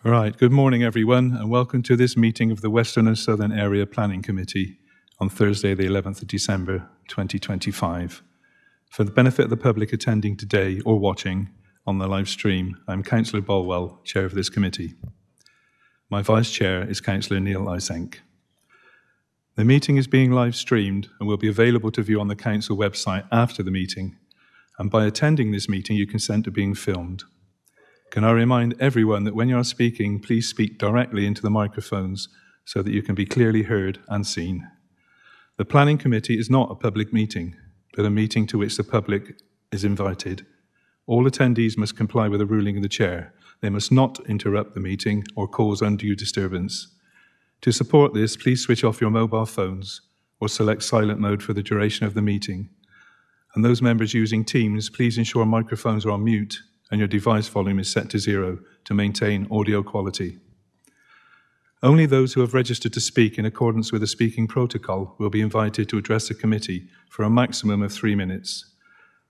Right, good morning everyone and welcome to this meeting of the Western and Southern Area Planning Committee on Thursday the 11th of December 2025. For the benefit of the public attending today or watching on the live stream, I'm Councillor Bolwell, Chair of this committee. My Vice Chair is Councillor Neil Isenk. The meeting is being live streamed and will be available to view on the Council website after the meeting, and by attending this meeting you consent to being filmed. Can I remind everyone that when you are speaking, please speak directly into the microphones so that you can be clearly heard and seen. The Planning Committee is not a public meeting, but a meeting to which the public is invited. All attendees must comply with the ruling of the Chair. They must not interrupt the meeting or cause undue disturbance. To support this, please switch off your mobile phones or select silent mode for the duration of the meeting. And those members using Teams, please ensure microphones are on mute and your device volume is set to 0 to maintain audio quality. Only those who have registered to speak in accordance with the speaking protocol will be invited to address the committee for a maximum of 3 minutes.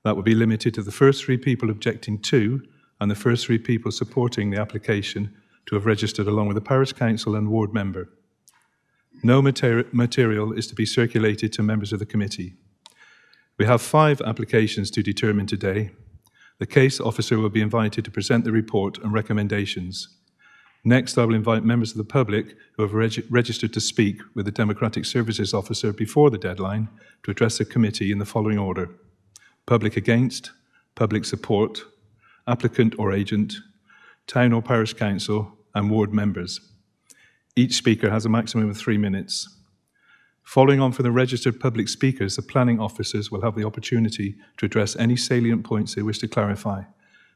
That will be limited to the first 3 people objecting to and the first 3 people supporting the application to have registered along with the Parish Council and Ward member. No material is to be circulated to members of the committee. We have 5 applications to determine today. The case officer will be invited to present the report and recommendations. Next, I will invite members of the public who have registered to speak with the Democratic Services Officer before the deadline to address the committee in the following order: public against, public support, applicant or agent, town or parish council, and ward members. Each speaker has a maximum of 3 minutes. Following on from the registered public speakers, the planning officers will have the opportunity to address any salient points they wish to clarify,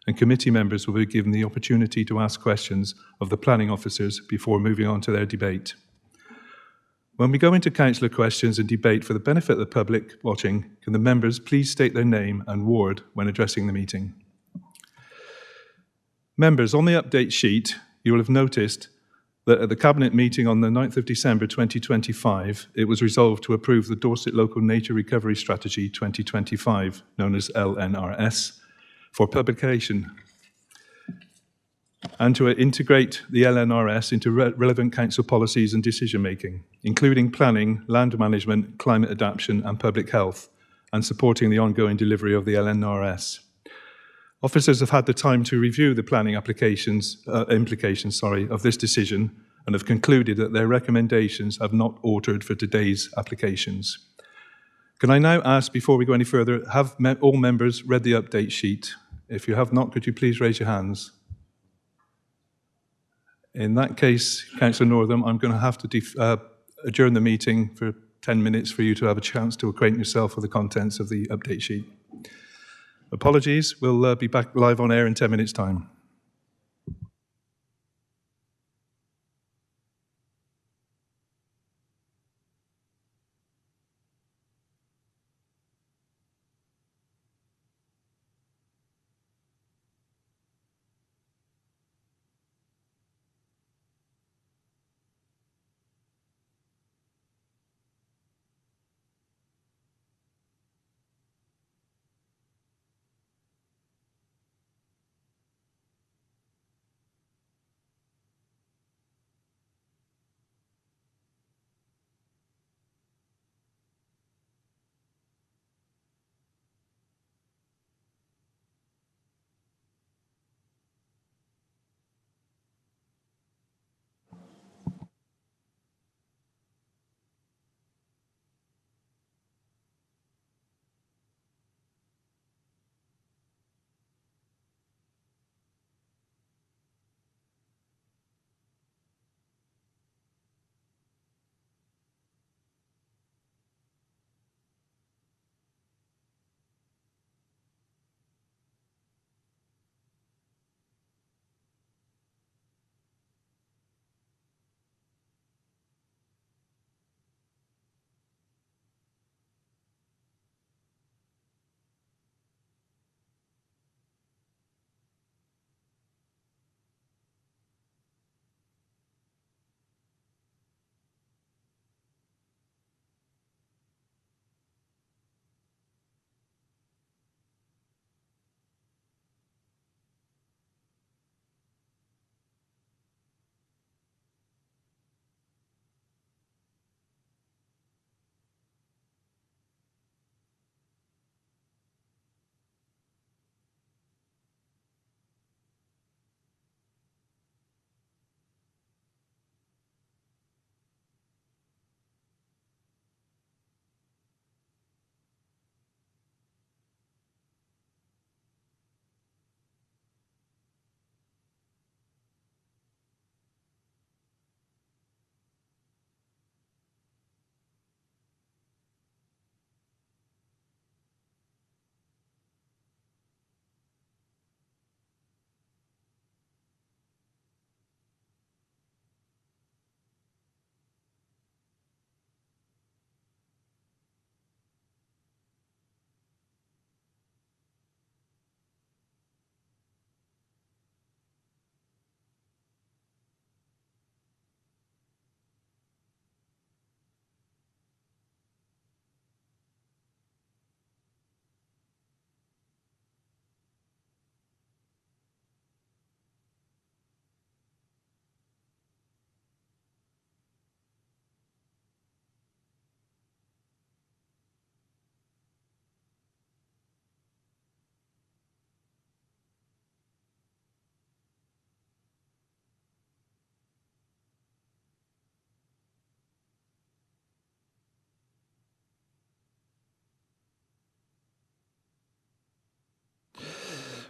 and committee members will be given the opportunity to ask questions of the planning officers before moving on to their debate. When we go into councillor questions and debate for the benefit of the public watching, can the members please state their name and ward when addressing the meeting? Members, on the update sheet, you will have noticed that at the Cabinet meeting on the 9th of December 2025, it was resolved to approve the Dorset Local Nature Recovery Strategy 2025, known as LNRS, for publication, and to integrate the LNRS into relevant council policies and decision-making, including planning, land management, climate adaptation and public health, and supporting the ongoing delivery of the LNRS. Officers have had the time to review the planning implications of this decision and have concluded that their recommendations have not altered for today's applications. Can I now ask, before we go any further, have all members read the update sheet? If you have not, could you please raise your hands? In that case, Councillor Northam, I'm going to have to adjourn the meeting for 10 minutes for you to have a chance to acquaint yourself with the contents of the update sheet. Apologies, we'll be back live on air in 10 minutes' time.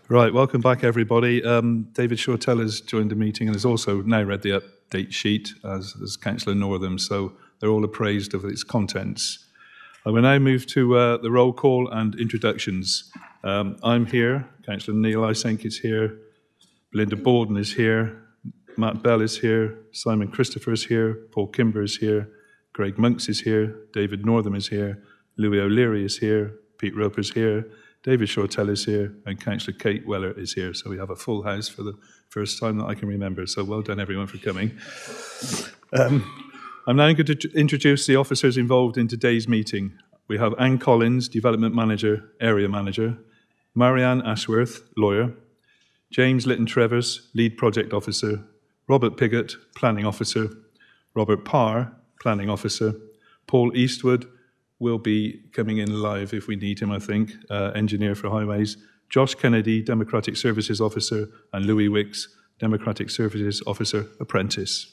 Right, welcome back, everybody. David Shortell has joined the meeting and has also now read the update sheet, as Councillor Northam, so they're all appraised of its contents. I will now move to the roll call and introductions. I'm here, Councillor Neil Isenk is here, Belinda Borden is here, Matt Bell is here, Simon Christopher is here, Paul Kimber is here, Greg Monks is here, David Northam is here, Louis O'Leary is here, Pete Roper is here, David Shortell is here, and Councillor Kate Weller is here. So we have a full house for the first time that I can remember. So well done, everyone, for coming. I'm now going to introduce the officers involved in today's meeting. We have Anne Collins, Development Manager, Area Manager, Marianne Ashworth, Lawyer, James Litton-Trevors, Lead Project Officer, Robert Piggott, Planning Officer, Robert Parr, Planning Officer, Paul Eastwood, will be coming in live if we need him, I think, Engineer for Highways, Josh Kennedy, Democratic Services Officer, and Louis Wicks, Democratic Services Officer Apprentice.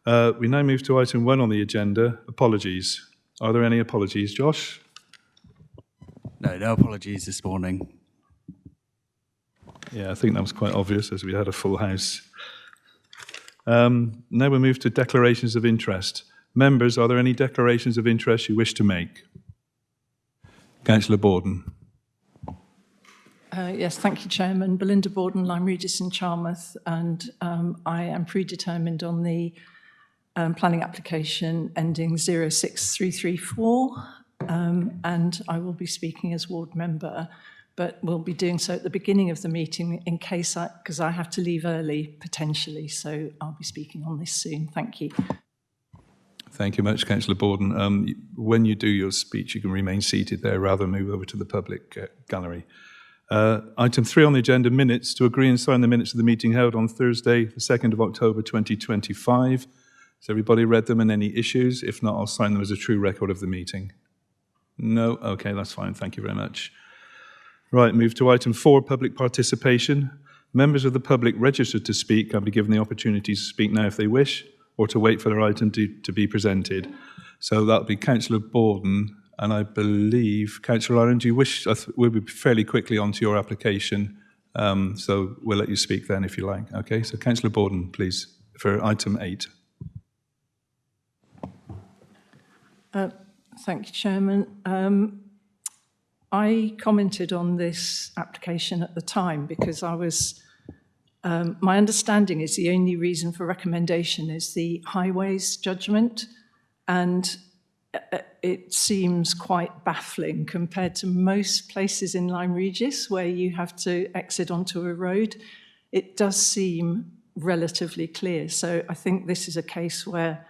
We now move to item 1 on the agenda, apologies. Are there any apologies, Josh? No apologies this morning. Yeah, I think that was quite obvious as we had a full house. Now we move to declarations of interest. Members, are there any declarations of interest you wish to make? Councillor Borden. Yes, thank you, Chairman. Belinda Borden, Lyme Regis in Charmouth, and I am predetermined on the planning application ending 06334, and I will be speaking as ward member, but we'll be doing so at the beginning of the meeting in case because I have to leave early potentially, so I'll be speaking on this soon. Thank you. Thank you much, Councillor Borden. When you do your speech, you can remain seated there rather than move over to the public gallery. Item 3 on the agenda, minutes. To agree and sign the minutes of the meeting held on Thursday, the 2nd of October 2025. Has everybody read them and any issues? If not, I'll sign them as a true record of the meeting. No? Okay, that's fine. Thank you very much. Right, move to item 4, public participation. Members of the public registered to speak can be given the opportunity to speak now if they wish, or to wait for their item to be presented. So that'll be Councillor Borden, and I believe, Councillor Ireland, do you wish, we'll be fairly quickly onto your application, so we'll let you speak then if you like. Okay, so Councillor Borden, please, for item 8. Thank you, Chairman. I commented on this application at the time because I was my understanding is the only reason for recommendation is the highways judgment, and it seems quite baffling compared to most places in Lyme Regis where you have to exit onto a road. It does seem relatively clear. So I think this is a case where,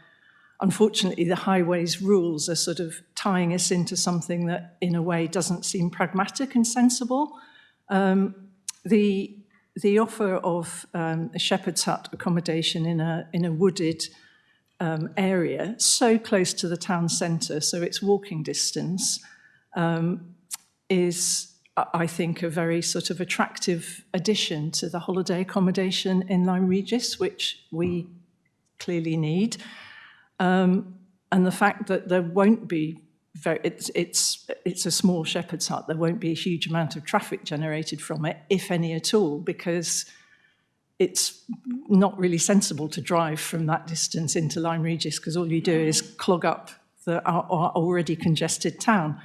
unfortunately, the highways rules are sort of tying us into something that, in a way, doesn't seem pragmatic and sensible. The offer of a shepherd's hut accommodation in a wooded area, so close to the town centre, so it's walking distance, is, I think, a very sort of attractive addition to the holiday accommodation in Lyme Regis, which we clearly need. And the fact that there won't be it's a small shepherd's hut. There won't be a huge amount of traffic generated from it, if any at all, because it's not really sensible to drive from that distance into Lyme Regis, because all you do is clog up our already congested town.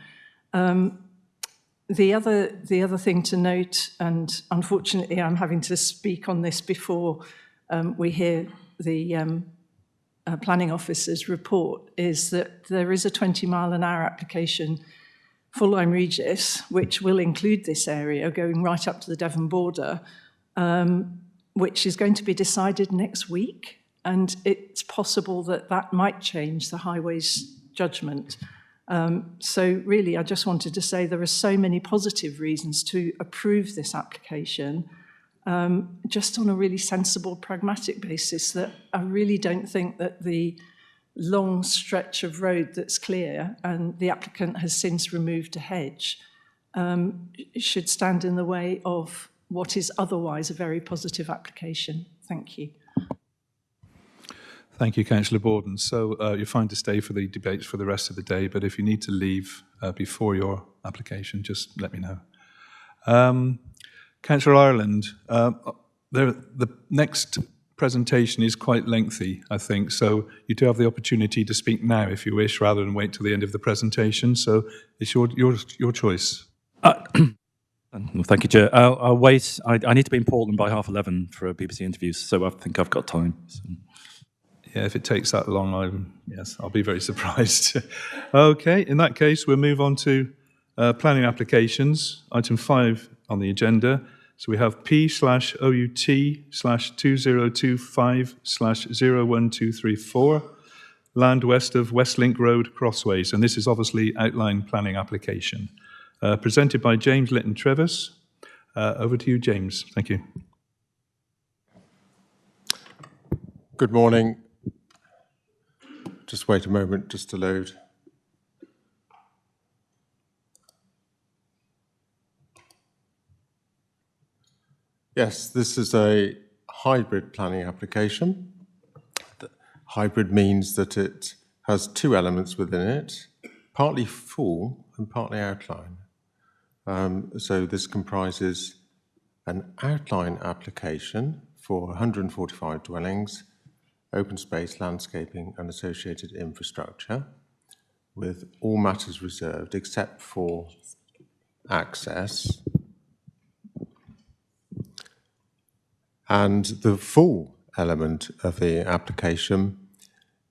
The other thing to note, and unfortunately I'm having to speak on this before we hear the planning officer's report, is that there is a 20-mile-an-hour application for Lyme Regis, which will include this area going right up to the Devon border, which is going to be decided next week. And it's possible that that might change the highways judgment. So really, I just wanted to say there are so many positive reasons to approve this application, just on a really sensible, pragmatic basis, that I really don't think that the long stretch of road that's clear, and the applicant has since removed a hedge, should stand in the way of what is otherwise a very positive application. Thank you. Thank you, Councillor Borden. So you're fine to stay for the debates for the rest of the day, but if you need to leave before your application, just let me know. Councillor Ireland, the next presentation is quite lengthy, I think, so you do have the opportunity to speak now if you wish, rather than wait till the end of the presentation. So it's your choice. Well, thank you, Chair. I'll wait. I need to be in Portland by 11:30 for a BBC interview, so I think I've got time. So. Yeah, if it takes that long, I'll be very surprised. Okay, in that case, we'll move on to planning applications, item 5 on the agenda. So we have P/OUT/2025/01234, land west of Westlink Road Crossways, and this is obviously outline planning application. Presented by James Litton-Trevis. Over to you, James. Thank you. Good morning. Just wait a moment just to load. Yes, this is a hybrid planning application. Hybrid means that it has two elements within it, partly full and partly outline. So this comprises an outline application for 145 dwellings, open space, landscaping and associated infrastructure, with all matters reserved except for access. And the full element of the application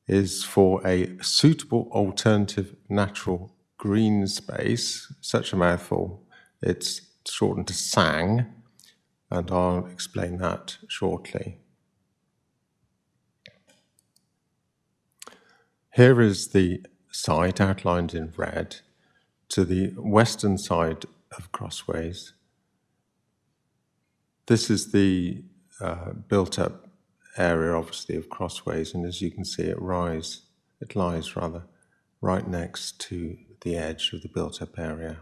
is for a suitable alternative natural green space, such a mouthful. It's shortened to SANG, and I'll explain that shortly. Here is the site outlined in red to the western side of Crossways. This is the built-up area, obviously, of Crossways, and as you can see, it lies right next to the edge of the built-up area.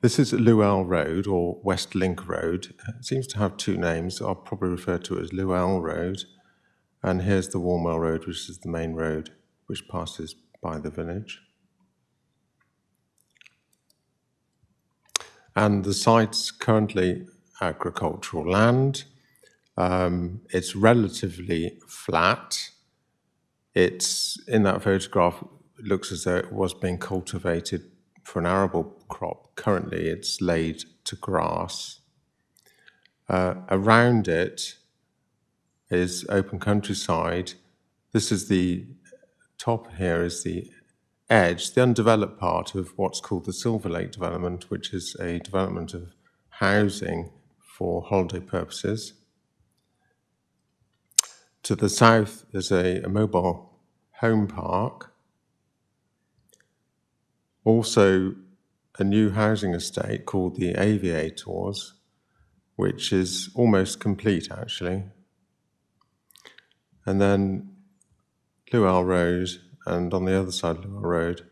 This is Llewell Road, or West Link Road. It seems to have two names. I'll probably refer to it as Llewell Road. And here's the Warmwell Road, which is the main road which passes by the village. And the site's currently agricultural land. It's relatively flat. It's, in that photograph, it looks as though it was being cultivated for an arable crop. Currently, it's laid to grass. Around it is open countryside. This is the top here is the edge, the undeveloped part of what's called the Silver Lake development, which is a development of housing for holiday purposes. To the south is a mobile home park. Also, a new housing estate called the Aviators, which is almost complete, actually. And then Llewell Road, and on the other side of Llewell Road,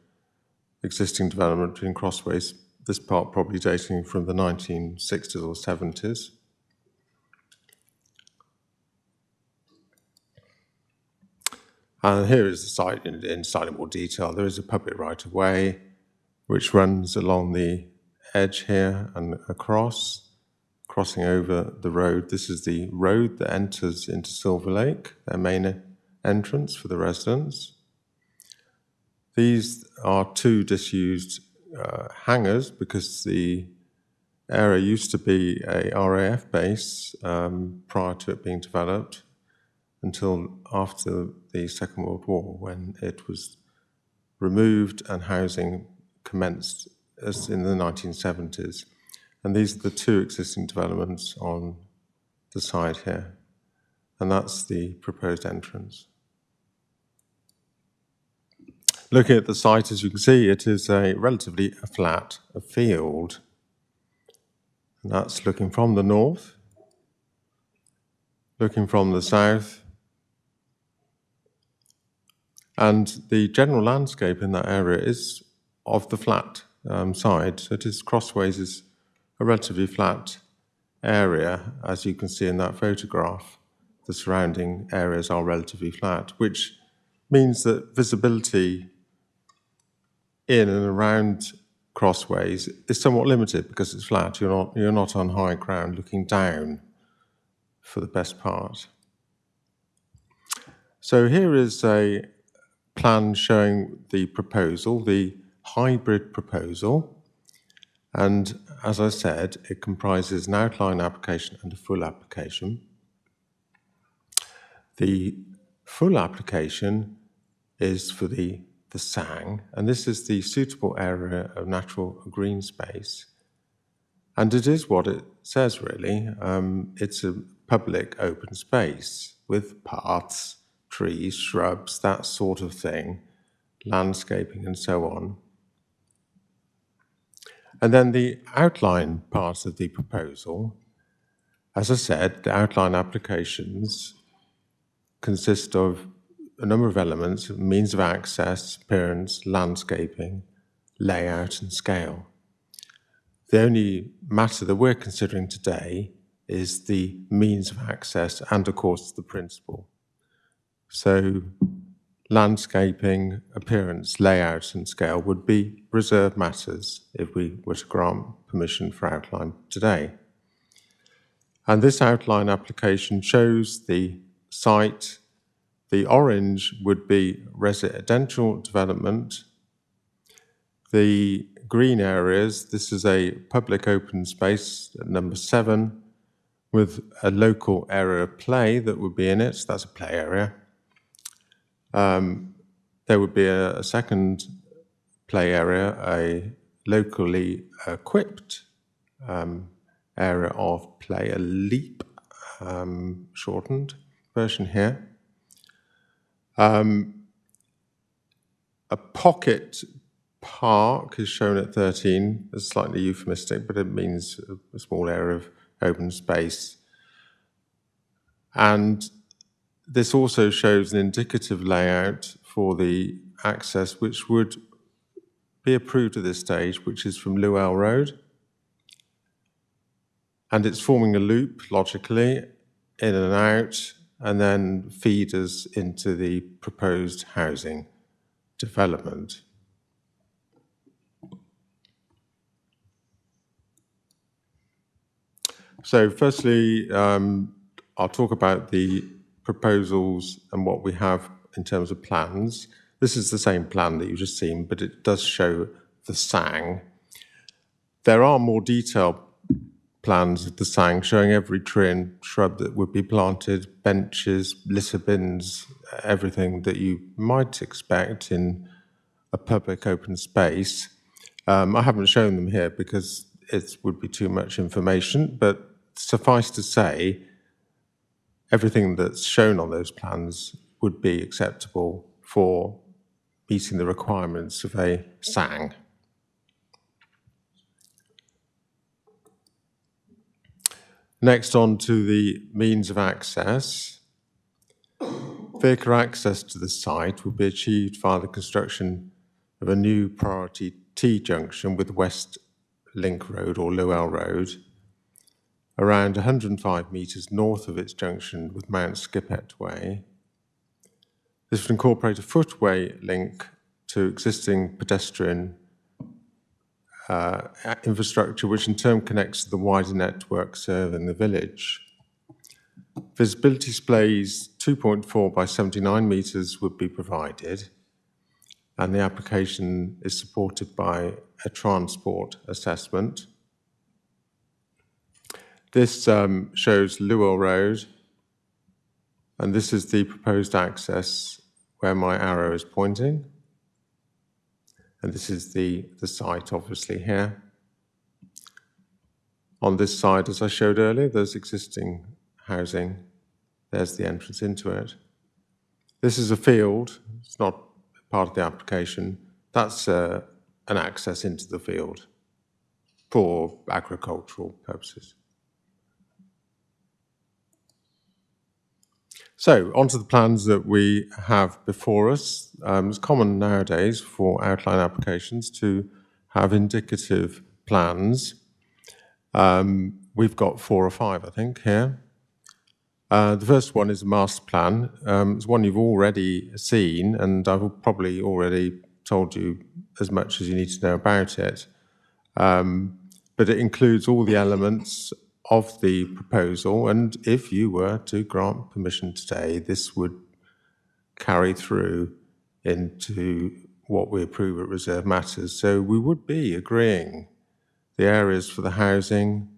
existing development between Crossways, this part probably dating from the 1960s or 70s. And here is the site in slightly more detail. There is a public right-of-way which runs along the edge here and across, crossing over the road. This is the road that enters into Silver Lake, their main entrance for the residents. These are two disused hangars because the area used to be a RAF base prior to it being developed until after the Second World War, when it was removed and housing commenced as in the 1970s. And these are the two existing developments on the side here. And that's the proposed entrance. Looking at the site, as you can see, it is a relatively flat field. And that's looking from the north, looking from the south. And the general landscape in that area is of the flat side. So it is Crossways is a relatively flat area, as you can see in that photograph. The surrounding areas are relatively flat, which means that visibility in and around crossways is somewhat limited because it's flat. You're not on high ground looking down for the best part. So here is a plan showing the proposal, the hybrid proposal. And as I said, it comprises an outline application and a full application. The full application is for the SANG, and this is the suitable area of natural green space. And it is what it says, really. It's a public open space with paths, trees, shrubs, that sort of thing, landscaping and so on. And then the outline part of the proposal, as I said, the outline applications consist of a number of elements: means of access, appearance, landscaping, layout, and scale. The only matter that we're considering today is the means of access and, of course, the principle. So landscaping, appearance, layout, and scale would be reserved matters if we were to grant permission for outline today. And this outline application shows the site. The orange would be residential development. The green areas, this is a public open space at number 7 with a local area of play that would be in it. So that's a play area. There would be a second play area, a locally equipped area of play, a LEAP, shortened version here. A pocket park is shown at 13. It's slightly euphemistic, but it means a small area of open space. And this also shows an indicative layout for the access, which would be approved at this stage, which is from Llewell Road. And it's forming a loop, logically, in and out, and then feeders into the proposed housing development. So firstly, I'll talk about the proposals and what we have in terms of plans. This is the same plan that you've just seen, but it does show the SANG. There are more detailed plans of the SANG showing every tree and shrub that would be planted, benches, litter bins, everything that you might expect in a public open space. I haven't shown them here because it would be too much information, but suffice to say, everything that's shown on those plans would be acceptable for meeting the requirements of a SANG. Next, on to the means of access. Vehicle access to the site will be achieved via the construction of a new priority T-junction with West Link Road or Llewell Road, around 105 metres north of its junction with Mount Skippet Way. This would incorporate a footway link to existing pedestrian infrastructure, which in turn connects to the wider network serving the village. Visibility displays 2.4 by 79 metres would be provided, and the application is supported by a transport assessment. This shows Llewell Road, and this is the proposed access where my arrow is pointing. And this is the site, obviously, here. On this side, as I showed earlier, there's existing housing. There's the entrance into it. This is a field. It's not part of the application. That's an access into the field for agricultural purposes. So, onto the plans that we have before us. It's common nowadays for outline applications to have indicative plans. We've got 4 or 5, I think, here. The first one is a master plan. It's one you've already seen, and I've probably already told you as much as you need to know about it. But it includes all the elements of the proposal, and if you were to grant permission today, this would carry through into what we approve at reserve matters. So we would be agreeing the areas for the housing,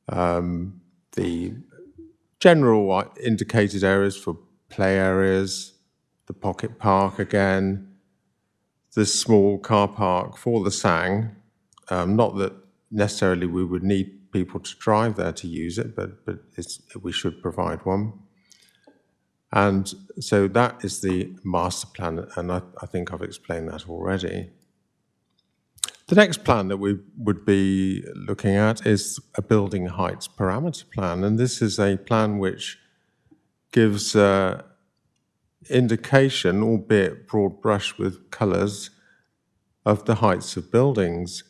the general indicated areas for play areas, the pocket park again, the small car park for the SANG. Not that necessarily we would need people to drive there to use it, but we should provide one. And so that is the master plan, and I think I've explained that already. The next plan that we would be looking at is a building heights parameter plan, and this is a plan which gives indication, albeit broad brush with colours, of the heights of buildings.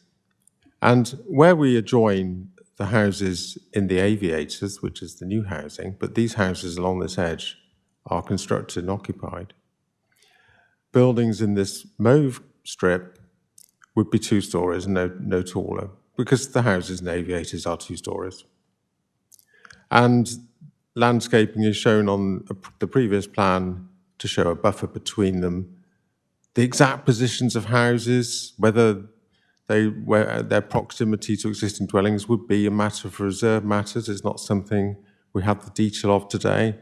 And where we adjoin the houses in the aviators, which is the new housing, but these houses along this edge are constructed and occupied. Buildings in this mauve strip would be 2 stories, no taller, because the houses and aviators are 2 stories. And landscaping is shown on the previous plan to show a buffer between them. The exact positions of houses, whether their proximity to existing dwellings would be a matter for reserve matters. It's not something we have the detail of today,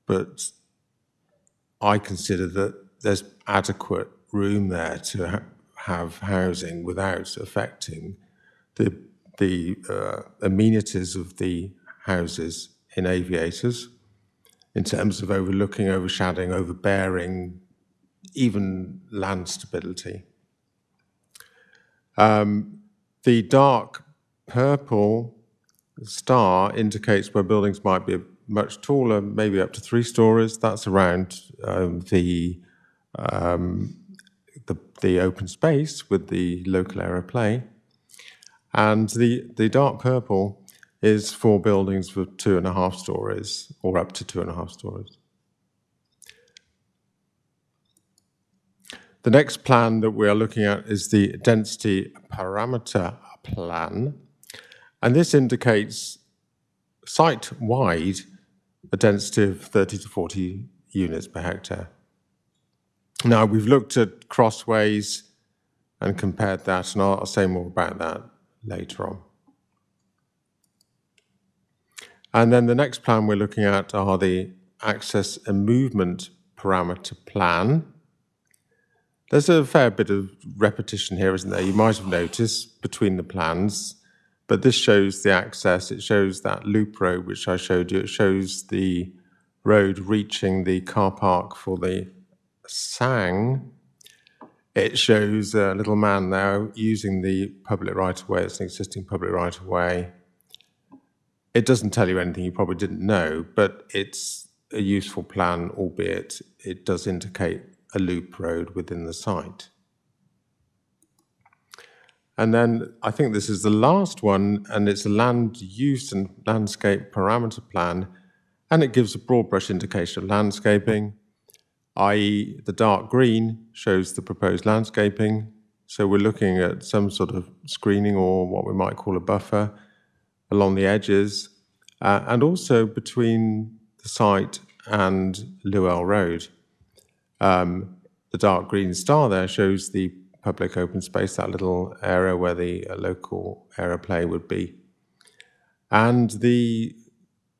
but I consider that there's adequate room there to have housing without affecting the amenities of the houses in aviators in terms of overlooking, overshadowing, overbearing, even land stability. The dark purple star indicates where buildings might be much taller, maybe up to 3 stories. That's around the open space with the local area play. And the dark purple is for buildings with 2.5 stories or up to 2.5 stories. The next plan that we are looking at is the density parameter plan. And this indicates site-wide a density of 30 to 40 units per hectare. Now, we've looked at crossways and compared that, and I'll say more about that later on. And then the next plan we're looking at are the access and movement parameter plan. There's a fair bit of repetition here, isn't there? You might have noticed between the plans, but this shows the access. It shows that loop road, which I showed you. It shows the road reaching the car park for the SANG. It shows a little man there using the public right-of-way. It's an existing public right-of-way. It doesn't tell you anything you probably didn't know, but it's a useful plan, albeit it does indicate a loop road within the site. And then I think this is the last one, and it's a land use and landscape parameter plan, and it gives a broad brush indication of landscaping, i.e. the dark green shows the proposed landscaping. So we're looking at some sort of screening or what we might call a buffer along the edges, and also between the site and Llewell Road. The dark green star there shows the public open space, that little area where the local area play would be. And the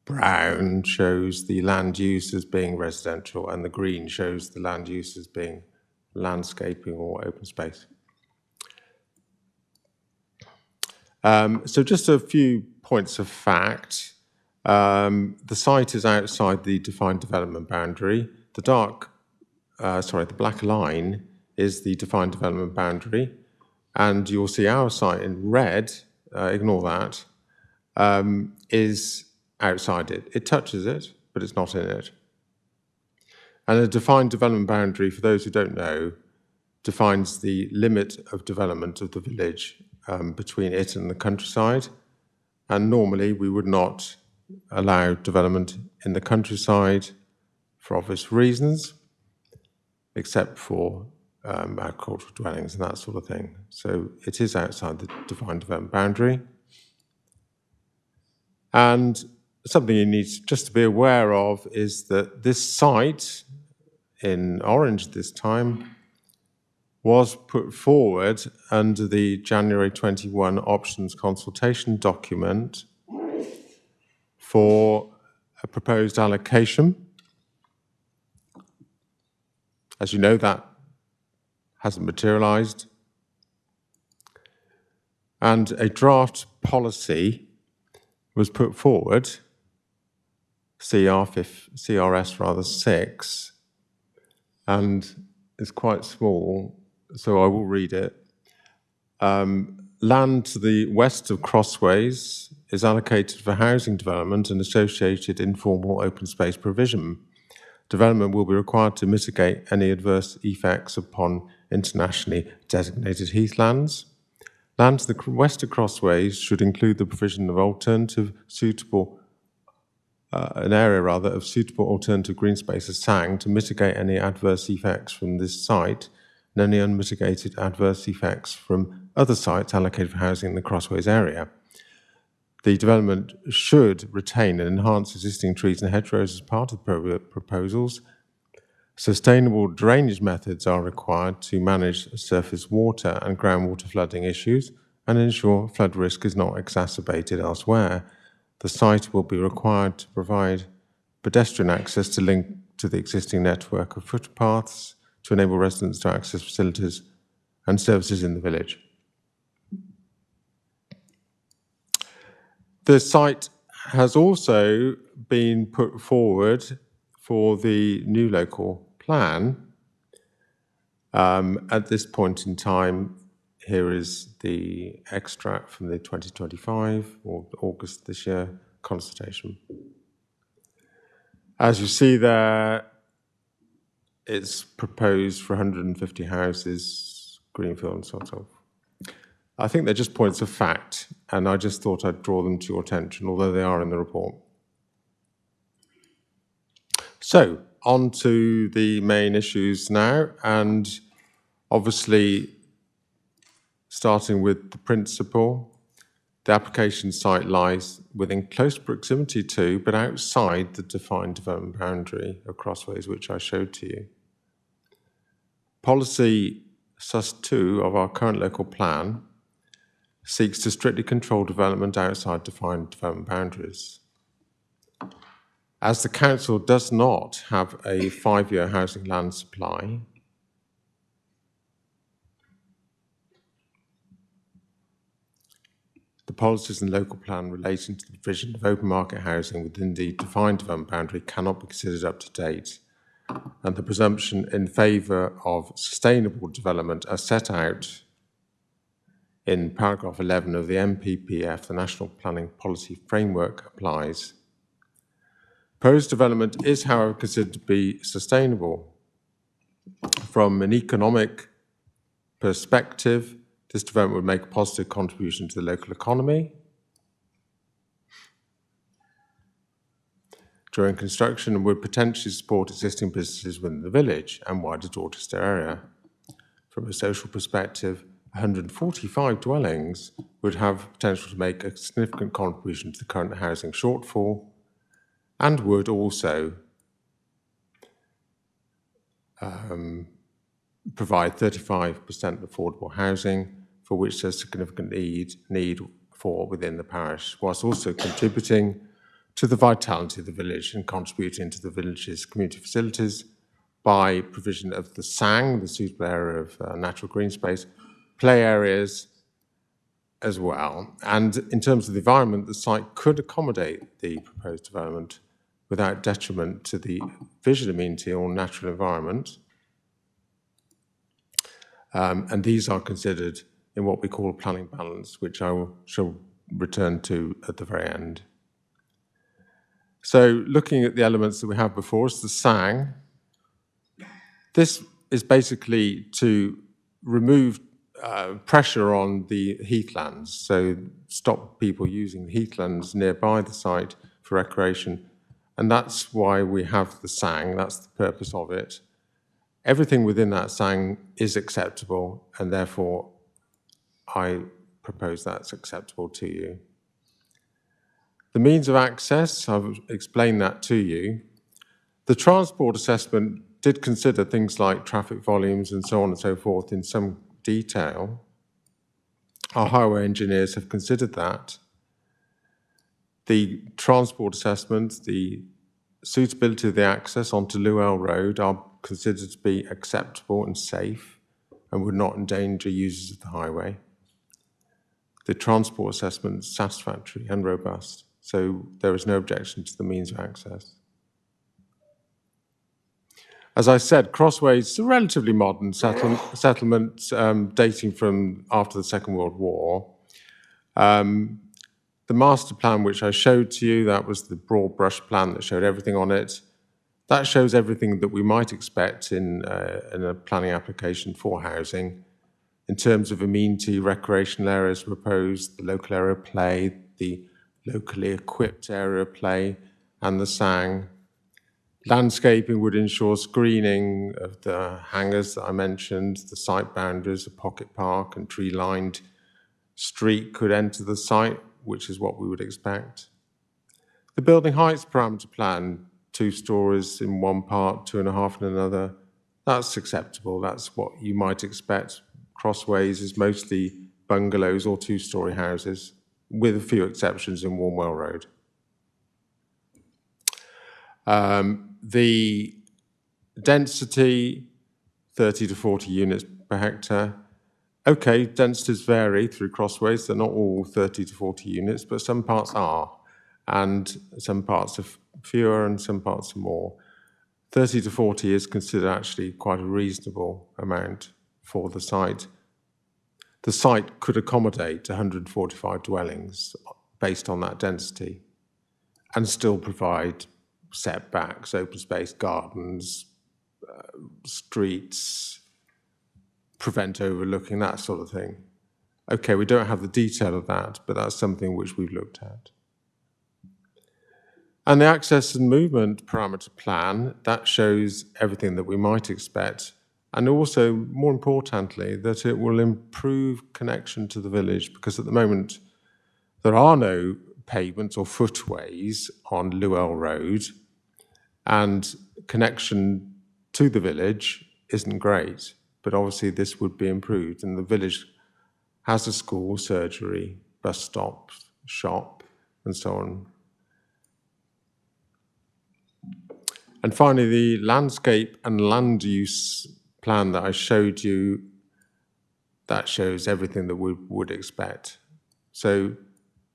brown shows the land use as being residential, and the green shows the land use as being landscaping or open space. So just a few points of fact. The site is outside the defined development boundary. The black line is the defined development boundary, and you'll see our site in red, ignore that, is outside it. It touches it, but it's not in it. And a defined development boundary, for those who don't know, defines the limit of development of the village between it and the countryside. And normally we would not allow development in the countryside for obvious reasons, except for agricultural dwellings and that sort of thing. So it is outside the defined development boundary. And something you need just to be aware of is that this site, in orange this time, was put forward under the January 21 options consultation document for a proposed allocation. As you know, that hasn't materialized. And a draft policy was put forward, CRS rather 6, and it's quite small, so I will read it. Land to the west of Crossways is allocated for housing development and associated informal open space provision. Development will be required to mitigate any adverse effects upon internationally designated heathlands. Land to the west of Crossways should include the provision of an area of suitable alternative green spaces SANG to mitigate any adverse effects from this site and any unmitigated adverse effects from other sites allocated for housing in the Crossways area. The development should retain and enhance existing trees and hedgerows as part of the proposals. Sustainable drainage methods are required to manage surface water and groundwater flooding issues and ensure flood risk is not exacerbated elsewhere. The site will be required to provide pedestrian access to link to the existing network of footpaths to enable residents to access facilities and services in the village. The site has also been put forward for the new local plan. At this point in time, here is the extract from the 2025 or August this year consultation. As you see there, it's proposed for 150 houses, greenfield and so on. I think they're just points of fact, and I just thought I'd draw them to your attention, although they are in the report. So, on to the main issues now, and obviously, starting with the principle, the application site lies within close proximity to, but outside the defined development boundary of Crossways, which I showed to you. Policy SUS2 of our current local plan seeks to strictly control development outside defined development boundaries. As the council does not have a 5-year housing land supply, the policies in the local plan relating to the provision of open market housing within the defined development boundary cannot be considered up to date, and the presumption in favour of sustainable development as set out in paragraph 11 of the NPPF, the National Planning Policy Framework, applies. Proposed development is, however, considered to be sustainable. From an economic perspective, this development would make a positive contribution to the local economy. During construction, and would potentially support existing businesses within the village and wider Dorchester area. From a social perspective, 145 dwellings would have potential to make a significant contribution to the current housing shortfall and would also provide 35% affordable housing for which there's significant need for within the parish, whilst also contributing to the vitality of the village and contributing to the village's community facilities by provision of the SANG, the suitable area of natural green space, play areas as well. And in terms of the environment, the site could accommodate the proposed development without detriment to the visual amenity or natural environment. And these are considered in what we call a planning balance, which I shall return to at the very end. So looking at the elements that we have before us, the SANG, this is basically to remove pressure on the heathlands, so stop people using the heathlands nearby the site for recreation. And that's why we have the SANG, that's the purpose of it. everything within that SANG is acceptable, and therefore I propose that's acceptable to you. The means of access, I've explained that to you. The transport assessment did consider things like traffic volumes and so on and so forth in some detail. Our highway engineers have considered that. The transport assessment, the suitability of the access onto Llewellyn Road are considered to be acceptable and safe and would not endanger users of the highway. The transport assessment is satisfactory and robust, so there is no objection to the means of access. As I said, Crossways is a relatively modern settlement dating from after the Second World War. The master plan which I showed to you, that was the broad brush plan that showed everything on it. That shows everything that we might expect in a planning application for housing. In terms of amenity, recreational areas proposed, the local area of play, the locally equipped area of play, and the SANG. Landscaping would ensure screening of the hangars that I mentioned, the site boundaries, a pocket park and tree-lined street could enter the site, which is what we would expect. The building heights parameter plan, 2 stories in one part, 2.5 in another, that's acceptable. That's what you might expect. Crossways is mostly bungalows or 2-story houses, with a few exceptions in Warnwell Road. The density, 30 to 40 units per hectare. Okay, densities vary through Crossways. They're not all 30 to 40 units, but some parts are, and some parts are fewer and some parts are more. 30 to 40 is considered actually quite a reasonable amount for the site. The site could accommodate 145 dwellings based on that density and still provide setbacks, open space, gardens, streets, prevent overlooking, that sort of thing. Okay, we don't have the detail of that, but that's something which we've looked at. And the access and movement parameter plan, that shows everything that we might expect, and also, more importantly, that it will improve connection to the village, because at the moment there are no pavements or footways on Llewellyn Road, and connection to the village isn't great, but obviously this would be improved, and the village has a school, surgery, bus stop, shop, and so on. And finally, the landscape and land use plan that I showed you, that shows everything that we would expect. So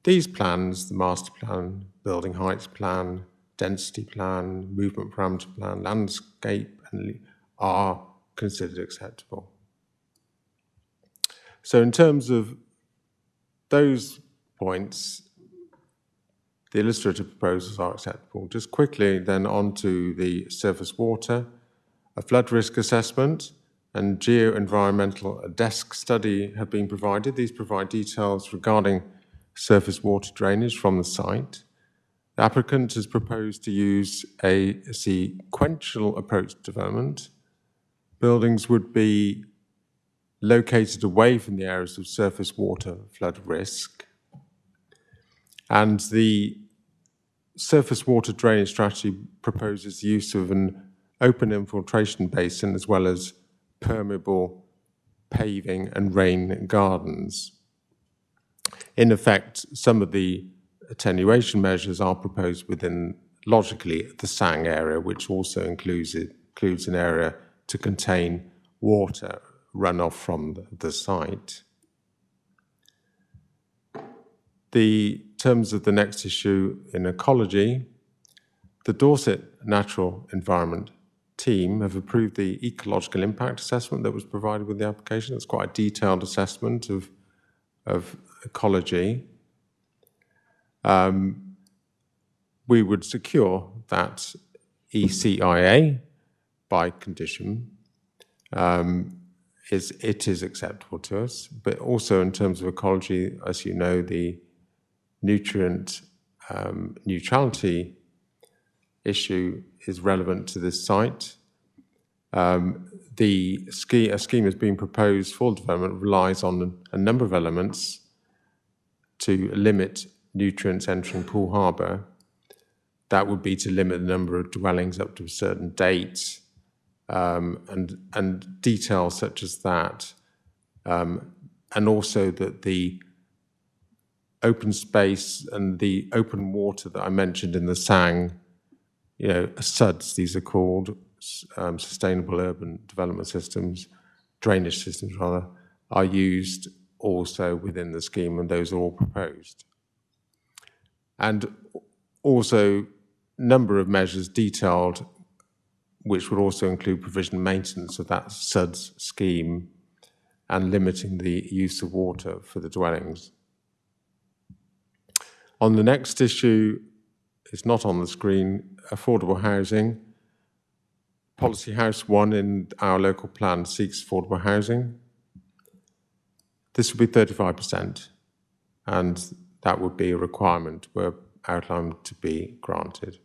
these plans, the master plan, building heights plan, density plan, movement parameter plan, landscape, are considered acceptable. So in terms of those points, the illustrative proposals are acceptable. Just quickly then on to the surface water, a flood risk assessment and geo-environmental desk study have been provided. These provide details regarding surface water drainage from the site. The applicant has proposed to use a sequential approach to development. Buildings would be located away from the areas of surface water flood risk. And the surface water drainage strategy proposes the use of an open infiltration basin as well as permeable paving and rain gardens. In effect, some of the attenuation measures are proposed within, logically, the SANG area, which also includes an area to contain water runoff from the site. In terms of the next issue in ecology, the Dorset Natural Environment team have approved the ecological impact assessment that was provided with the application. It's quite a detailed assessment of ecology. We would secure that ECIA by condition. It is acceptable to us, but also in terms of ecology, as you know, the nutrient neutrality issue is relevant to this site. a scheme is being proposed for development relies on a number of elements to limit nutrients entering Poole Harbour. That would be to limit the number of dwellings up to a certain date, and details such as that, and also that the open space and the open water that I mentioned in the SANG, SUDs, these are called, Sustainable Urban Development Systems, drainage systems rather, are used also within the scheme, and those are all proposed. And also number of measures detailed, which would also include provision and maintenance of that SUDS scheme and limiting the use of water for the dwellings. On the next issue, it's not on the screen, affordable housing. Policy House 1 in our local plan seeks affordable housing. This would be 35%, and that would be a requirement were outlined to be granted.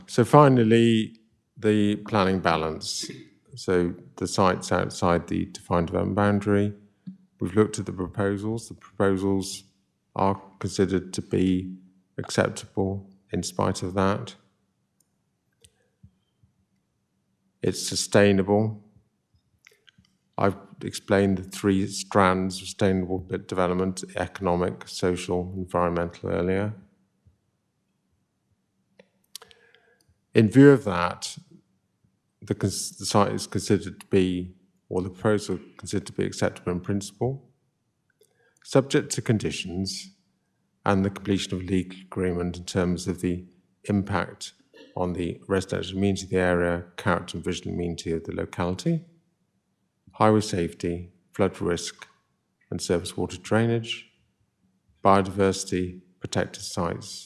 So finally, the planning balance. So the sites outside the defined development boundary. We've looked at the proposals. The proposals are considered to be acceptable in spite of that. It's sustainable. I've explained the three strands of sustainable development: economic, social, environmental earlier. In view of that, the site is considered to be, or the proposal considered to be acceptable in principle, subject to conditions and the completion of legal agreement in terms of the impact on the residential amenity of the area, character and visual amenity of the locality, highway safety, flood risk and surface water drainage, biodiversity, protected sites.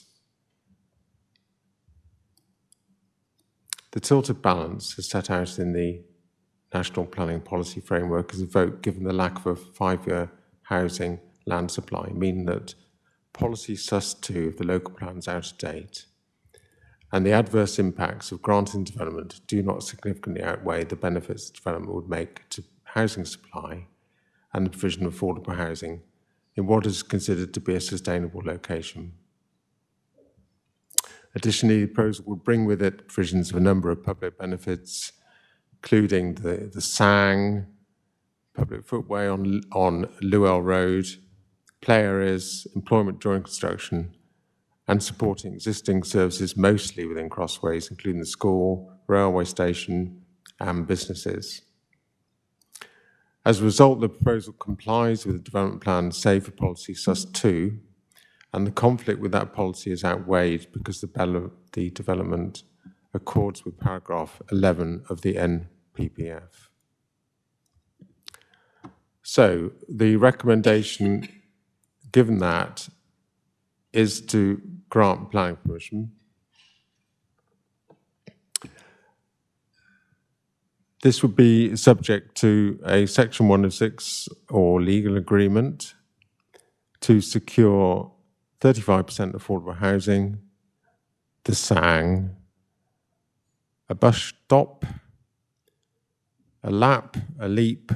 The tilted balance is set out in the National Planning Policy Framework as a vote given the lack of a 5-year housing land supply, meaning that policy sus2 of the local plan is out of date, and the adverse impacts of granting development do not significantly outweigh the benefits development would make to housing supply and the provision of affordable housing in what is considered to be a sustainable location. Additionally, the proposal would bring with it provisions of a number of public benefits, including the SANG, public footway on Llewell Road, play areas, employment during construction, and supporting existing services mostly within crossways, including the school, railway station, and businesses. As a result, the proposal complies with the development plan save for policy sus2, and the conflict with that policy is outweighed because the development accords with paragraph 11 of the NPPF. So the recommendation, given that, is to grant planning permission. This would be subject to a Section 106 or legal agreement to secure 35% affordable housing, the SANG, a bus stop, a LAP, a LEAP,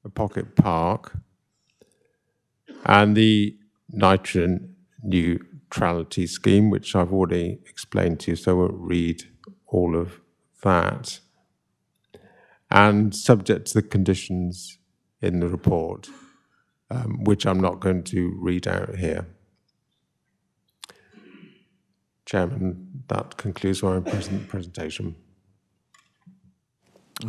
a pocket park, and the nitrogen neutrality scheme, which I've already explained to you, so I won't read all of that. And subject to the conditions in the report, which I'm not going to read out here. Chairman, that concludes my presentation.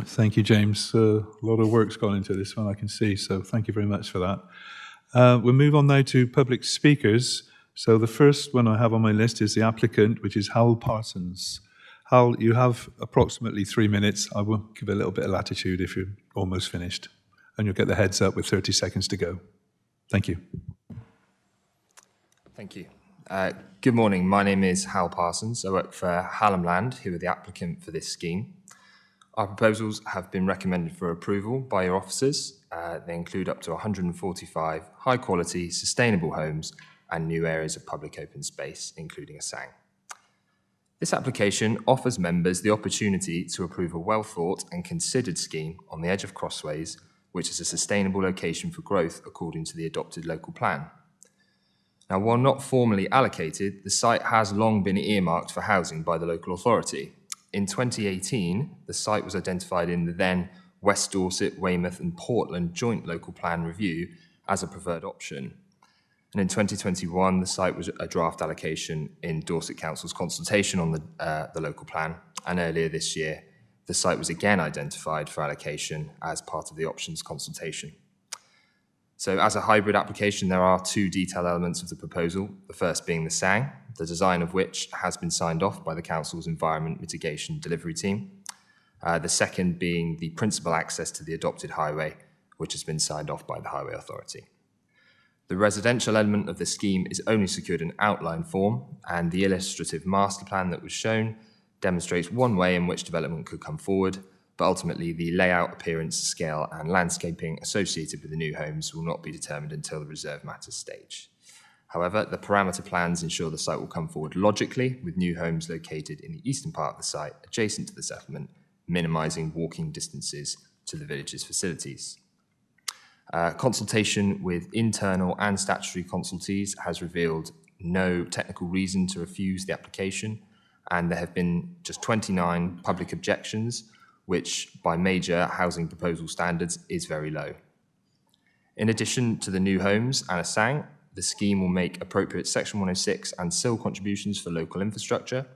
Thank you, James. A lot of work's gone into this one, I can see, so thank you very much for that. We'll move on now to public speakers. So the first one I have on my list is the applicant, which is Hal Parsons. Hal, you have approximately 3 minutes. I will give a little bit of latitude if you're almost finished, and you'll get the heads up with 30 seconds to go. Thank you. Thank you. Good morning. My name is Hal Parsons. I work for Hallam Land, who are the applicant for this scheme. Our proposals have been recommended for approval by your officers. They include up to 145 high-quality, sustainable homes and new areas of public open space, including a SANG. This application offers members the opportunity to approve a well-thought and considered scheme on the edge of Crossways, which is a sustainable location for growth according to the adopted local plan. Now, while not formally allocated, the site has long been earmarked for housing by the local authority. In 2018, the site was identified in the then West Dorset, Weymouth and Portland joint local plan review as a preferred option. And in 2021, the site was a draft allocation in Dorset Council's consultation on the local plan. And earlier this year, the site was again identified for allocation as part of the options consultation. So as a hybrid application, there are two detailed elements of the proposal, the first being the SANG, the design of which has been signed off by the Council's Environment Mitigation Delivery Team. The second being the principal access to the adopted highway, which has been signed off by the Highway Authority. The residential element of the scheme is only secured in outline form, and the illustrative master plan that was shown demonstrates one way in which development could come forward, but ultimately the layout, appearance, scale and landscaping associated with the new homes will not be determined until the reserve matters stage. However, the parameter plans ensure the site will come forward logically, with new homes located in the eastern part of the site adjacent to the settlement, minimising walking distances to the village's facilities. Consultation with internal and statutory consultees has revealed no technical reason to refuse the application, and there have been just 29 public objections, which by major housing proposal standards is very low. In addition to the new homes and a SANG, the scheme will make appropriate Section 106 and SIL contributions for local infrastructure,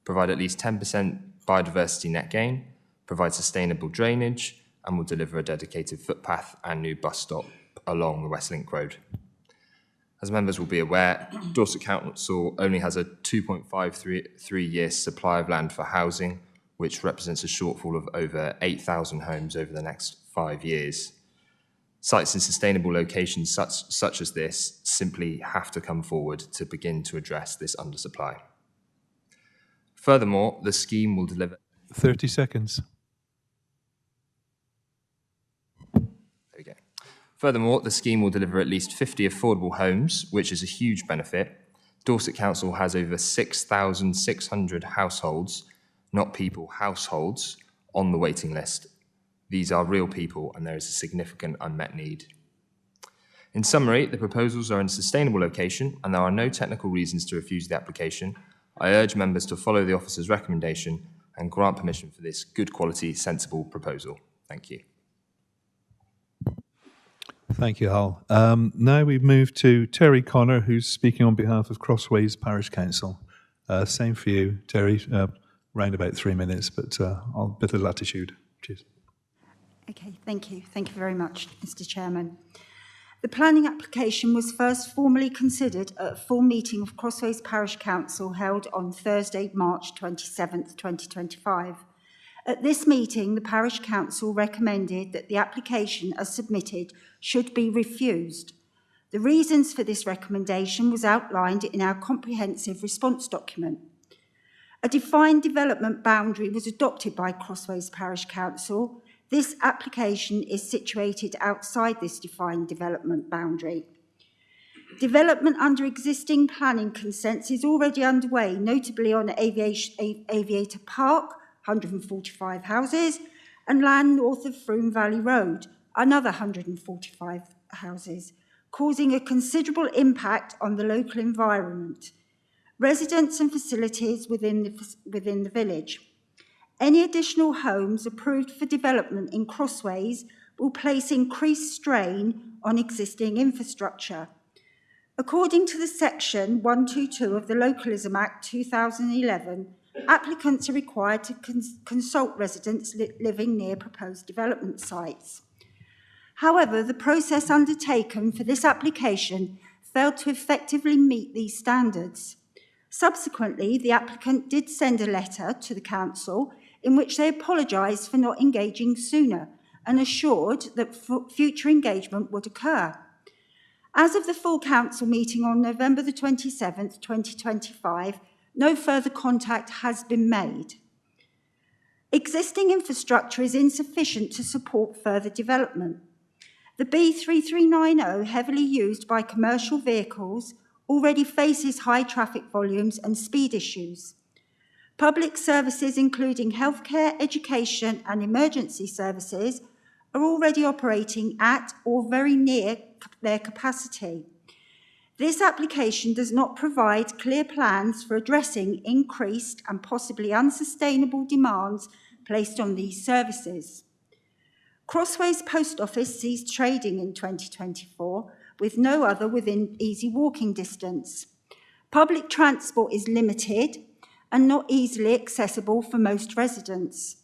provide at least 10% biodiversity net gain, provide sustainable drainage, and will deliver a dedicated footpath and new bus stop along the Westlink Road. As members will be aware, Dorset Council only has a 2.53-year supply of land for housing, which represents a shortfall of over 8,000 homes over the next 5 years. Sites in sustainable locations such as this simply have to come forward to begin to address this undersupply. Furthermore, the scheme will deliver 30 seconds. Furthermore, the scheme will deliver at least 50 affordable homes, which is a huge benefit. Dorset Council has over 6,600 households, not people, households, on the waiting list. These are real people, and there is a significant unmet need. In summary, the proposals are in a sustainable location, and there are no technical reasons to refuse the application. I urge members to follow the officer's recommendation and grant permission for this good quality, sensible proposal. Thank you. Thank you, Hal. Now we move to Terry Connor, who's speaking on behalf of Crossways Parish Council. Same for you, Terry, round about 3 minutes, but a bit of latitude. Cheers. Okay, thank you. Thank you very much, Mr. Chairman. The planning application was first formally considered at a full meeting of Crossways Parish Council held on Thursday, March 27th, 2025. At this meeting, the Parish Council recommended that the application as submitted should be refused. The reasons for this recommendation was outlined in our comprehensive response document. A defined development boundary was adopted by Crossways Parish Council. This application is situated outside this defined development boundary. Development under existing planning consents is already underway, notably on Aviator Park, 145 houses, and land north of Froome Valley Road, another 145 houses, causing a considerable impact on the local environment, residents and facilities within the village. Any additional homes approved for development in Crossways will place increased strain on existing infrastructure. According to the Section 122 of the Localism Act 2011, applicants are required to consult residents living near proposed development sites. However, the process undertaken for this application failed to effectively meet these standards. Subsequently, the applicant did send a letter to the council in which they apologised for not engaging sooner and assured that future engagement would occur. As of the full council meeting on November the 27th, 2025, no further contact has been made. Existing infrastructure is insufficient to support further development. The B3390, heavily used by commercial vehicles, already faces high traffic volumes and speed issues. Public services, including healthcare, education and emergency services, are already operating at or very near their capacity. This application does not provide clear plans for addressing increased and possibly unsustainable demands placed on these services. Crossways Post Office ceased trading in 2024, with no other within easy walking distance. Public transport is limited and not easily accessible for most residents.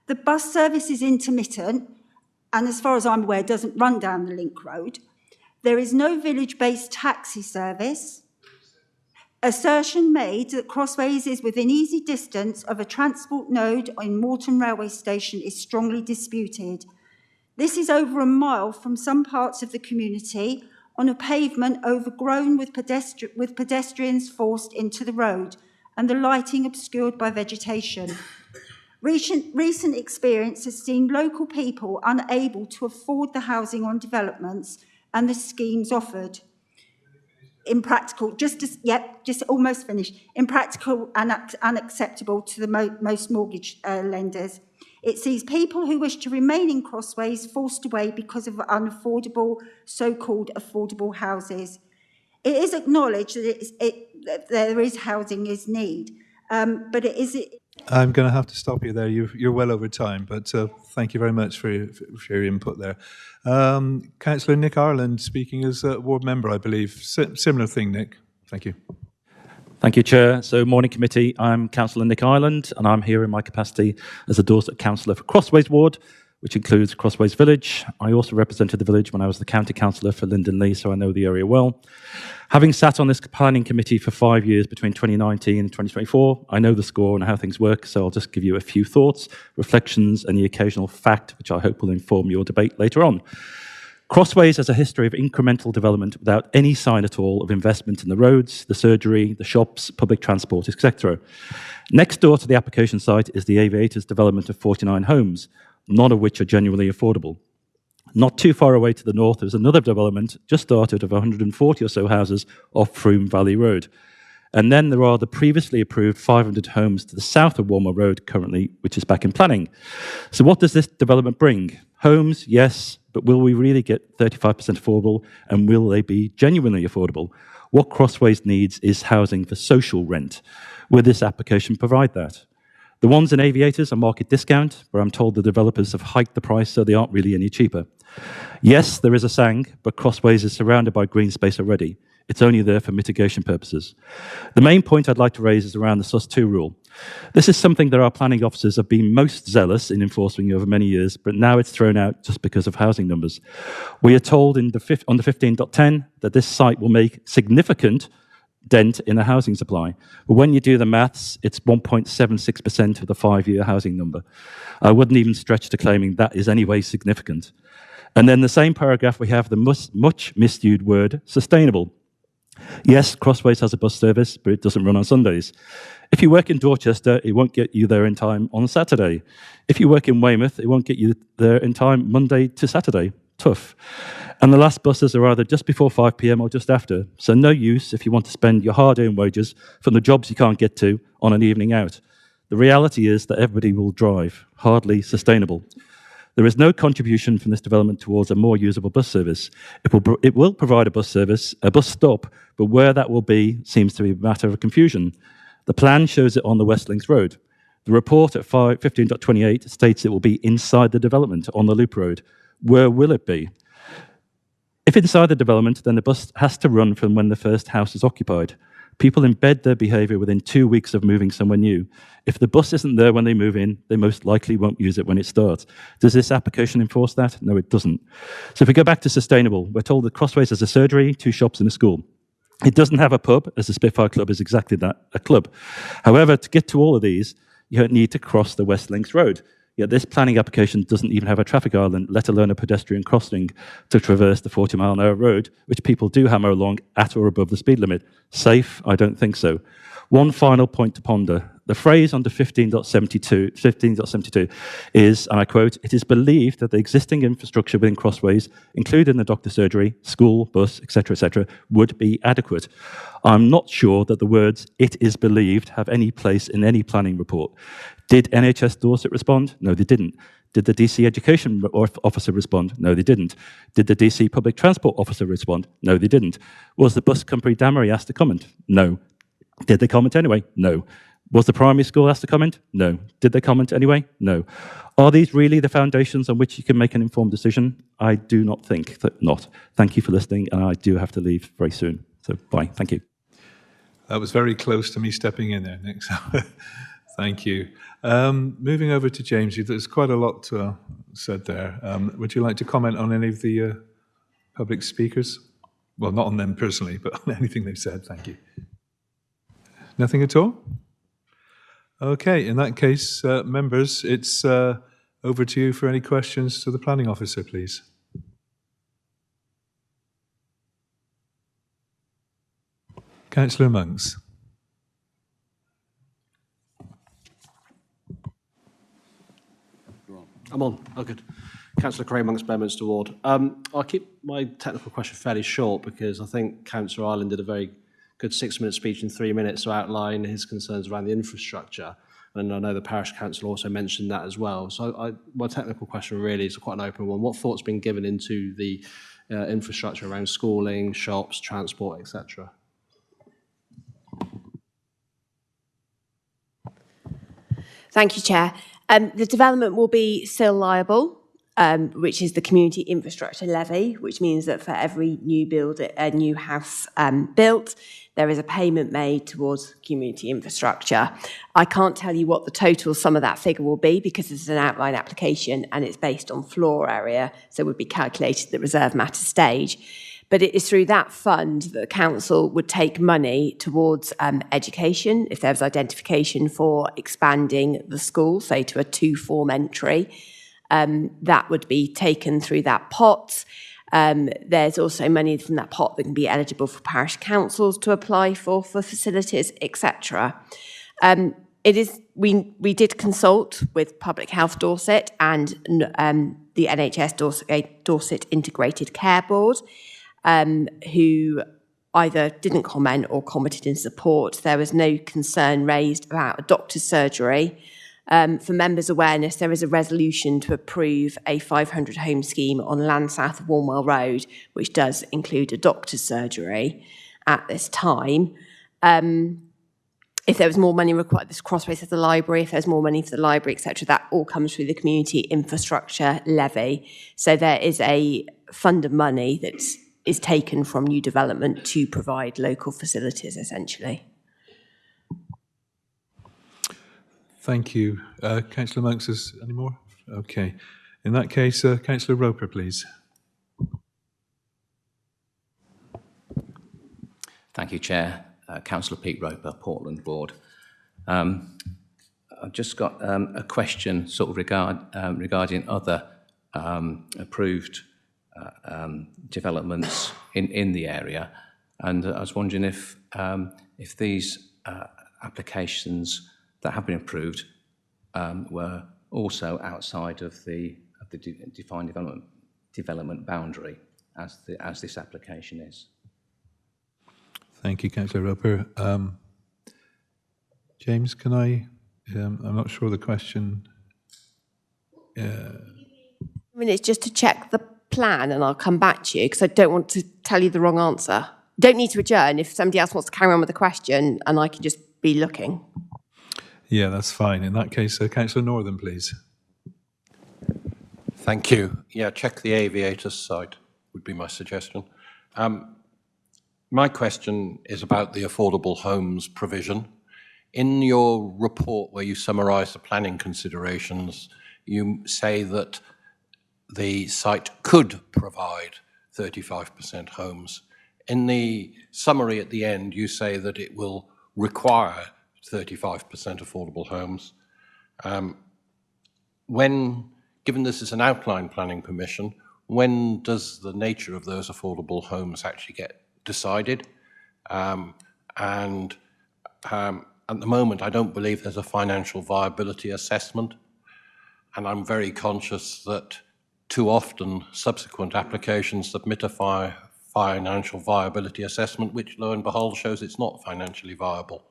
The bus service is intermittent and, as far as I'm aware, doesn't run down the Link Road. There is no village-based taxi service. Assertion made that Crossways is within easy distance of a transport node in Moreton Railway Station is strongly disputed. This is over a mile from some parts of the community on a pavement overgrown with pedestrians forced into the road and the lighting obscured by vegetation. Recent experience has seen local people unable to afford the housing on developments and the schemes offered. Impractical, just almost finished. Impractical and unacceptable to the most mortgage lenders. It sees people who wish to remain in Crossways forced away because of unaffordable, so-called affordable houses. It is acknowledged that there is housing is need, but it is... I'm going to have to stop you there. You're well over time, but thank you very much for your input there. Councillor Nick Ireland, speaking as a ward member, I believe. Similar thing, Nick. Thank you. Thank you, Chair. So, morning committee. I'm Councillor Nick Ireland, and I'm here in my capacity as a Dorset councillor for Crossways Ward, which includes Crossways Village. I also represented the village when I was the county councillor for Linden Lee, so I know the area well. Having sat on this planning committee for 5 years between 2019 and 2024, I know the score and how things work, so I'll just give you a few thoughts, reflections, and the occasional fact, which I hope will inform your debate later on. Crossways has a history of incremental development without any sign at all of investment in the roads, the surgery, the shops, public transport, etc. Next door to the application site is the Aviators development of 49 homes, none of which are genuinely affordable. Not too far away to the north, there's another development just started of 140 or so houses off Froome Valley Road. And then there are the previously approved 500 homes to the south of Walmer Road currently, which is back in planning. So what does this development bring? Homes, yes, but will we really get 35% affordable, and will they be genuinely affordable? What Crossways needs is housing for social rent. Will this application provide that? The ones in Aviators are market discount, where I'm told the developers have hiked the price so they aren't really any cheaper. Yes, there is a sang, but Crossways is surrounded by green space already. It's only there for mitigation purposes. The main point I'd like to raise is around the sus2 rule. This is something that our planning officers have been most zealous in enforcing over many years, but now it's thrown out just because of housing numbers. We are told on the 15.10 that this site will make significant dent in the housing supply. But when you do the maths, it's 1.76% of the 5-year housing number. I wouldn't even stretch to claiming that is anyway significant. And then the same paragraph, we have the much misused word sustainable. Yes, Crossways has a bus service, but it doesn't run on Sundays. If you work in Dorchester, it won't get you there in time on Saturday. If you work in Weymouth, it won't get you there in time Monday to Saturday. Tough. And the last buses are either just before 5 p.m. or just after, so no use if you want to spend your hard-earned wages from the jobs you can't get to on an evening out. The reality is that everybody will drive, hardly sustainable. There is no contribution from this development towards a more usable bus service. It will provide a bus service, a bus stop, but where that will be seems to be a matter of confusion. The plan shows it on the West Links Road. The report at 15.28 states it will be inside the development on the Loop Road. Where will it be? If inside the development, then the bus has to run from when the first house is occupied. People embed their behaviour within 2 weeks of moving somewhere new. If the bus isn't there when they move in, they most likely won't use it when it starts. Does this application enforce that? No, it doesn't. So if we go back to sustainable, we're told that Crossways has a surgery, 2 shops and a school. It doesn't have a pub, as the Spitfire Club is exactly that, a club. However, to get to all of these, you don't need to cross the West Links Road. Yet this planning application doesn't even have a traffic island, let alone a pedestrian crossing to traverse the 40-mile-an-hour road, which people do hammer along at or above the speed limit. Safe? I don't think so. One final point to ponder. The phrase under 15.72 is, and I quote, "It is believed that the existing infrastructure within Crossways, including the doctor's surgery, school, bus, etc., would be adequate." I'm not sure that the words "it is believed" have any place in any planning report. Did NHS Dorset respond? No, they didn't. Did the DC Education Officer respond? No, they didn't. Did the DC Public Transport Officer respond? No, they didn't. Was the bus company Damery asked to comment? No. Did they comment anyway? No. Was the primary school asked to comment? No. Did they comment anyway? No. Are these really the foundations on which you can make an informed decision? I do not think that not. Thank you for listening, and I do have to leave very soon. So bye. Thank you. That was very close to me stepping in there, Nick. So thank you. Moving over to James, there's quite a lot said there. Would you like to comment on any of the public speakers? Well, not on them personally, but on anything they've said. Thank you. Nothing at all? Okay, in that case, members, it's over to you for any questions to the planning officer, please. Councillor Monks. I'm on. Oh, good. Councillor Craig Monks, Bedminster Ward. I'll keep my technical question fairly short because I think Councillor Ireland did a very good 6-minute speech in 3 minutes to outline his concerns around the infrastructure. And I know the parish council also mentioned that as well. So my technical question really is quite an open one. What thought's been given into the infrastructure around schooling, shops, transport, etc.? Thank you, Chair. The development will be still liable, which is the community infrastructure levy, which means that for every new house built, there is a payment made towards community infrastructure. I can't tell you what the total sum of that figure will be because it's an outline application and it's based on floor area, so it would be calculated at the reserve matter stage. But it is through that fund that the council would take money towards education, if there was identification for expanding the school, say to a 2-form entry. That would be taken through that pot. There's also money from that pot that can be eligible for parish councils to apply for facilities, etc. We did consult with Public Health Dorset and the NHS Dorset Integrated Care Board, who either didn't comment or commented in support. There was no concern raised about a doctor's surgery. For members' awareness, there is a resolution to approve a 500 home scheme on land south of Warnwell Road, which does include a doctor's surgery at this time. If there was more money required, this Crossways has the library, if there's more money for the library, etc., that all comes through the community infrastructure levy. So there is a fund of money that is taken from new development to provide local facilities, essentially. Thank you. Councillor Monks, is any more? Okay. In that case, Councillor Roper, please. Thank you, Chair. Councillor Pete Roper, Portland Ward. I've just got a question sort of regarding other approved developments in the area, and I was wondering if these applications that have been approved were also outside of the defined development boundary as this application is. Thank you, Councillor Roper. James, can I? I'm not sure the question. Minutes just to check the plan, and I'll come back to you because I don't want to tell you the wrong answer. Don't need to adjourn if somebody else wants to carry on with the question, and I can just be looking. Yeah, that's fine. In that case, Councillor Northern, please. Thank you. Yeah, check the aviators site would be my suggestion. My question is about the affordable homes provision. In your report where you summarise the planning considerations, you say that the site could provide 35% homes. In the summary at the end, you say that it will require 35% affordable homes. Given this is an outline planning permission, when does the nature of those affordable homes actually get decided? At the moment, I don't believe there's a financial viability assessment, and I'm very conscious that too often subsequent applications submit a financial viability assessment, which lo and behold shows it's not financially viable.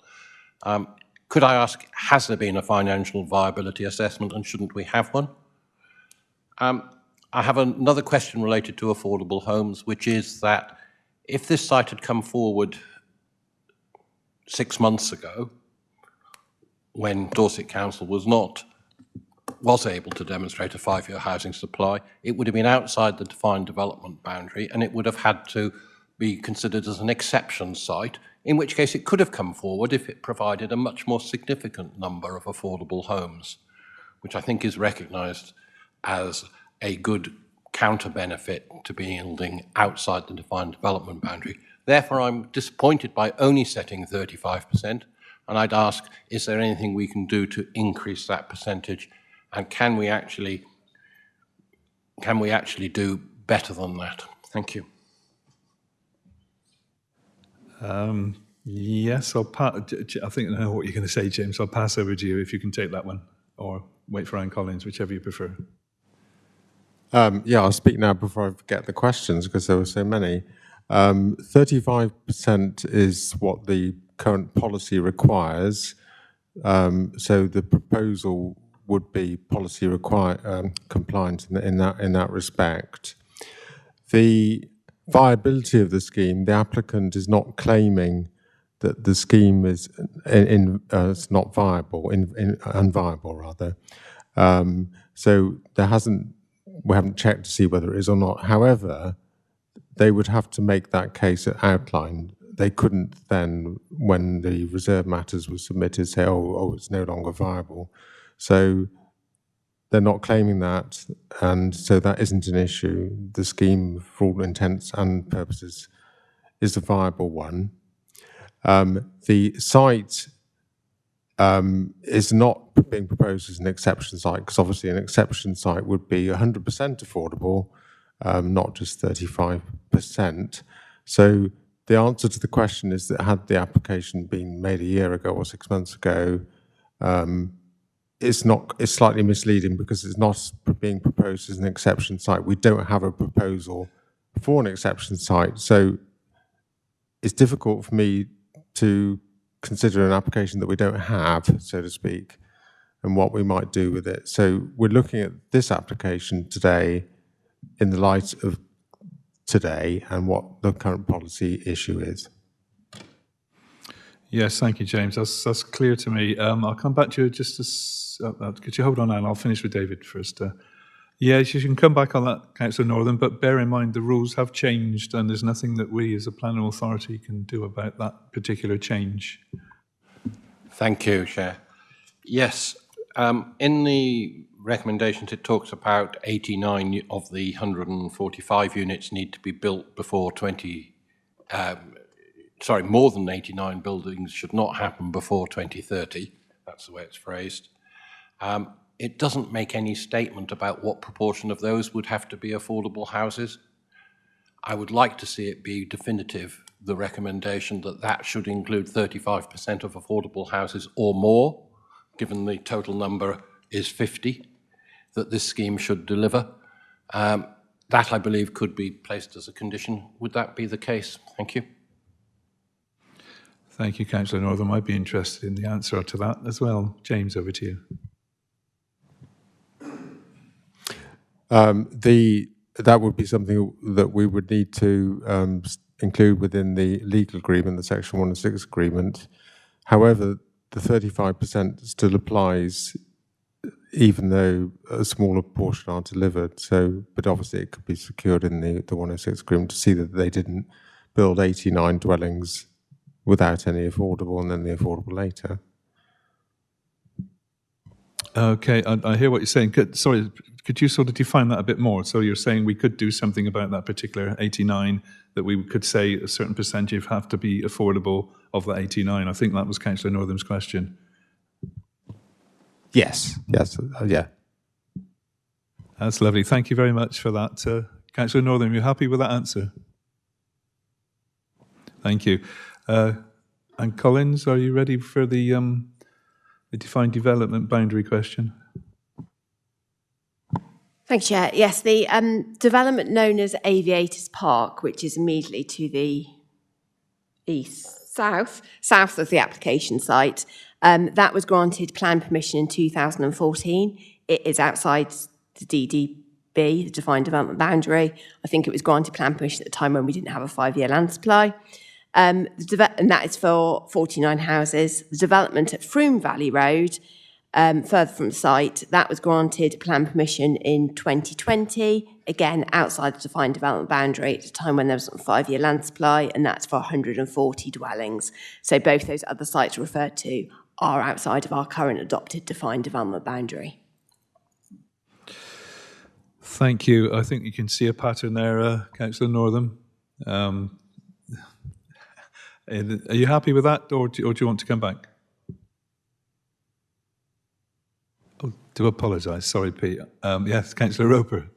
Could I ask, has there been a financial viability assessment, and shouldn't we have one? I have another question related to affordable homes, which is that if this site had come forward 6 months ago, when Dorset Council was able to demonstrate a 5-year housing supply, it would have been outside the defined development boundary, and it would have had to be considered as an exception site, in which case it could have come forward if it provided a much more significant number of affordable homes, which I think is recognised as a good counter-benefit to building outside the defined development boundary. Therefore, I'm disappointed by only setting 35%, and I'd ask, is there anything we can do to increase that percentage, and can we actually do better than that? Thank you. Yes, I think I know what you're going to say, James. I'll pass over to you if you can take that one, or wait for Anne Collins, whichever you prefer. Yeah, I'll speak now before I forget the questions, because there were so many. 35% is what the current policy requires. So the proposal would be policy compliant in that respect. The viability of the scheme, the applicant is not claiming that the scheme is not viable, unviable rather. So we haven't checked to see whether it is or not. However, they would have to make that case outlined. They couldn't then, when the reserve matters were submitted, say, oh, it's no longer viable. So they're not claiming that, and so that isn't an issue. The scheme, for all intents and purposes, is a viable one. The site is not being proposed as an exception site, because obviously an exception site would be 100% affordable, not just 35%. So the answer to the question is that had the application been made a year ago or 6 months ago, it's slightly misleading because it's not being proposed as an exception site. We don't have a proposal for an exception site, so it's difficult for me to consider an application that we don't have, so to speak, and what we might do with it. So we're looking at this application today in the light of today and what the current policy issue is. Yes, thank you, James. That's clear to me. I'll come back to you just as... could you hold on, Anne? I'll finish with David first. Yes, you can come back on that, Councillor Northern, but bear in mind the rules have changed and there's nothing that we as a planning authority can do about that particular change. Thank you, Chair. Yes, in the recommendations it talks about 89 of the 145 units need to be built before more than 89 buildings should not happen before 2030. That's the way it's phrased. It doesn't make any statement about what proportion of those would have to be affordable houses. I would like to see it be definitive, the recommendation that should include 35% of affordable houses or more, given the total number is 50, that this scheme should deliver. That, I believe, could be placed as a condition. Would that be the case? Thank you. Thank you, Councillor Northern. I'd be interested in the answer to that as well. James, over to you. That would be something that we would need to include within the legal agreement, the Section 106 agreement. However, the 35% still applies even though a smaller portion are delivered. So, but obviously it could be secured in the 106 agreement to see that they didn't build 89 dwellings without any affordable and then the affordable later. Okay, I hear what you're saying. Sorry, could you sort of define that a bit more? So you're saying we could do something about that particular 89, that we could say a certain percentage have to be affordable of that 89. I think that was Councillor Northam's question. Yes, yeah. That's lovely. Thank you very much for that. Councillor Northam, are you happy with that answer? Thank you. And Collins, are you ready for the defined development boundary question? Thank you, Chair. Yes, the development known as Aviators Park, which is immediately to the south of the application site, that was granted plan permission in 2014. It is outside the DDB, the defined development boundary. I think it was granted plan permission at the time when we didn't have a 5-year land supply. And that is for 49 houses. The development at Froome Valley Road, further from the site, that was granted plan permission in 2020, again outside the defined development boundary at a time when there was a 5-year land supply, and that's for 140 dwellings. So both those other sites referred to are outside of our current adopted defined development boundary. Thank you. I think you can see a pattern there, Councillor Northam. Are you happy with that, or do you want to come back? Oh, do apologise. Sorry, Pete. Yes, Councillor Roper.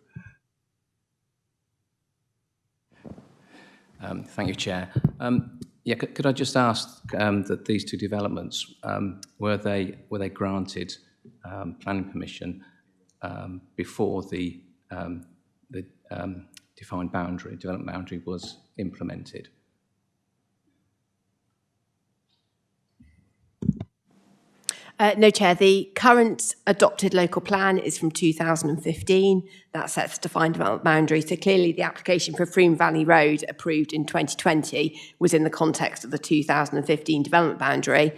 Thank you, Chair. Could I just ask that these two developments, were they granted planning permission before the defined development boundary was implemented? No, Chair. The current adopted local plan is from 2015. That sets the defined development boundary. So clearly the application for Froome Valley Road approved in 2020 was in the context of the 2015 development boundary.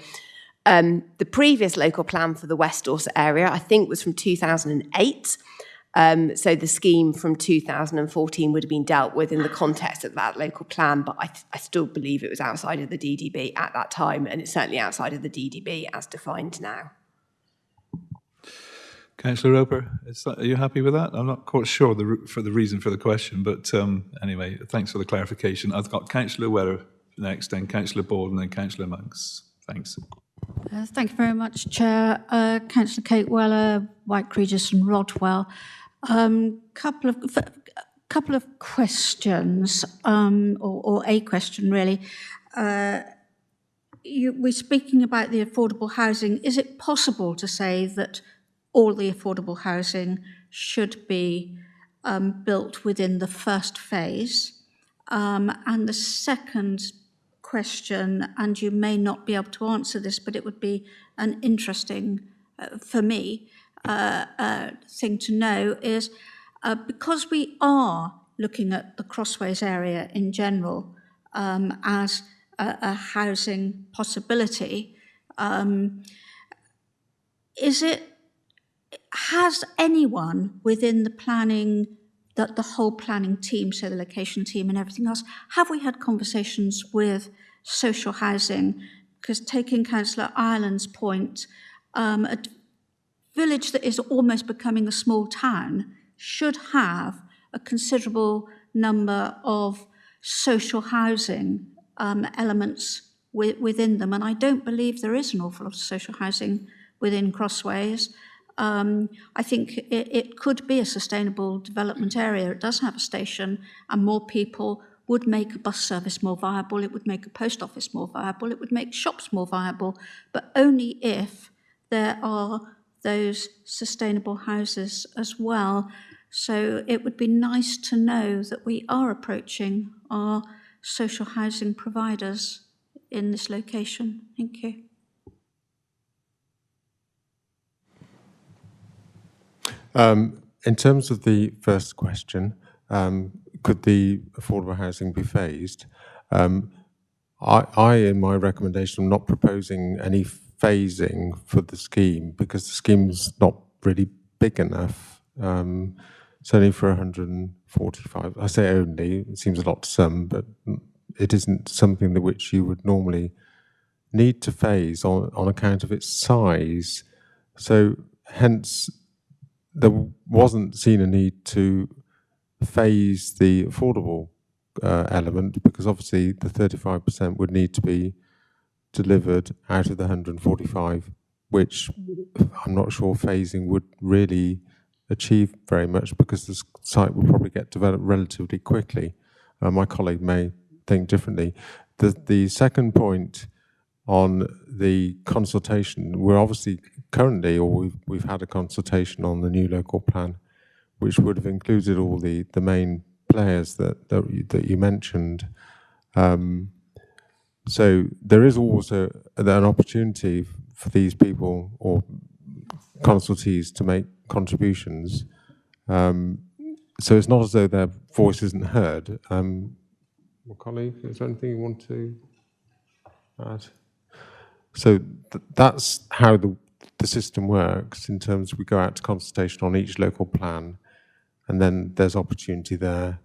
The previous local plan for the West Dorset area, I think, was from 2008. So the scheme from 2014 would have been dealt with in the context of that local plan, but I still believe it was outside of the DDB at that time, and it's certainly outside of the DDB as defined now. Councillor Roper, are you happy with that? I'm not quite sure for the reason for the question, but anyway, thanks for the clarification. I've got Councillor Weller next, then Councillor Bald, and then Councillor Monks. Thanks. Thank you very much, Chair. Councillor Kate Weller, White Regis and Rodwell. Couple of questions, or a question really. We're speaking about the affordable housing. Is it possible to say that all the affordable housing should be built within the first phase? And the second question, and you may not be able to answer this, but it would be an interesting, for me, thing to know is because we are looking at the Crossways area in general as a housing possibility, has anyone within the planning, the whole planning team, so the location team and everything else, have we had conversations with social housing? Because taking Councillor Ireland's point, a village that is almost becoming a small town should have a considerable number of social housing elements within them. And I don't believe there is an awful lot of social housing within Crossways. I think it could be a sustainable development area. It does have a station, and more people would make a bus service more viable. It would make a post office more viable. It would make shops more viable, but only if there are those sustainable houses as well. So it would be nice to know that we are approaching our social housing providers in this location. Thank you. In terms of the first question, could the affordable housing be phased? I, in my recommendation, am not proposing any phasing for the scheme because the scheme's not really big enough. It's only for 145. I say only, it seems a lot to some, but it isn't something that which you would normally need to phase on account of its size. So hence, there wasn't seen a need to phase the affordable element because obviously the 35% would need to be delivered out of the 145, which I'm not sure phasing would really achieve very much because the site will probably get developed relatively quickly. My colleague may think differently. The second point on the consultation. We're obviously currently, or we've had a consultation on the new local plan, which would have included all the main players that you mentioned. So there is also an opportunity for these people or consultees to make contributions. So it's not as though their voice isn't heard. My colleague, is there anything you want to add? So that's how the system works in terms of we go out to consultation on each local plan, and then there's opportunity there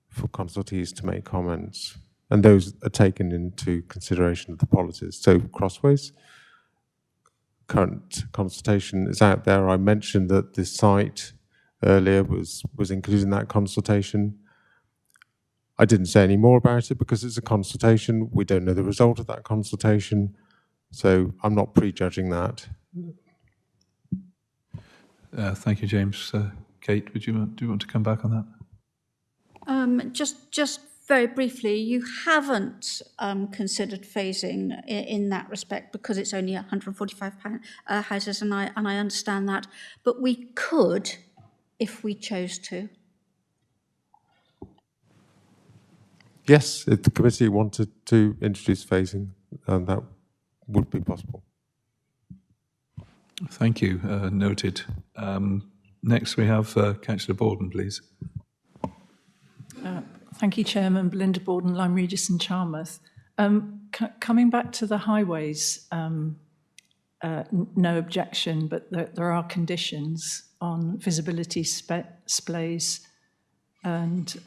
for consultees to make comments. And those are taken into consideration of the policies. So Crossways, current consultation is out there. I mentioned that the site earlier was included in that consultation. I didn't say any more about it because it's a consultation. We don't know the result of that consultation. So I'm not prejudging that. Thank you, James. Kate, do you want to come back on that? Just very briefly, you haven't considered phasing in that respect because it's only 145 houses, and I understand that. But we could, if we chose to. Yes, if the committee wanted to introduce phasing, that would be possible. Thank you. Noted. Next, we have Councillor Borden, please. Thank you, Chairman. Belinda Borden, Lyme Regis and Charmouth. Coming back to the highways, no objection, but there are conditions on visibility displays and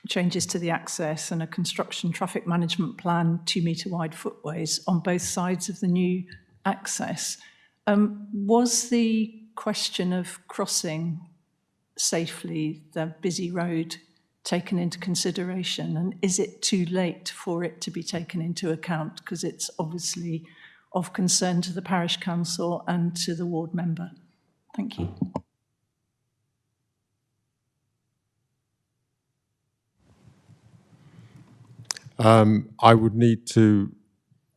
changes to the access and a construction traffic management plan, 2-metre wide footways on both sides of the new access. Was the question of crossing safely the busy road taken into consideration, and is it too late for it to be taken into account, because it's obviously of concern to the parish council and to the ward member? Thank you. I would need to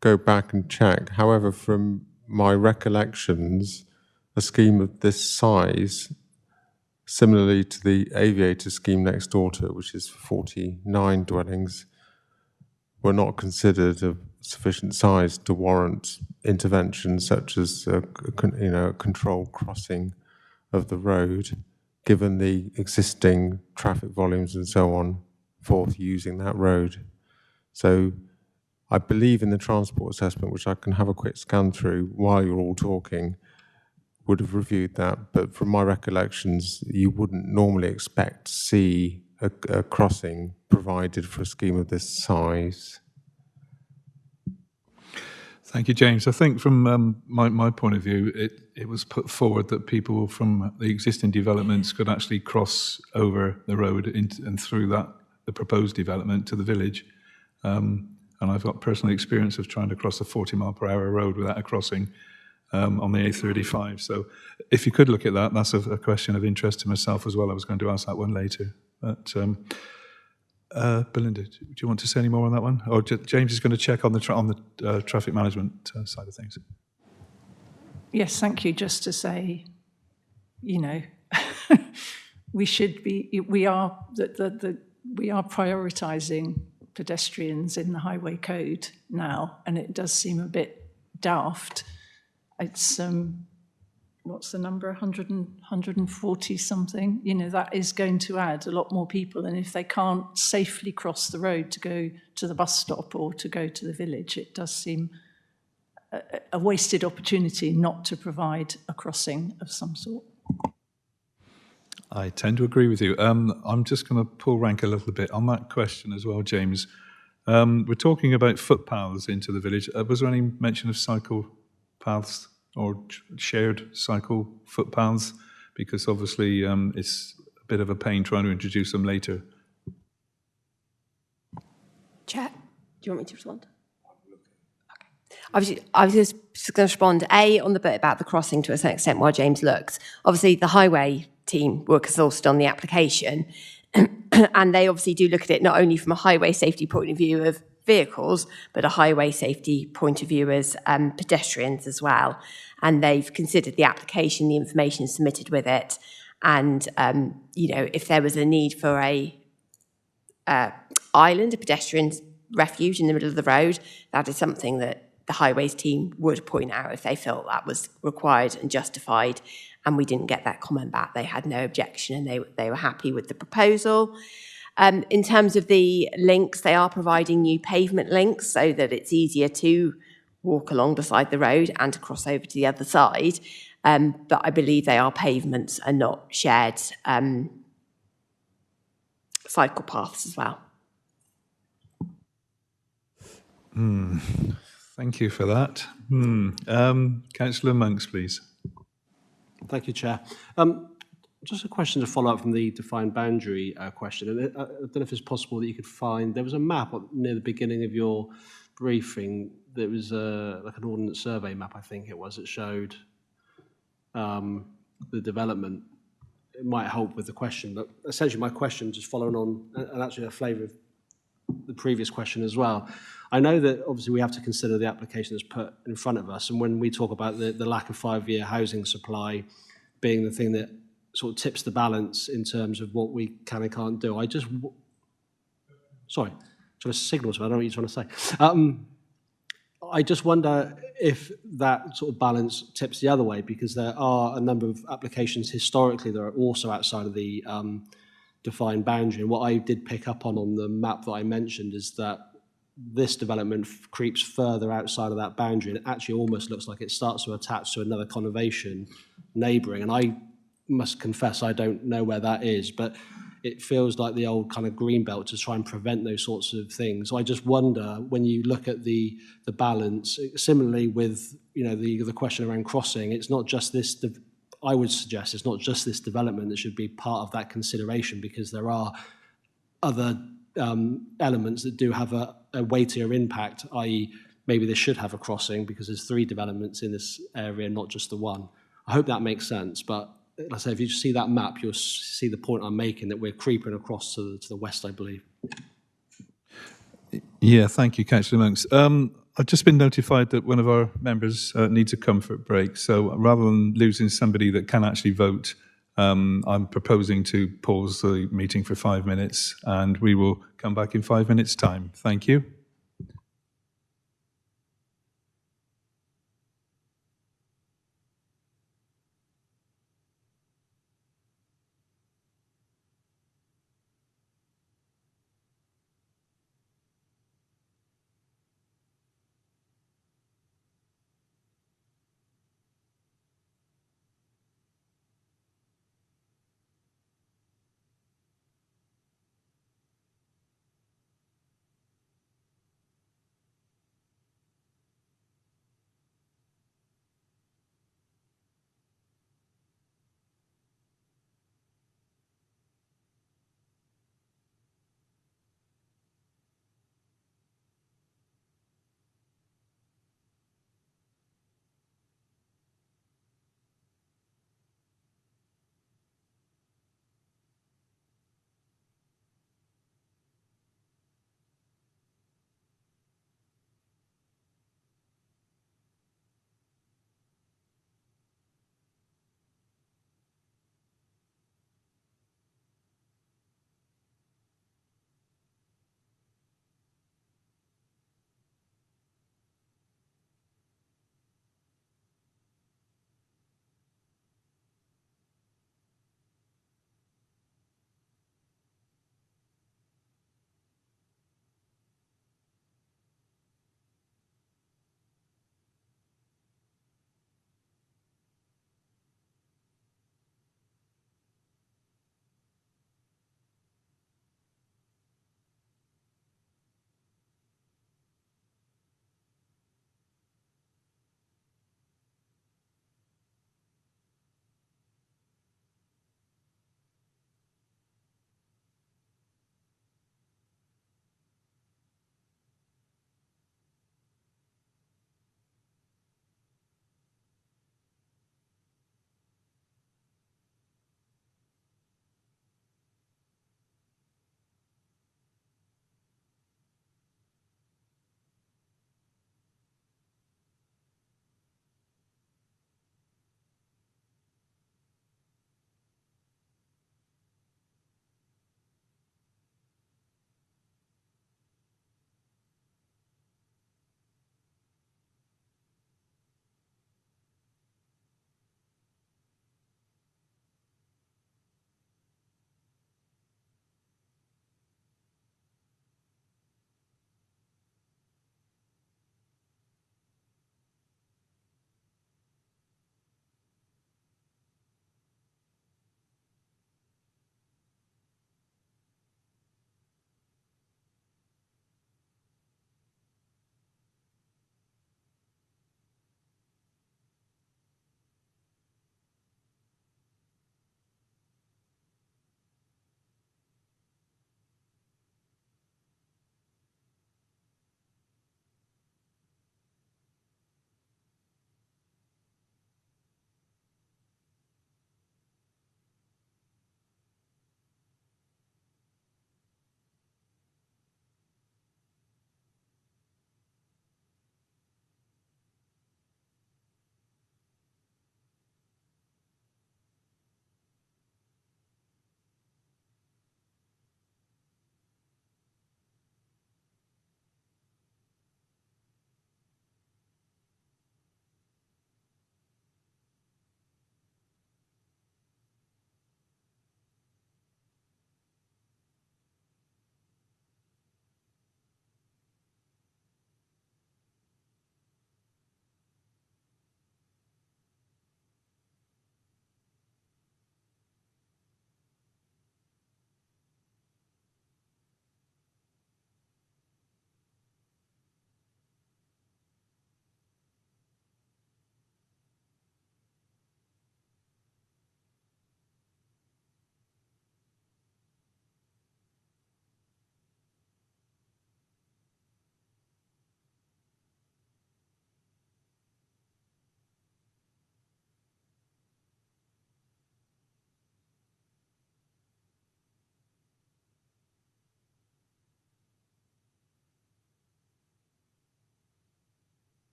go back and check. However, from my recollections, a scheme of this size, similarly to the aviator scheme next door to it, which is 49 dwellings, were not considered of sufficient size to warrant intervention such as a controlled crossing of the road, given the existing traffic volumes and so on for using that road. So I believe in the transport assessment, which I can have a quick scan through while you're all talking, would have reviewed that. But from my recollections, you wouldn't normally expect to see a crossing provided for a scheme of this size. Thank you, James. I think from my point of view, it was put forward that people from the existing developments could actually cross over the road and through the proposed development to the village. And I've got personal experience of trying to cross a 40-mile-per-hour road without a crossing on the A35. So if you could look at that, that's a question of interest to myself as well. I was going to ask that one later. But Belinda, do you want to say any more on that one? Or James is going to check on the traffic management side of things. Yes, thank you. Just to say, we are prioritising pedestrians in the highway code now, and it does seem a bit daft. It's what's the number, 140 something, that is going to add a lot more people, and if they can't safely cross the road to go to the bus stop or to go to the village, it does seem a wasted opportunity not to provide a crossing of some sort. I tend to agree with you. I'm just going to pull rank a little bit on that question as well, James. We're talking about footpaths into the village. Was there any mention of cycle paths or shared cycle footpaths? Because obviously it's a bit of a pain trying to introduce them later. Chair, do you want me to respond? Okay. I was just going to respond, on the bit about the crossing to a certain extent while James looks. Obviously, the highway team were consulted on the application, and they obviously do look at it not only from a highway safety point of view of vehicles, but a highway safety point of view as pedestrians as well. And they've considered the application, the information submitted with it, and if there was a need for a island, a pedestrian refuge in the middle of the road, that is something that the highways team would point out if they felt that was required and justified. And we didn't get that comment back. They had no objection and they were happy with the proposal. In terms of the links, they are providing new pavement links so that it's easier to walk along beside the road and to cross over to the other side. But I believe they are pavements and not shared cycle paths as well. Thank you for that. Councillor Monks, please. Thank you, Chair. Just a question to follow up from the defined boundary question. And I don't know if it's possible that you could find, there was a map near the beginning of your briefing that was like an ordnance survey map, I think it was, that showed the development. It might help with the question, but essentially my question, just following on, and actually a flavour of the previous question as well. I know that obviously we have to consider the application that's put in front of us, and when we talk about the lack of 5-year housing supply being the thing that sort of tips the balance in terms of what we can and can't do, sorry, trying to signal to me, I don't know what you're trying to say. I just wonder if that sort of balance tips the other way, because there are a number of applications historically that are also outside of the defined boundary. And what I did pick up on the map that I mentioned is that this development creeps further outside of that boundary, and it actually almost looks like it starts to attach to another conservation neighbouring. And I must confess I don't know where that is, but it feels like the old kind of green belt to try and prevent those sorts of things. So I just wonder, when you look at the balance, similarly with the question around crossing, it's not just this. I would suggest it's not just this development that should be part of that consideration, because there are other elements that do have a weightier impact, i.e. maybe they should have a crossing because there's 3 developments in this area, not just the one. I hope that makes sense, but like I say, if you see that map, you'll see the point I'm making, that we're creeping across to the west, I believe. Yeah, thank you, Councillor Monks. I've just been notified that one of our members needs a comfort break, so rather than losing somebody that can actually vote, I'm proposing to pause the meeting for 5 minutes, and we will come back in 5 minutes' time. Thank you.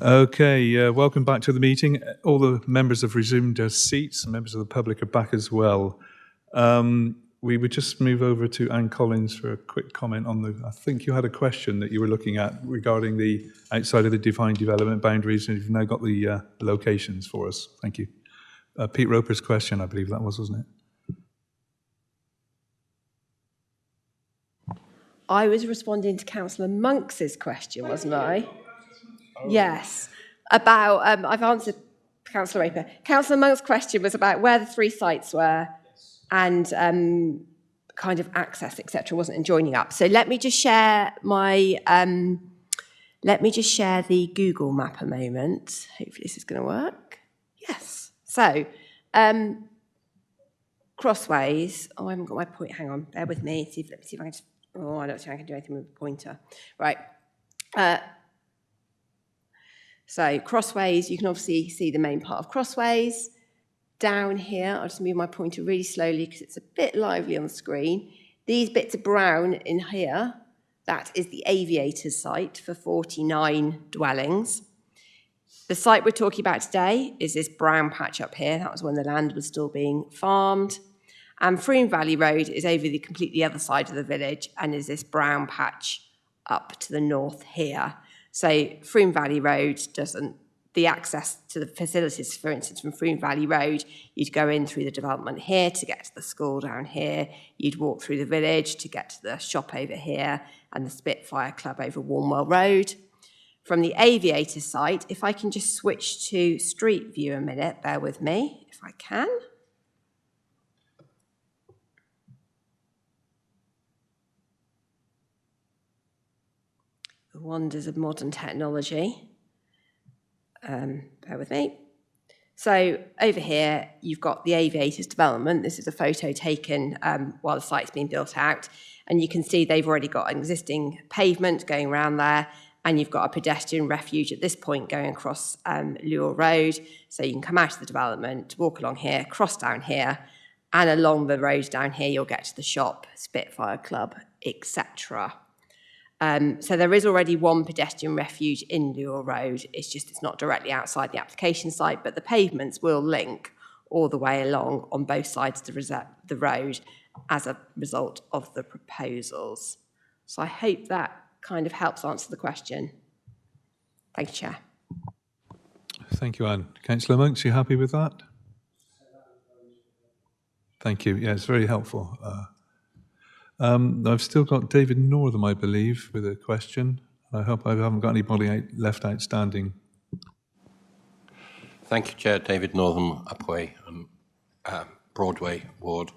Okay, welcome back to the meeting. All the members have resumed their seats. Members of the public are back as well. We would just move over to Anne Collins for a quick comment on the, I think you had a question that you were looking at regarding the outside of the defined development boundaries, and you've now got the locations for us. Thank you. Pete Roper's question, I believe that was, wasn't it? I was responding to Councillor Monks's question, wasn't I? Yes. About, I've answered Councillor Roper. Councillor Monk's question was about where the 3 sites were and kind of access, etc., wasn't joining up. So let me just share my, let me just share the Google map a moment. Hopefully this is going to work. Yes. So, Crossways. Oh, I haven't got my point. Hang on. Bear with me. Let me see if I can just, oh, I don't think I can do anything with the pointer. Right. So Crossways, you can obviously see the main part of Crossways. Down here, I'll just move my pointer really slowly because it's a bit lively on the screen. These bits of brown in here, that is the Aviators site for 49 dwellings. The site we're talking about today is this brown patch up here. That was when the land was still being farmed. And Froome Valley Road is over the completely other side of the village and is this brown patch up to the north here. So Froome Valley Road doesn't, the access to the facilities, for instance, from Froome Valley Road, you'd go in through the development here to get to the school down here, you'd walk through the village to get to the shop over here and the Spitfire Club over Warnwell Road. From the Aviator site, if I can just switch to Street View a minute, bear with me, if I can. The wonders of modern technology. Bear with me. So over here, you've got the Aviators development. This is a photo taken while the site's being built out. And you can see they've already got an existing pavement going around there. And you've got a pedestrian refuge at this point going across Lure Road. So you can come out of the development, walk along here, cross down here. And along the road down here, you'll get to the shop, Spitfire Club, etc. So there is already one pedestrian refuge in Lure Road. It's not directly outside the application site, but the pavements will link all the way along on both sides of the road as a result of the proposals. So I hope that kind of helps answer the question. Thank you, Chair. Thank you, Anne. Councillor Monks, you happy with that? Thank you. Yeah, it's very helpful. I've still got David Northam, I believe, with a question. I hope I haven't got anybody left outstanding. Thank you, Chair. David Northam, Upway, Broadway Ward.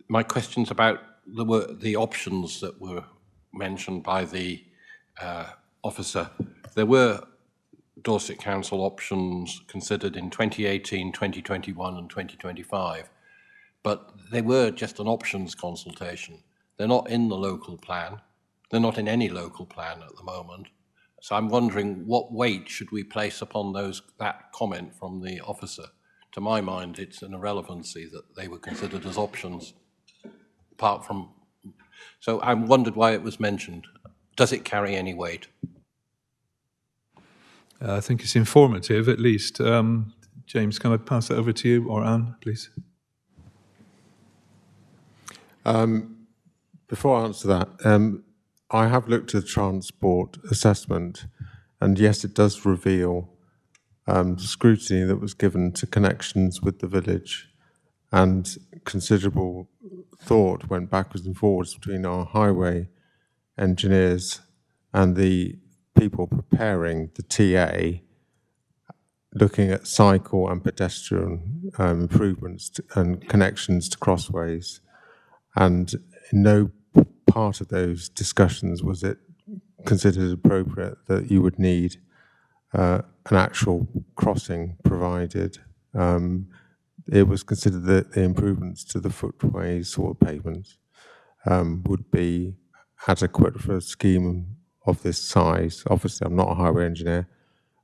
My question's about the options that were mentioned by the officer. There were Dorset Council options considered in 2018, 2021 and 2025, but they were just an options consultation. They're not in the local plan. They're not in any local plan at the moment. So I'm wondering what weight should we place upon that comment from the officer? To my mind, it's an irrelevancy that they were considered as options, apart from. So I wondered why it was mentioned. Does it carry any weight? I think it's informative, at least. James, can I pass it over to you, or Anne, please? Before I answer that, I have looked at the transport assessment, and yes, it does reveal scrutiny that was given to connections with the village, and considerable thought went backwards and forwards between our highway engineers and the people preparing the TA, looking at cycle and pedestrian improvements and connections to crossways. And in no part of those discussions was it considered appropriate that you would need an actual crossing provided. It was considered that the improvements to the footways or pavements would be adequate for a scheme of this size. Obviously, I'm not a highway engineer.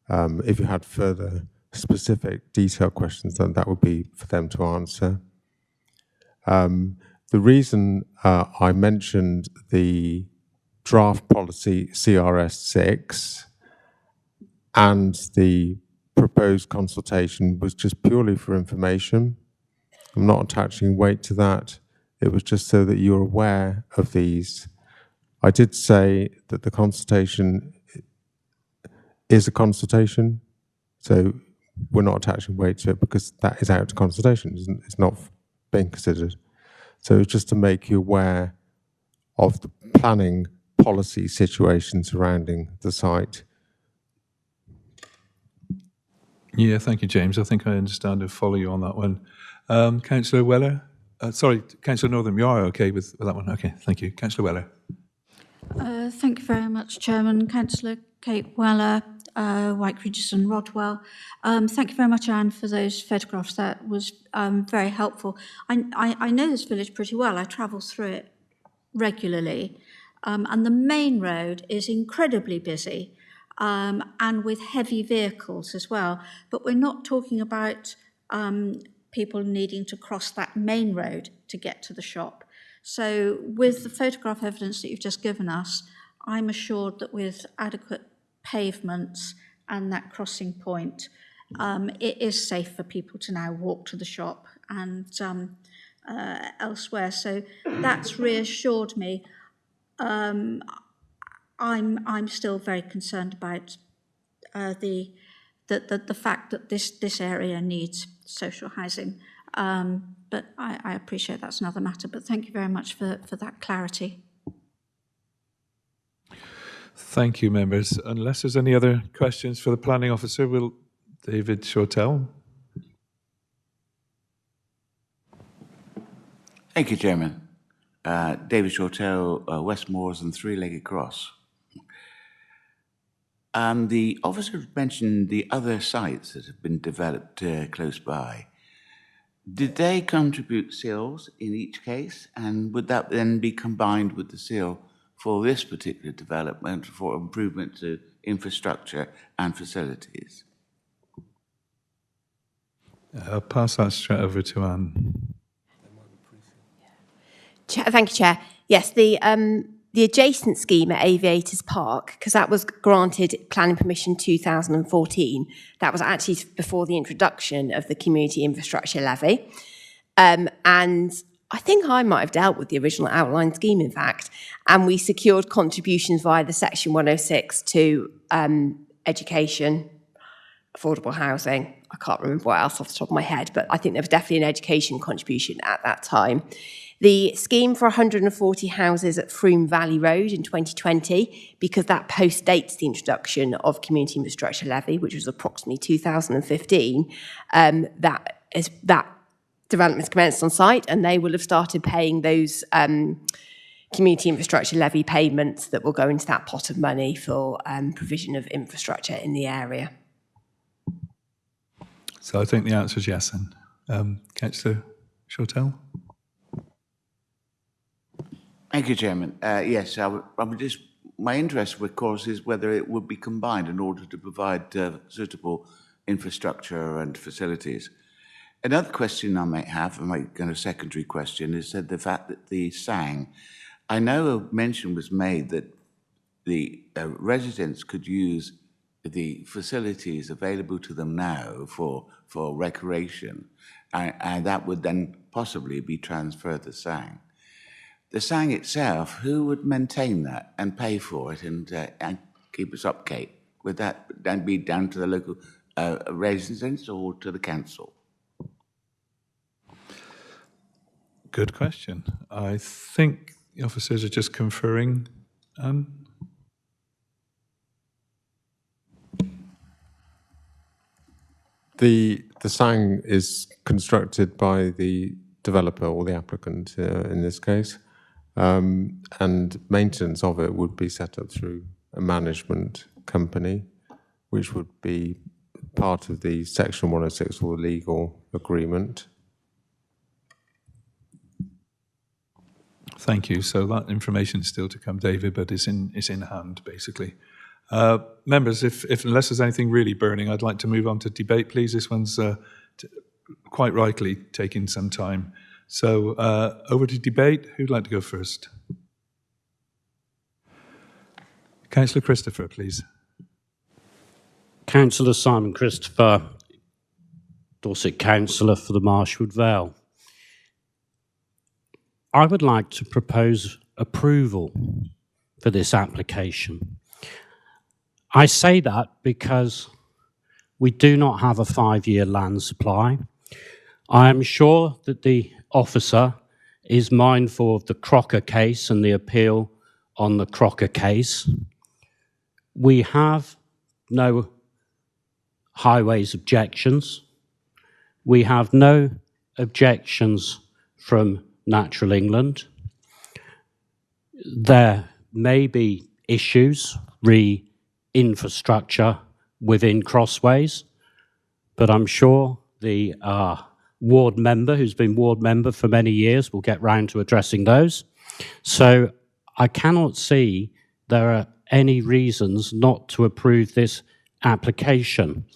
If you had further specific detailed questions, then that would be for them to answer. The reason I mentioned the draft policy CRS 6 and the proposed consultation was just purely for information. I'm not attaching weight to that. It was just so that you're aware of these. I did say that the consultation is a consultation, so we're not attaching weight to it because that is out to consultation. It's not being considered. So it's just to make you aware of the planning policy situation surrounding the site. Yeah, thank you, James. I think I understand and follow you on that one. Councillor Weller? Sorry, Councillor Northam, you are okay with that one? Okay, thank you. Councillor Weller. Thank you very much, Chairman. Councillor Kate Weller, White Regis and Rodwell. Thank you very much, Anne, for those photographs. That was very helpful. I know this village pretty well. I travel through it regularly. And the main road is incredibly busy and with heavy vehicles as well. But we're not talking about people needing to cross that main road to get to the shop. So with the photograph evidence that you've just given us, I'm assured that with adequate pavements and that crossing point, it is safe for people to now walk to the shop and elsewhere. So that's reassured me. I'm still very concerned about the fact that this area needs social housing. But I appreciate that's another matter. But thank you very much for that clarity. Thank you, members. Unless there's any other questions for the planning officer, will David Shortell? Thank you, Chairman. David Shortell, Westmoors and Three-Legged Cross. The officer mentioned the other sites that have been developed close by. Did they contribute sills in each case? And would that then be combined with the sill for this particular development for improvement to infrastructure and facilities? I'll pass that straight over to Anne. Thank you, Chair. Yes, the adjacent scheme at Aviators Park, because that was granted planning permission 2014, that was actually before the introduction of the Community Infrastructure Levy. And I think I might have dealt with the original outline scheme, in fact, and we secured contributions via the Section 106 to education, affordable housing. I can't remember what else off the top of my head, but I think there was definitely an education contribution at that time. The scheme for 140 houses at Froome Valley Road in 2020, because that postdates the introduction of Community Infrastructure Levy, which was approximately 2015, that development's commenced on site, and they will have started paying those Community Infrastructure Levy payments that will go into that pot of money for provision of infrastructure in the area. So I think the answer is yes, then. Councillor Shortell? Thank you, Chairman. Yes, my interest, of course, is whether it would be combined in order to provide suitable infrastructure and facilities. Another question I might have, a kind of secondary question, is that the fact that the SANG, I know a mention was made that the residents could use the facilities available to them now for recreation, and that would then possibly be transferred to SANG. The SANG itself, who would maintain that and pay for it and keep us upkeep? Would that then be down to the local residents or to the council? Good question. I think the officers are just conferring. The SANG is constructed by the developer or the applicant in this case, and maintenance of it would be set up through a management company, which would be part of the Section 106 or legal agreement. Thank you. So that information is still to come, David, but it's in hand, basically. Members, if unless there's anything really burning, I'd like to move on to debate, please. This one's quite rightly taking some time. So over to debate. Who'd like to go first? Councillor Christopher, please. Councillor Simon Christopher, Dorset Councillor for the Marshwood Vale. I would like to propose approval for this application. I say that because we do not have a 5-year land supply. I am sure that the officer is mindful of the Crocker case and the appeal on the Crocker case. We have no highways objections. We have no objections from Natural England. There may be issues re infrastructure within Crossways, but I'm sure the ward member, who's been ward member for many years, will get round to addressing those. So I cannot see there are any reasons not to approve this application.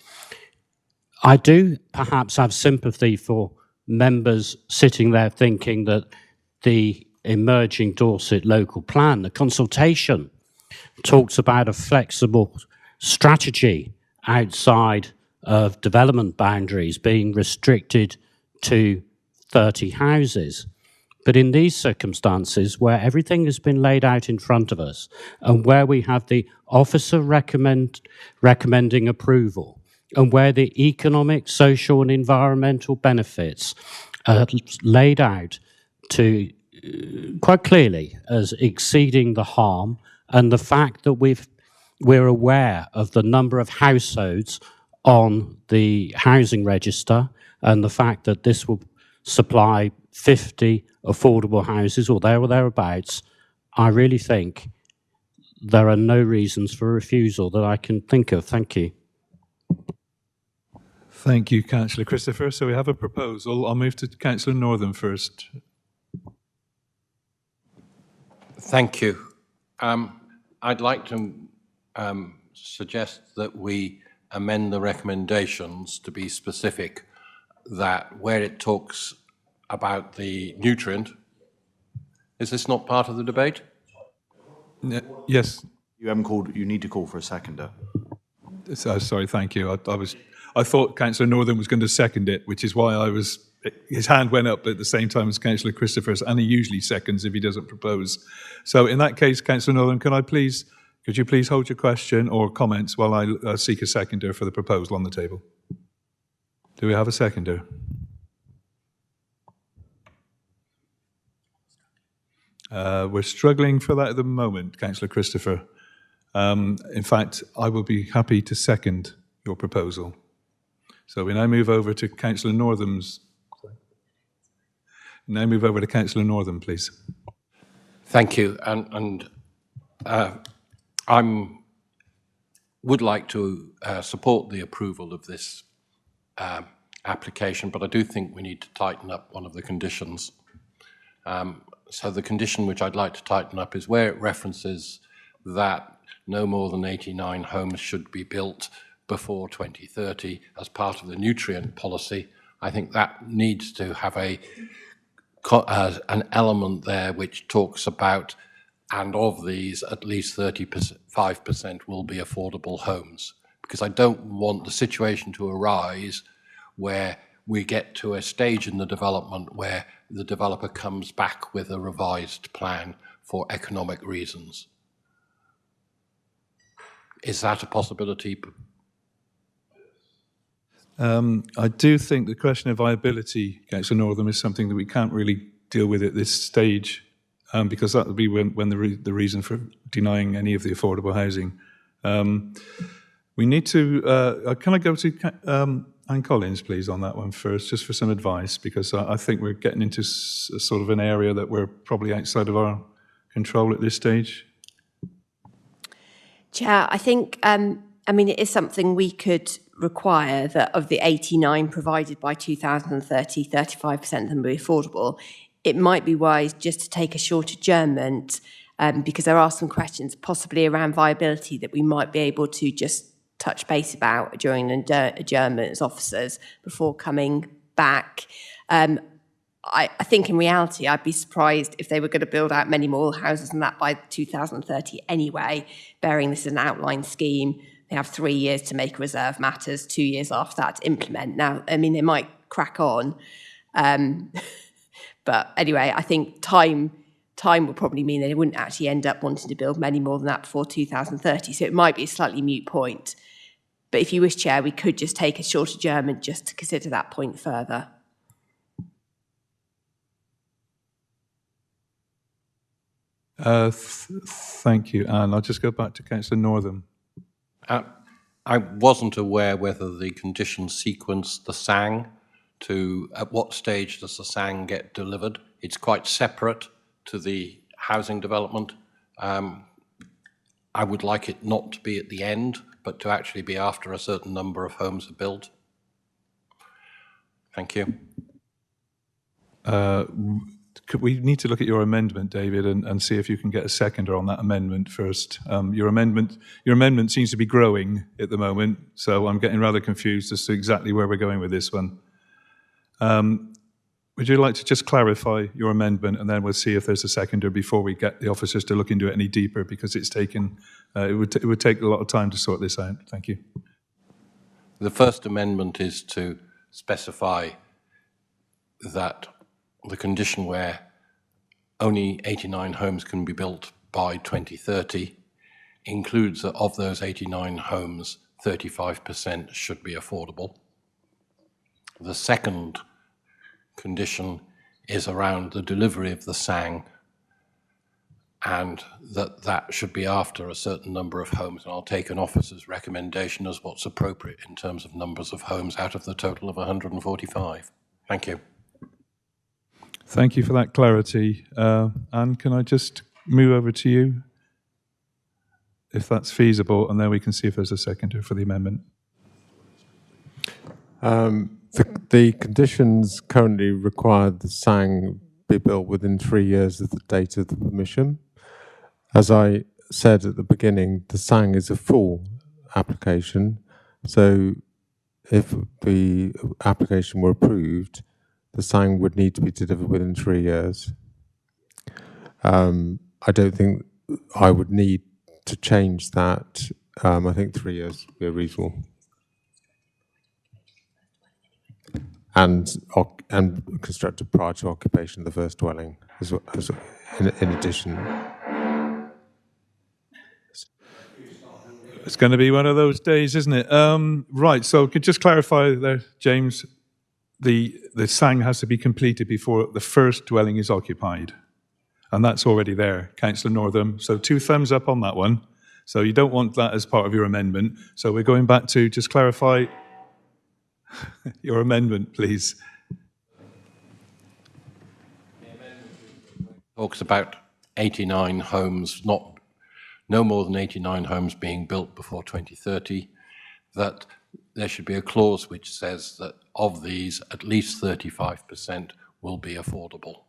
I do perhaps have sympathy for members sitting there thinking that the emerging Dorset local plan, the consultation, talks about a flexible strategy outside of development boundaries being restricted to 30 houses. But in these circumstances, where everything has been laid out in front of us and where we have the officer recommending approval, and where the economic, social and environmental benefits are laid out to quite clearly as exceeding the harm, and the fact that we're aware of the number of households on the housing register, and the fact that this will supply 50 affordable houses or thereabouts, I really think there are no reasons for refusal that I can think of. Thank you. Thank you, Councillor Christopher. So we have a proposal. I'll move to Councillor Northern first. Thank you. I'd like to suggest that we amend the recommendations to be specific, that where it talks about the nutrient, is this not part of the debate? Yes. You need to call for a seconder. Sorry, thank you. I thought Councillor Northern was going to second it, which is why his hand went up at the same time as Councillor Christopher's, and he usually seconds if he doesn't propose. So in that case, Councillor Northern, could you please hold your question or comments while I seek a seconder for the proposal on the table? Do we have a seconder? We're struggling for that at the moment, Councillor Christopher. In fact, I will be happy to second your proposal. So we now move over to Councillor Northam's. Now move over to Councillor Northam, please. Thank you. I would like to support the approval of this application, but I do think we need to tighten up one of the conditions. So the condition which I'd like to tighten up is where it references that no more than 89 homes should be built before 2030 as part of the nutrient policy. I think that needs to have an element there which talks about, and of these, at least 35% will be affordable homes. Because I don't want the situation to arise where we get to a stage in the development where the developer comes back with a revised plan for economic reasons. Is that a possibility? I do think the question of viability, Councillor Northam, is something that we can't really deal with at this stage, because that would be when the reason for denying any of the affordable housing. We need to, can I go to Anne Collins, please, on that one first, just for some advice, because I think we're getting into sort of an area that we're probably outside of our control at this stage. Chair, I think, it is something we could require, that of the 89 provided by 2030, 35% of them be affordable. It might be wise just to take a short adjournment, because there are some questions possibly around viability that we might be able to just touch base about during an adjournment as officers before coming back. I think in reality, I'd be surprised if they were going to build out many more houses than that by 2030 anyway, bearing this as an outline scheme they have 3 years to make reserve matters, 2 years after that to implement. Now, I mean, they might crack on, but anyway, I think time will probably mean that they wouldn't actually end up wanting to build many more than that before 2030. So it might be a slightly moot point. But if you wish, Chair, we could just take a short adjournment just to consider that point further. Thank you, Anne. I'll just go back to Councillor Northam. I wasn't aware whether the conditions sequence the SANG to, at what stage does the SANG get delivered? It's quite separate to the housing development. I would like it not to be at the end, but to actually be after a certain number of homes are built. Thank you. We need to look at your amendment, David, and see if you can get a seconder on that amendment first. Your amendment seems to be growing at the moment, so I'm getting rather confused as to exactly where we're going with this one. Would you like to just clarify your amendment, and then we'll see if there's a seconder before we get the officers to look into it any deeper, because it's taken, it would take a lot of time to sort this out. Thank you. The first amendment is to specify that the condition where only 89 homes can be built by 2030 includes that of those 89 homes, 35% should be affordable. The second condition is around the delivery of the SANG, and that should be after a certain number of homes. And I'll take an officer's recommendation as what's appropriate in terms of numbers of homes out of the total of 145. Thank you. Thank you for that clarity. Anne, can I just move over to you, if that's feasible, and then we can see if there's a seconder for the amendment. The conditions currently require the SANG be built within 3 years of the date of the permission. As I said at the beginning, the SANG is a full application, so if the application were approved, the SANG would need to be delivered within 3 years. I don't think I would need to change that. I think 3 years would be reasonable. And constructed prior to occupation of the first dwelling, in addition. It's going to be one of those days, isn't it? Right, so could you just clarify there, James, the SANG has to be completed before the first dwelling is occupied. And that's already there, Councillor Northam. So 2 thumbs up on that one. So you don't want that as part of your amendment. So we're going back to just clarify your amendment, please. Talks about 89 homes, no more than 89 homes being built before 2030, that there should be a clause which says that of these, at least 35% will be affordable.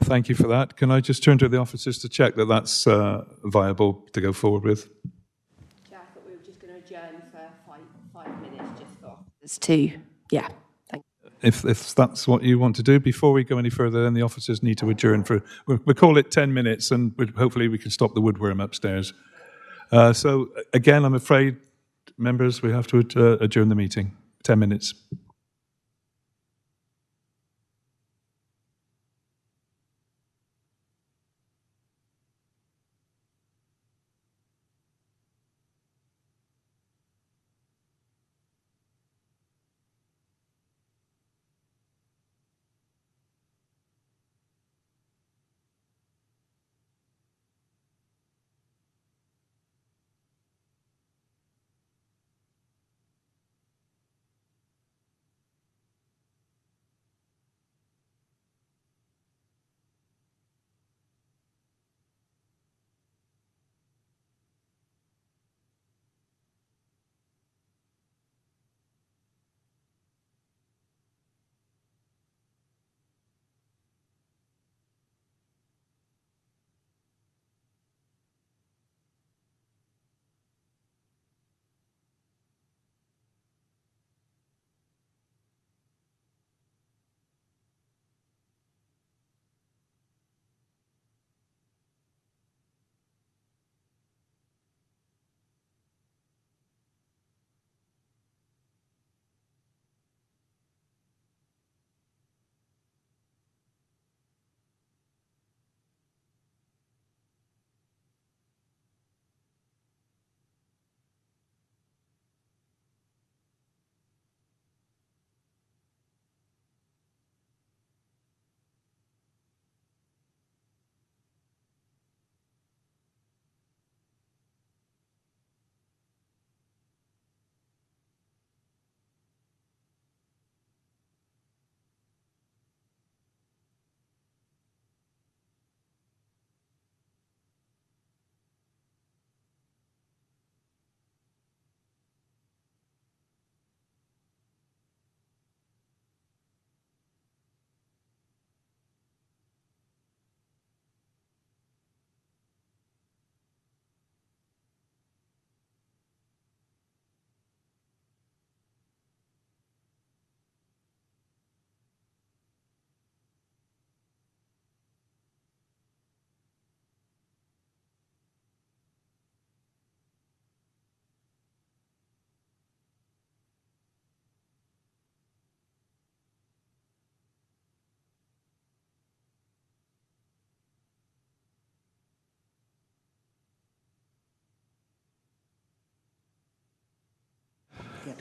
Thank you for that. Can I just turn to the officers to check that that's viable to go forward with? Yeah, I thought we were just going to adjourn for five minutes just for officers to, yeah. If that's what you want to do, before we go any further, then the officers need to adjourn for, we'll call it 10 minutes, and hopefully we can stop the woodworm upstairs. So again, I'm afraid, members, we have to adjourn the meeting. 10 minutes.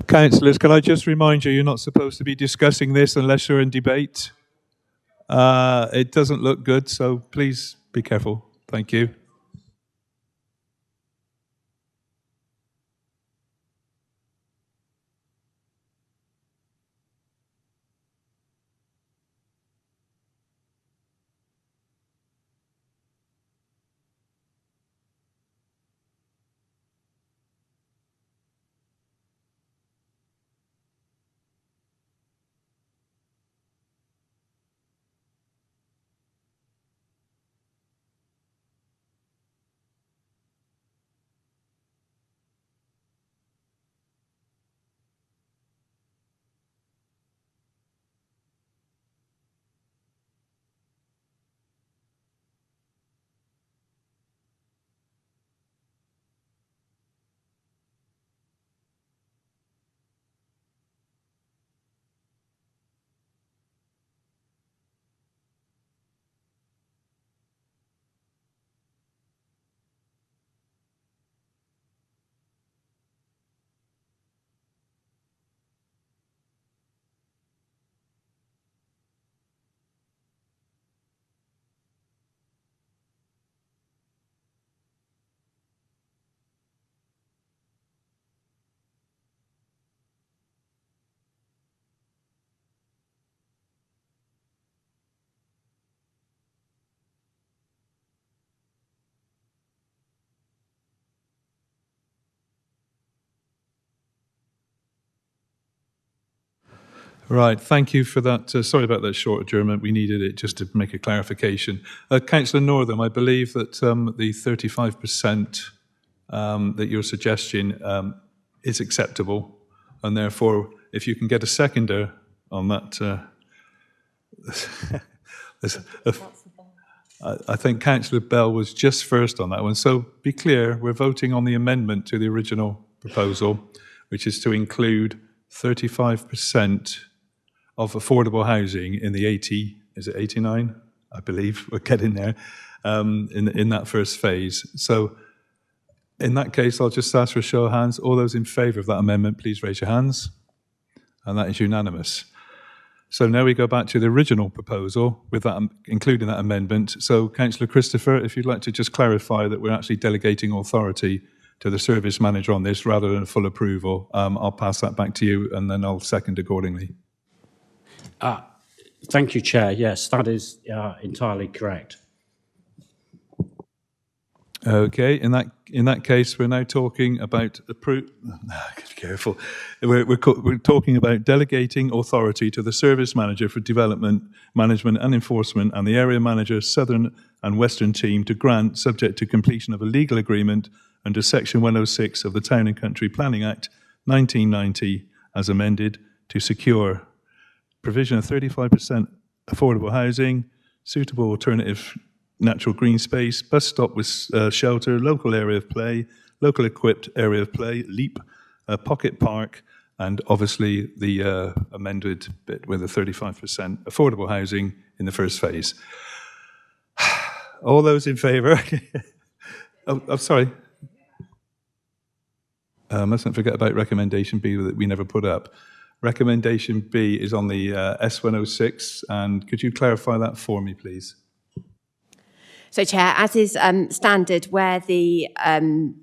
Councillors, can I just remind you, you're not supposed to be discussing this unless you're in debate. It doesn't look good, so please be careful. Thank you. Right, thank you for that. Sorry about that short adjournment. We needed it just to make a clarification. Councillor Northam, I believe that the 35% that you're suggesting is acceptable, and therefore, if you can get a seconder on that, I think Councillor Bell was just first on that one. So be clear, we're voting on the amendment to the original proposal, which is to include 35% of affordable housing in the 80, is it 89? I believe we're getting there, in that first phase. So in that case, I'll just ask for a show of hands. All those in favour of that amendment, please raise your hands. And that is unanimous. So now we go back to the original proposal, with that, including that amendment. So Councillor Christopher, if you'd like to just clarify that we're actually delegating authority to the service manager on this rather than a full approval, I'll pass that back to you and then I'll second accordingly. Thank you, Chair. Yes, that is entirely correct. Okay, in that case, we're now talking about careful. We're talking about delegating authority to the service manager for development, management, and enforcement, and the area manager, southern and western team, to grant, subject to completion of a legal agreement under Section 106 of the Town and Country Planning Act 1990, as amended, to secure provision of 35% affordable housing, suitable alternative natural green space, bus stop with shelter, local area of play, local equipped area of play, LEAP, pocket park, and obviously the amended bit with the 35% affordable housing in the first phase. All those in favour? I'm sorry. Mustn't forget about recommendation B that we never put up. Recommendation B is on the S106, and could you clarify that for me, please? So, Chair, as is standard, where the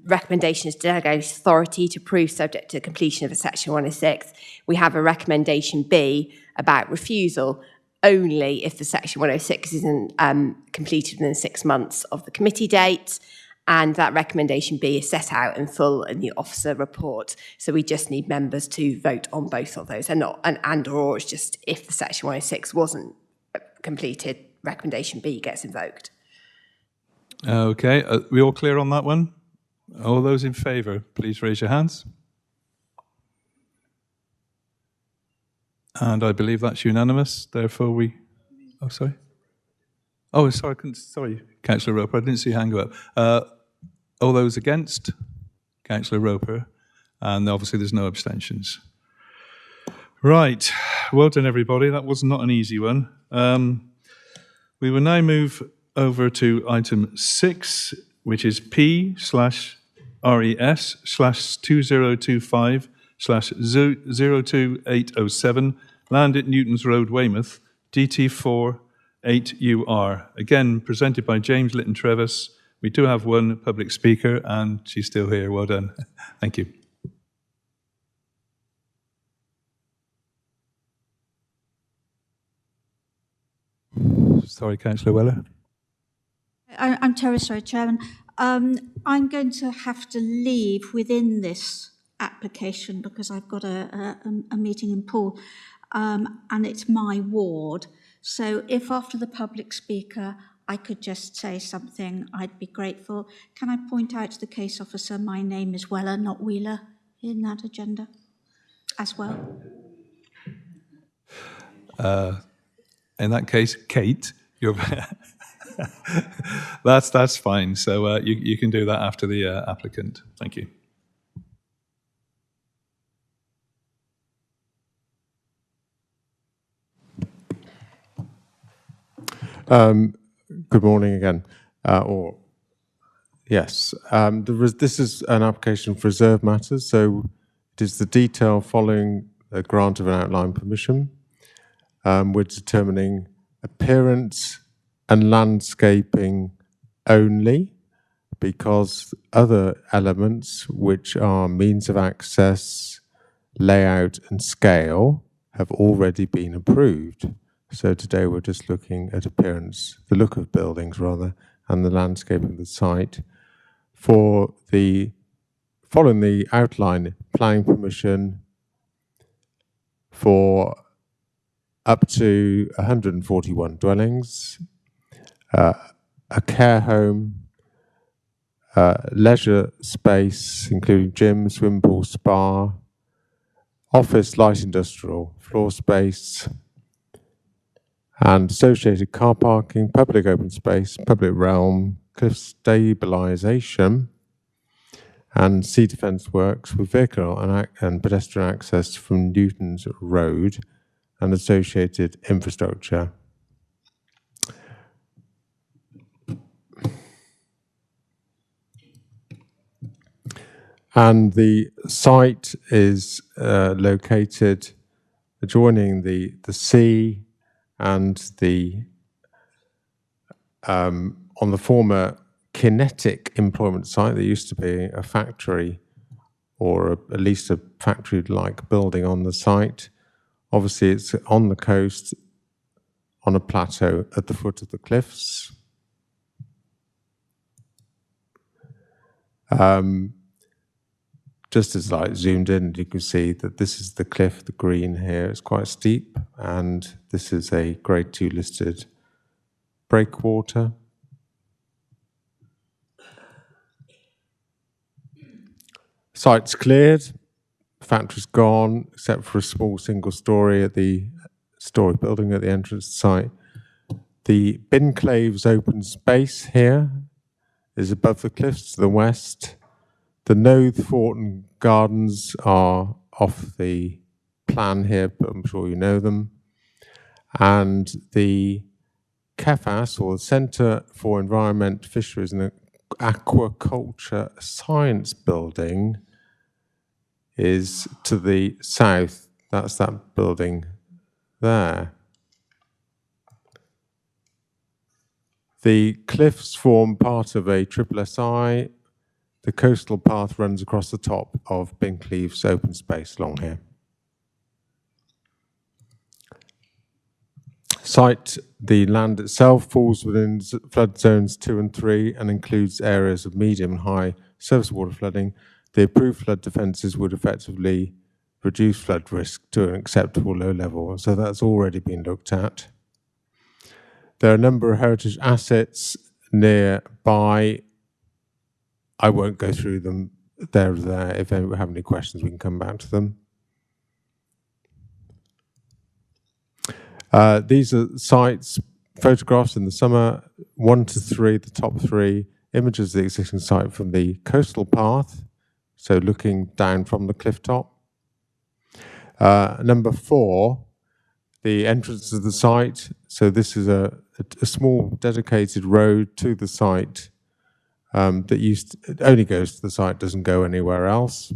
recommendation is to delegate authority to approve subject to completion of a Section 106, we have a recommendation B about refusal only if the Section 106 isn't completed within 6 months of the committee date. And that recommendation B is set out in full in the officer report. So we just need members to vote on both of those, and not or it's just if the Section 106 wasn't completed, recommendation B gets invoked. Okay, we all clear on that one? All those in favour, please raise your hands. And I believe that's unanimous. Therefore, we. Oh, sorry. Oh, sorry. Sorry, Councillor Roper. I didn't see your hand go up. All those against? Councillor Roper. And obviously, there's no abstentions. Right. Well done, everybody. That was not an easy one. We will now move over to item 6, which is P/RES/2025/0 2024/02807, land at Newton's Road, Weymouth, DT4 8UR. Again, presented by James Litton-Trevis. We do have one public speaker, and she's still here. Well done. Thank you. Sorry, Councillor Weller. I'm terribly sorry, Chairman. I'm going to have to leave within this application because I've got a meeting in Poole, and it's my ward. So if after the public speaker I could just say something, I'd be grateful. Can I point out to the case officer my name is Weller, not Wheeler, in that agenda as well? In that case, Kate, you're that's fine. So you can do that after the applicant. Thank you. Good morning again. Yes, this is an application for reserve matters, so it is the detail following a grant of an outline permission. We're determining appearance and landscaping only, because other elements, which are means of access, layout and scale, have already been approved. So today we're just looking at appearance, the look of buildings rather, and the landscape of the site. For the following the outline planning permission for up to 141 dwellings, a care home, leisure space, including gym, swimming pool, spa, office, light industrial, floor space, and associated car parking, public open space, public realm, cliff stabilisation, and sea defence works with vehicle and pedestrian access from Newton's Road and associated infrastructure. And the site is located adjoining the sea and the on the former kinetic employment site. There used to be a factory, or at least a factory-like building on the site. Obviously, it's on the coast, on a plateau at the foot of the cliffs. Just as I zoomed in, you can see that this is the cliff, the green here. It's quite steep, and this is a Grade 2 listed breakwater. Site's cleared, factory's gone, except for a small single story at the story building at the entrance to the site. The Binclaves open space here is above the cliffs to the west. The Noath Fortin Gardens are off the plan here, but I'm sure you know them. And the CEFAS, or the Centre for Environment, Fisheries and Aquaculture Science Building, is to the south. That's that building there. The cliffs form part of a SSSI. The coastal path runs across the top of Bincleaves open space along here. Site, the land itself falls within flood zones 2 and 3 and includes areas of medium and high surface water flooding. The approved flood defences would effectively reduce flood risk to an acceptable low level, so that's already been looked at. There are a number of heritage assets nearby. I won't go through them. They're there. If anyone have any questions, we can come back to them. These are sites, photographs in the summer, 1 to 3, the top 3, images of the existing site from the coastal path, so looking down from the cliff top. Number 4, the entrance of the site. So this is a small dedicated road to the site that only goes to the site, doesn't go anywhere else.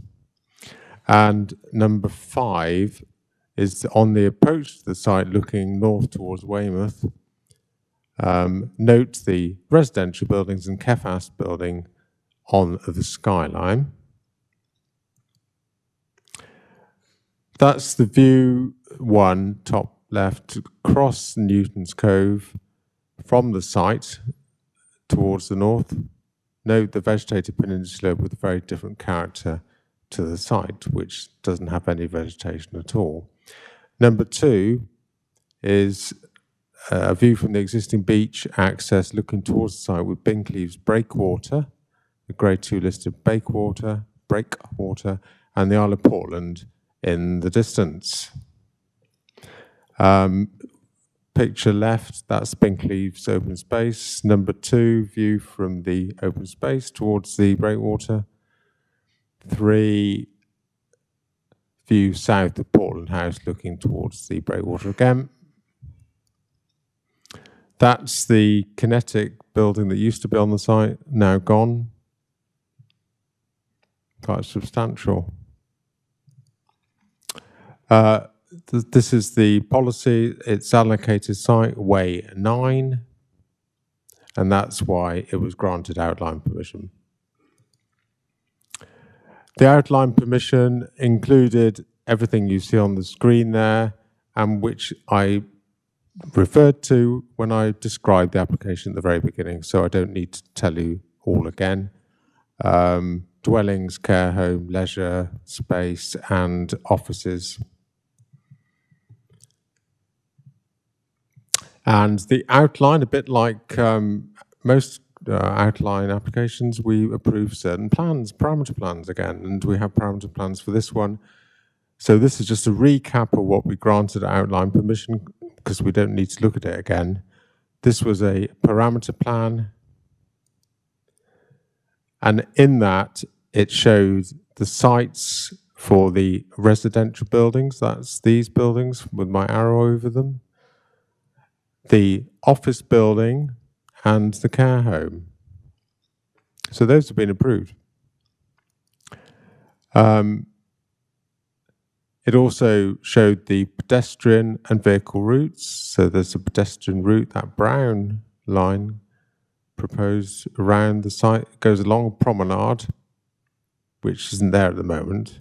And number 5 is on the approach to the site looking north towards Weymouth. Note the residential buildings and Kefas building on the skyline. That's the view 1, top left, across Newton's Cove from the site towards the north. Note the vegetated peninsula with a very different character to the site, which doesn't have any vegetation at all. Number 2 is a view from the existing beach access looking towards the site with Bincleaves breakwater, the Grade 2 listed breakwater, and the Isle of Portland in the distance. Picture left, that's Bincleaves open space. Number 2, view from the open space towards the breakwater. 3, view south of Portland House looking towards the breakwater again. That's the kinetic building that used to be on the site, now gone. Quite substantial. This is the policy. It's allocated site way 9, and that's why it was granted outline permission. The outline permission included everything you see on the screen there, and which I referred to when I described the application at the very beginning, so I don't need to tell you all again. Dwellings, care home, leisure space, and offices. And the outline, a bit like most outline applications, we approve certain plans, parameter plans again, and we have parameter plans for this one. So this is just a recap of what we granted outline permission, because we don't need to look at it again. This was a parameter plan, and in that it showed the sites for the residential buildings, that's these buildings with my arrow over them, the office building, and the care home. So those have been approved. It also showed the pedestrian and vehicle routes. So there's a pedestrian route, that brown line proposed around the site. It goes along a promenade, which isn't there at the moment.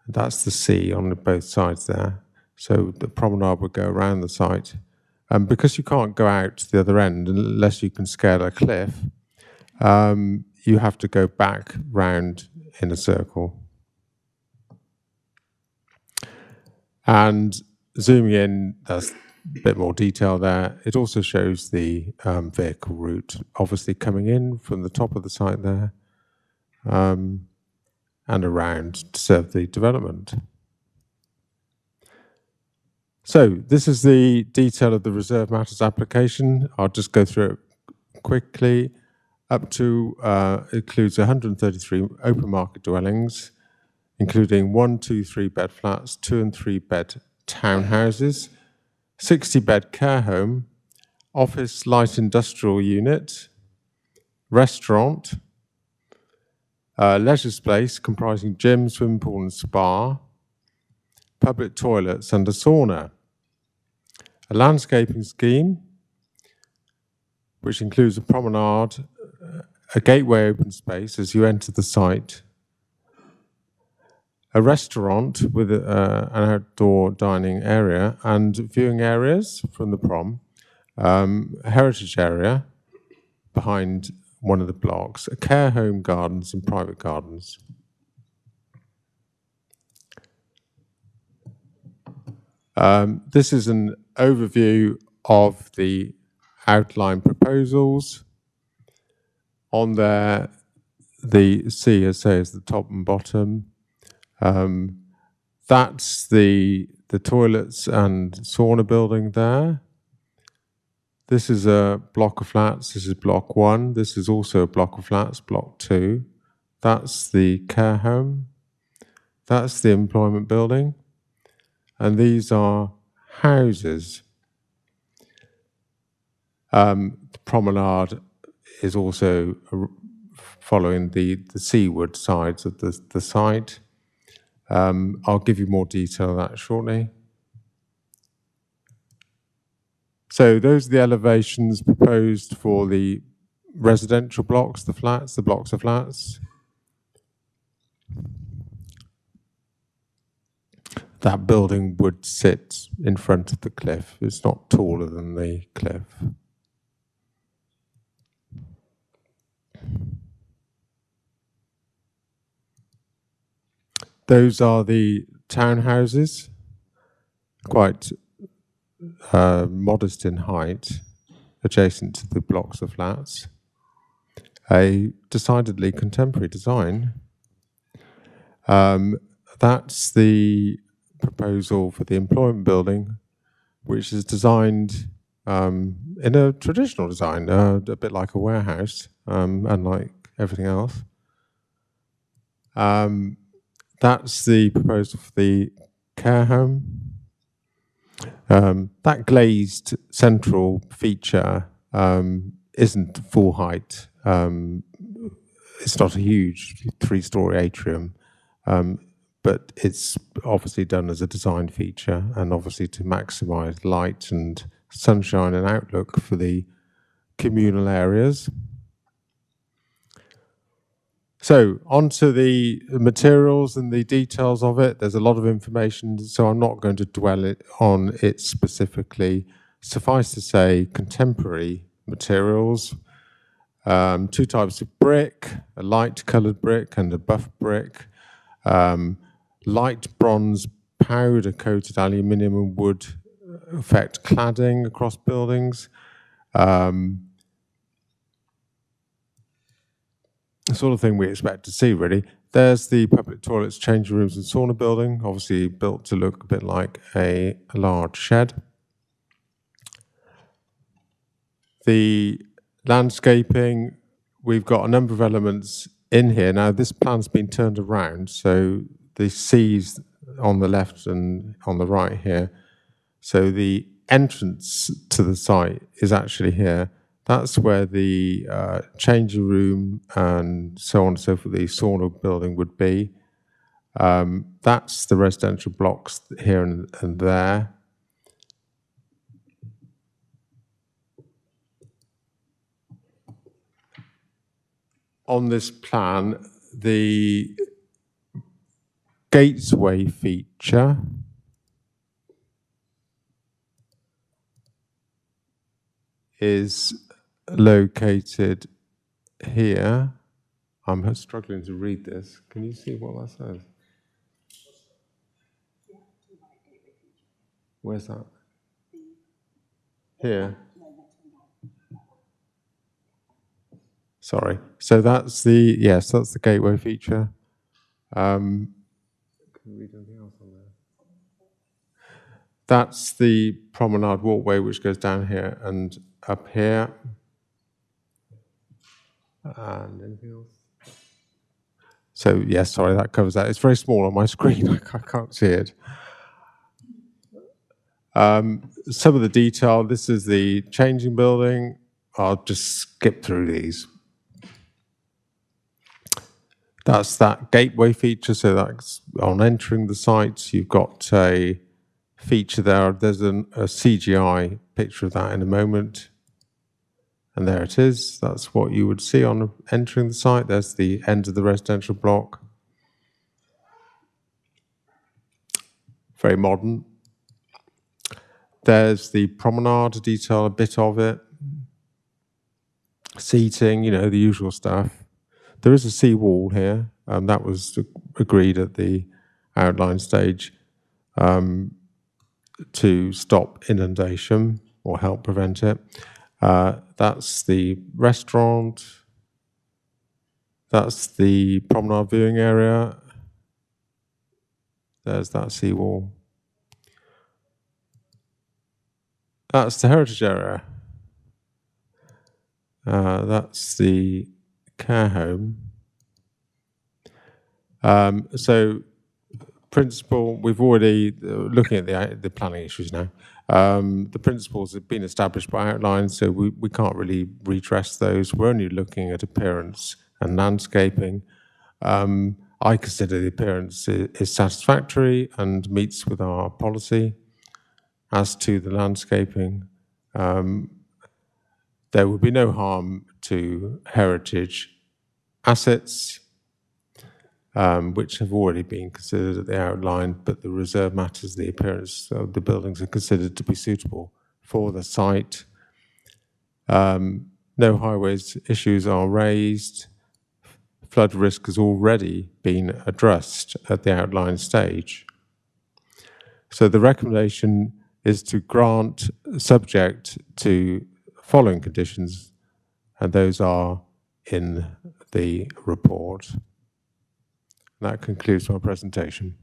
That's the sea on both sides there. So the promenade would go around the site. Because you can't go out to the other end unless you can scale a cliff, you have to go back round in a circle. And zooming in, there's a bit more detail there. It also shows the vehicle route, obviously coming in from the top of the site there, and around to serve the development. So this is the detail of the Reserve Matters application. I'll just go through it quickly. Up to, includes 133 open market dwellings, including 1, 2, 3 bed flats, 2 and 3 bed townhouses, 60 bed care home, office light industrial unit, restaurant, leisure space comprising gym, swimming pool and spa, public toilets and a sauna. A landscaping scheme, which includes a promenade, a gateway open space as you enter the site, a restaurant with an outdoor dining area and viewing areas from the prom, a heritage area behind one of the blocks, a care home, gardens and private gardens. This is an overview of the outline proposals. On there, the CSA is the top and bottom. That's the toilets and sauna building there. This is a block of flats. This is block 1. This is also a block of flats, block 2. That's the care home. That's the employment building. And these are houses. The promenade is also following the seaward sides of the site. I'll give you more detail on that shortly. So those are the elevations proposed for the residential blocks, the flats, the blocks of flats. That building would sit in front of the cliff. It's not taller than the cliff. Those are the townhouses, quite modest in height, adjacent to the blocks of flats. A decidedly contemporary design. That's the proposal for the employment building, which is designed in a traditional design, a bit like a warehouse, unlike everything else. That's the proposal for the care home. That glazed central feature isn't full height. It's not a huge 3-story atrium, but it's obviously done as a design feature and obviously to maximize light and sunshine and outlook for the communal areas. So onto the materials and the details of it. There's a lot of information, so I'm not going to dwell on it specifically. Suffice to say, contemporary materials, 2 types of brick, a light coloured brick and a buff brick, light bronze powder coated aluminium and wood effect cladding across buildings. The sort of thing we expect to see, really. There's the public toilets, changing rooms and sauna building, obviously built to look a bit like a large shed. The landscaping, we've got a number of elements in here. Now, this plan's been turned around, so the C's on the left and on the right here. So the entrance to the site is actually here. That's where the changing room and so on and so forth, the sauna building would be. That's the residential blocks here and there. On this plan, the gateway feature is located here. I'm struggling to read this. Can you see what that says? Where's that? Here. Sorry. So that's the, yes, that's the gateway feature. Can we read anything else on there? That's the promenade walkway which goes down here and up here. And anything else? So, yes, sorry, that covers that. It's very small on my screen. I can't see it. Some of the detail, this is the changing building. I'll just skip through these. That's that gateway feature, so that's on entering the site. You've got a feature there. There's a CGI picture of that in a moment. And there it is. That's what you would see on entering the site. There's the end of the residential block. Very modern. There's the promenade, detail a bit of it. Seating, you know, the usual stuff. There is a sea wall here. That was agreed at the outline stage to stop inundation or help prevent it. That's the restaurant. That's the promenade viewing area. There's that seawall. That's the heritage area. That's the care home. So, principle, we've already, looking at the planning issues now, the principles have been established by outline, so we can't really redress those. We're only looking at appearance and landscaping. I consider the appearance is satisfactory and meets with our policy. As to the landscaping, there would be no harm to heritage assets, which have already been considered at the outline, but the reserve matters, the appearance of the buildings are considered to be suitable for the site. No highways issues are raised. Flood risk has already been addressed at the outline stage. So the recommendation is to grant subject to following conditions, and those are in the report. That concludes my presentation.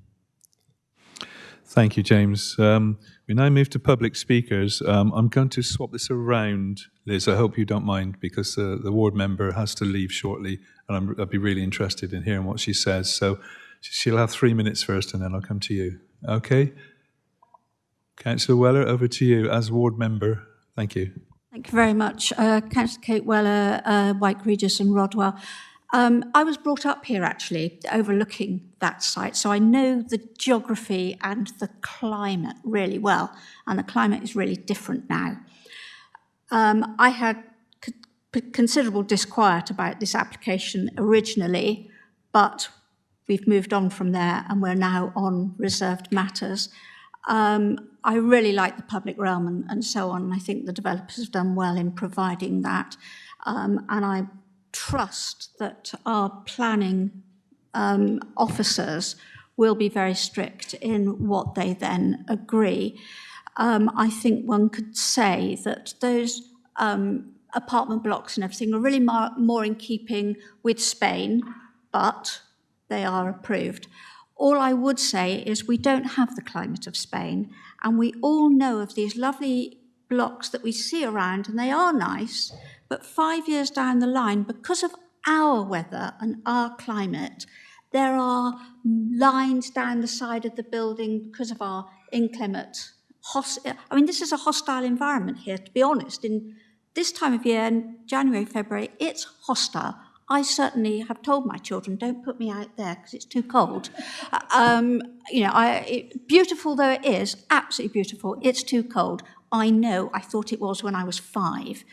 Thank you, James. We now move to public speakers. I'm going to swap this around, Liz. I hope you don't mind, because the ward member has to leave shortly, and I'd be really interested in hearing what she says. So she'll have 3 minutes first, and then I'll come to you. Okay? Councillor Weller, over to you as ward member. Thank you. Thank you very much. Councillor Kate Weller, White Regis and Rodwell. I was brought up here, actually, overlooking that site, so I know the geography and the climate really well, and the climate is really different now. I had considerable disquiet about this application originally, but we've moved on from there, and we're now on reserved matters. I really like the public realm and so on, and I think the developers have done well in providing that, and I trust that our planning officers will be very strict in what they then agree. I think one could say that those apartment blocks and everything are really more in keeping with Spain, but they are approved. All I would say is we don't have the climate of Spain, and we all know of these lovely blocks that we see around, and they are nice, but 5 years down the line, because of our weather and our climate, there are lines down the side of the building because of our inclement, this is a hostile environment here, to be honest. In this time of year, in January, February, it's hostile. I certainly have told my children, don't put me out there because it's too cold. Beautiful though it is, absolutely beautiful, it's too cold. I know, I thought it was when I was 5.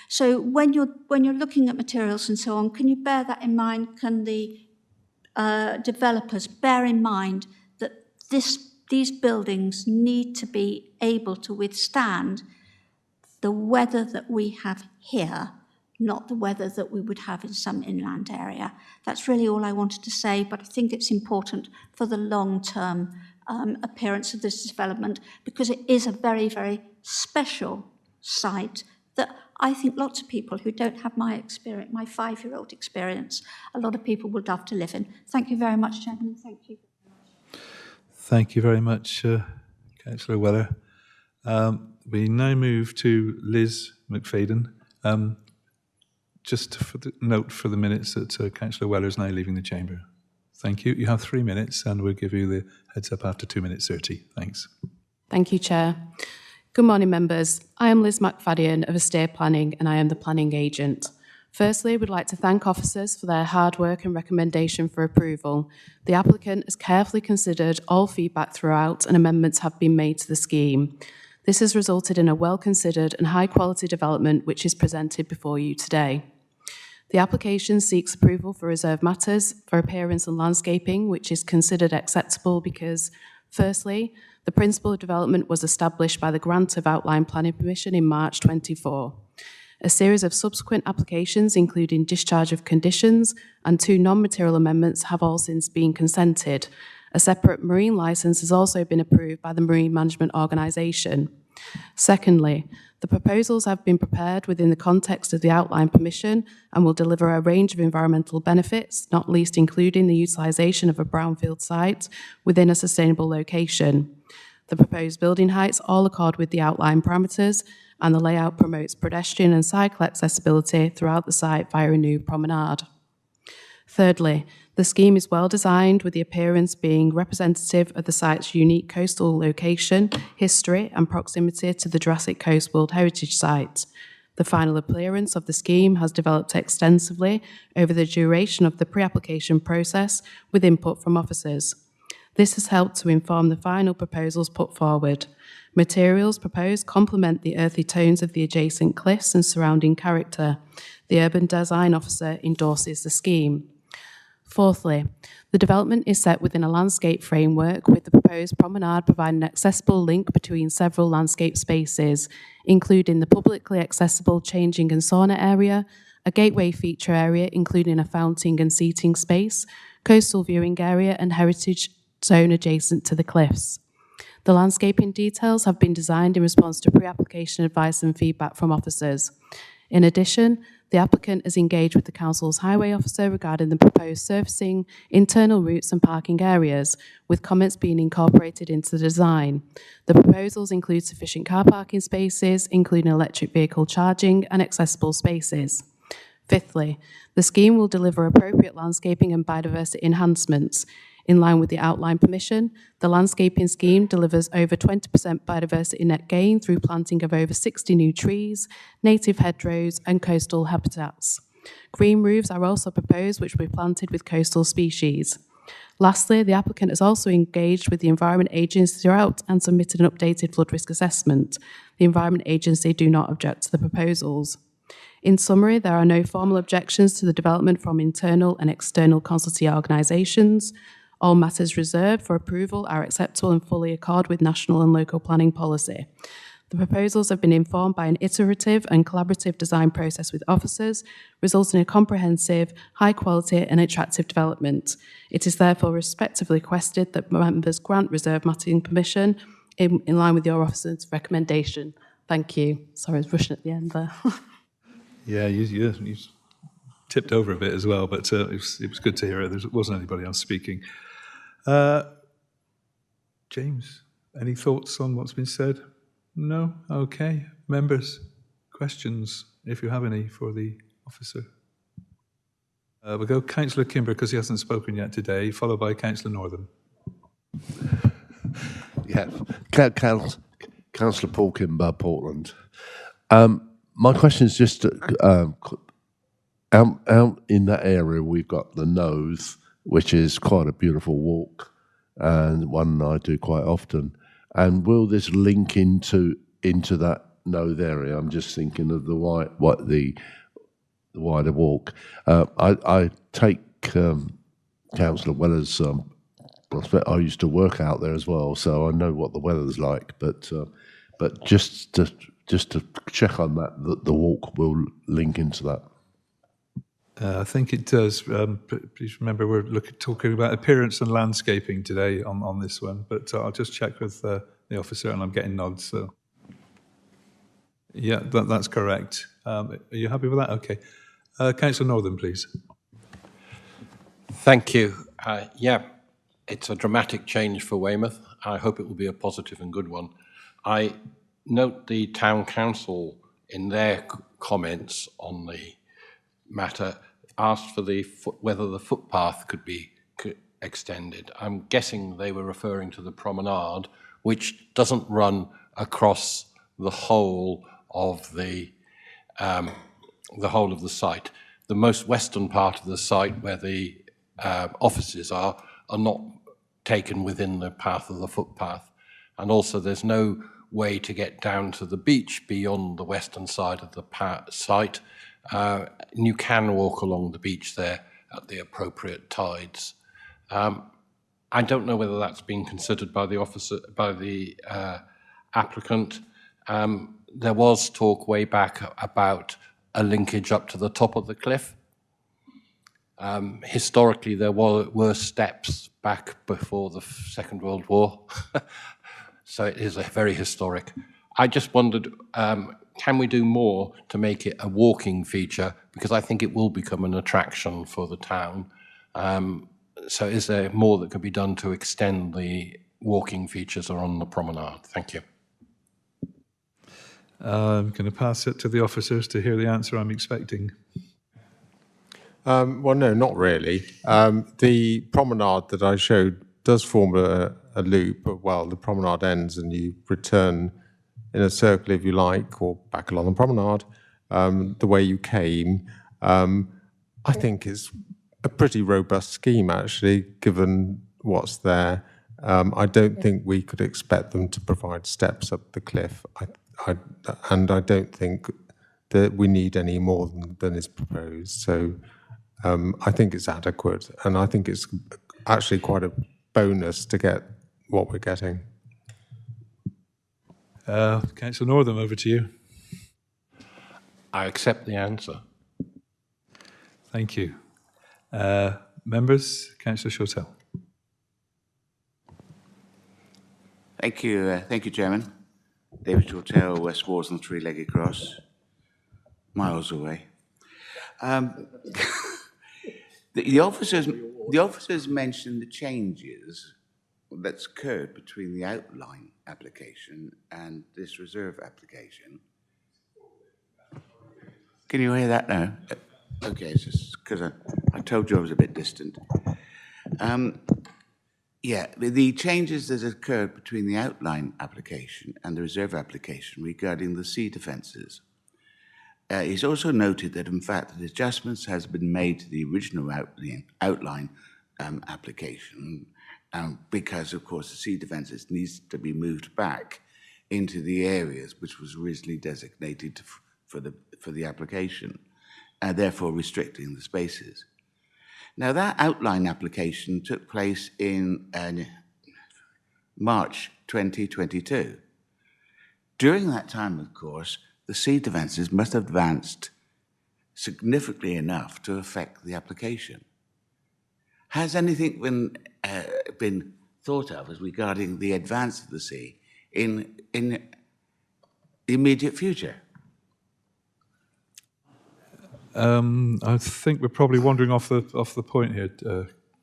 So when you're looking at materials and so on, can you bear that in mind? Can the developers bear in mind that these buildings need to be able to withstand the weather that we have here, not the weather that we would have in some inland area? That's really all I wanted to say, but I think it's important for the long-term appearance of this development, because it is a very, very special site that I think lots of people who don't have my experience, my 5-year-old experience, a lot of people would love to live in. Thank you very much, Chairman. Thank you. Thank you very much, Councillor Weller. We now move to Liz McFadden. Just for the note for the minutes that Councillor Weller is now leaving the chamber. Thank you. You have 3 minutes, and we'll give you the heads up after 2 minutes 30. Thanks. Thank you, Chair. Good morning, members. I am Liz McFadden of Estate Planning, and I am the planning agent. Firstly, we'd like to thank officers for their hard work and recommendation for approval. The applicant has carefully considered all feedback throughout, and amendments have been made to the scheme. This has resulted in a well-considered and high-quality development which is presented before you today. The application seeks approval for reserved matters for appearance and landscaping, which is considered acceptable because, firstly, the principle of development was established by the grant of outline planning permission in March 24. A series of subsequent applications, including discharge of conditions and 2 non-material amendments, have all since been consented. A separate marine licence has also been approved by the Marine Management Organisation. Secondly, the proposals have been prepared within the context of the outline permission and will deliver a range of environmental benefits, not least including the utilisation of a brownfield site within a sustainable location. The proposed building heights all accord with the outline parameters, and the layout promotes pedestrian and cycle accessibility throughout the site via a new promenade. Thirdly, the scheme is well designed, with the appearance being representative of the site's unique coastal location, history and proximity to the Jurassic Coast World Heritage Site. The final appearance of the scheme has developed extensively over the duration of the pre-application process with input from officers. This has helped to inform the final proposals put forward. Materials proposed complement the earthy tones of the adjacent cliffs and surrounding character. The urban design officer endorses the scheme. Fourthly, the development is set within a landscape framework with the proposed promenade providing an accessible link between several landscape spaces, including the publicly accessible changing and sauna area, a gateway feature area including a fountain and seating space, coastal viewing area and heritage zone adjacent to the cliffs. The landscaping details have been designed in response to pre-application advice and feedback from officers. In addition, the applicant has engaged with the council's highway officer regarding the proposed surfacing, internal routes and parking areas, with comments being incorporated into the design. The proposals include sufficient car parking spaces, including electric vehicle charging and accessible spaces. Fifthly, the scheme will deliver appropriate landscaping and biodiversity enhancements. In line with the outline permission, the landscaping scheme delivers over 20% biodiversity net gain through planting of over 60 new trees, native hedgerows and coastal habitats. Green roofs are also proposed, which will be planted with coastal species. Lastly, the applicant has also engaged with the Environment Agency throughout and submitted an updated flood risk assessment. The Environment Agency do not object to the proposals. In summary, there are no formal objections to the development from internal and external consultee organisations. All matters reserved for approval are acceptable and fully accord with national and local planning policy. The proposals have been informed by an iterative and collaborative design process with officers, resulting in a comprehensive, high quality and attractive development. It is therefore respectively requested that members grant reserved mattering permission in line with your officer's recommendation. Thank you. Sorry, I was rushing at the end there. Yeah, you tipped over a bit as well, but it was good to hear there wasn't anybody else speaking. James, any thoughts on what's been said? No? Okay. Members, questions, if you have any, for the officer? We'll go Councillor Kimber, because he hasn't spoken yet today, followed by Councillor Northam. Yeah, Councillor Paul Kimber, Portland. My question is just, out in that area, we've got the Nose, which is quite a beautiful walk, and one I do quite often. And will this link into that Nose area? I'm just thinking of the wider walk. I take Councillor Weller's prospect. I used to work out there as well, so I know what the weather's like. But just to check on that the walk will link into that. I think it does. Please remember we're talking about appearance and landscaping today on this one, but I'll just check with the officer, and I'm getting nods. So, yeah, that's correct. Are you happy with that? Okay. Councillor Northern, please. Thank you. Yeah, it's a dramatic change for Weymouth. I hope it will be a positive and good one. I note the Town Council in their comments on the matter asked for whether the footpath could be extended. I'm guessing they were referring to the promenade, which doesn't run across the whole of the site. The most western part of the site, where the offices are not taken within the path of the footpath, and also there's no way to get down to the beach beyond the western side of the site. And you can walk along the beach there at the appropriate tides. I don't know whether that's been considered by the applicant. There was talk way back about a linkage up to the top of the cliff. Historically, there were steps back before the Second World War, so it is a very historic. I just wondered, can we do more to make it a walking feature? Because I think it will become an attraction for the town. So is there more that could be done to extend the walking features on the promenade? Thank you. I'm going to pass it to the officers to hear the answer I'm expecting. Well, no, not really. The promenade that I showed does form a loop. Well, the promenade ends and you return in a circle, if you like, or back along the promenade, the way you came, I think it's a pretty robust scheme, actually, given what's there. I don't think we could expect them to provide steps up the cliff, and I don't think that we need any more than is proposed. So I think it's adequate, and I think it's actually quite a bonus to get what we're getting. Councillor Northam, over to you. I accept the answer. Thank you. Members, Councillor Shortell. Thank you, Chairman. David Shortell, West Wards, Three-Legged Cross, miles away. The officers mentioned the changes that's occurred between the outline application and this reserve application. Can you hear that now? Okay, it's just because I told you I was a bit distant. Yeah, the changes that occurred between the outline application and the reserve application regarding the sea defences. He's also noted that, in fact, the adjustments has been made to the original outline application because, of course, the sea defences needs to be moved back into the areas which was originally designated for the application, therefore restricting the spaces. Now, that outline application took place in March 2022. During that time, of course, the sea defences must have advanced significantly enough to affect the application. Has anything been thought of as regarding the advance of the sea in the immediate future? I think we're probably wandering off the point here,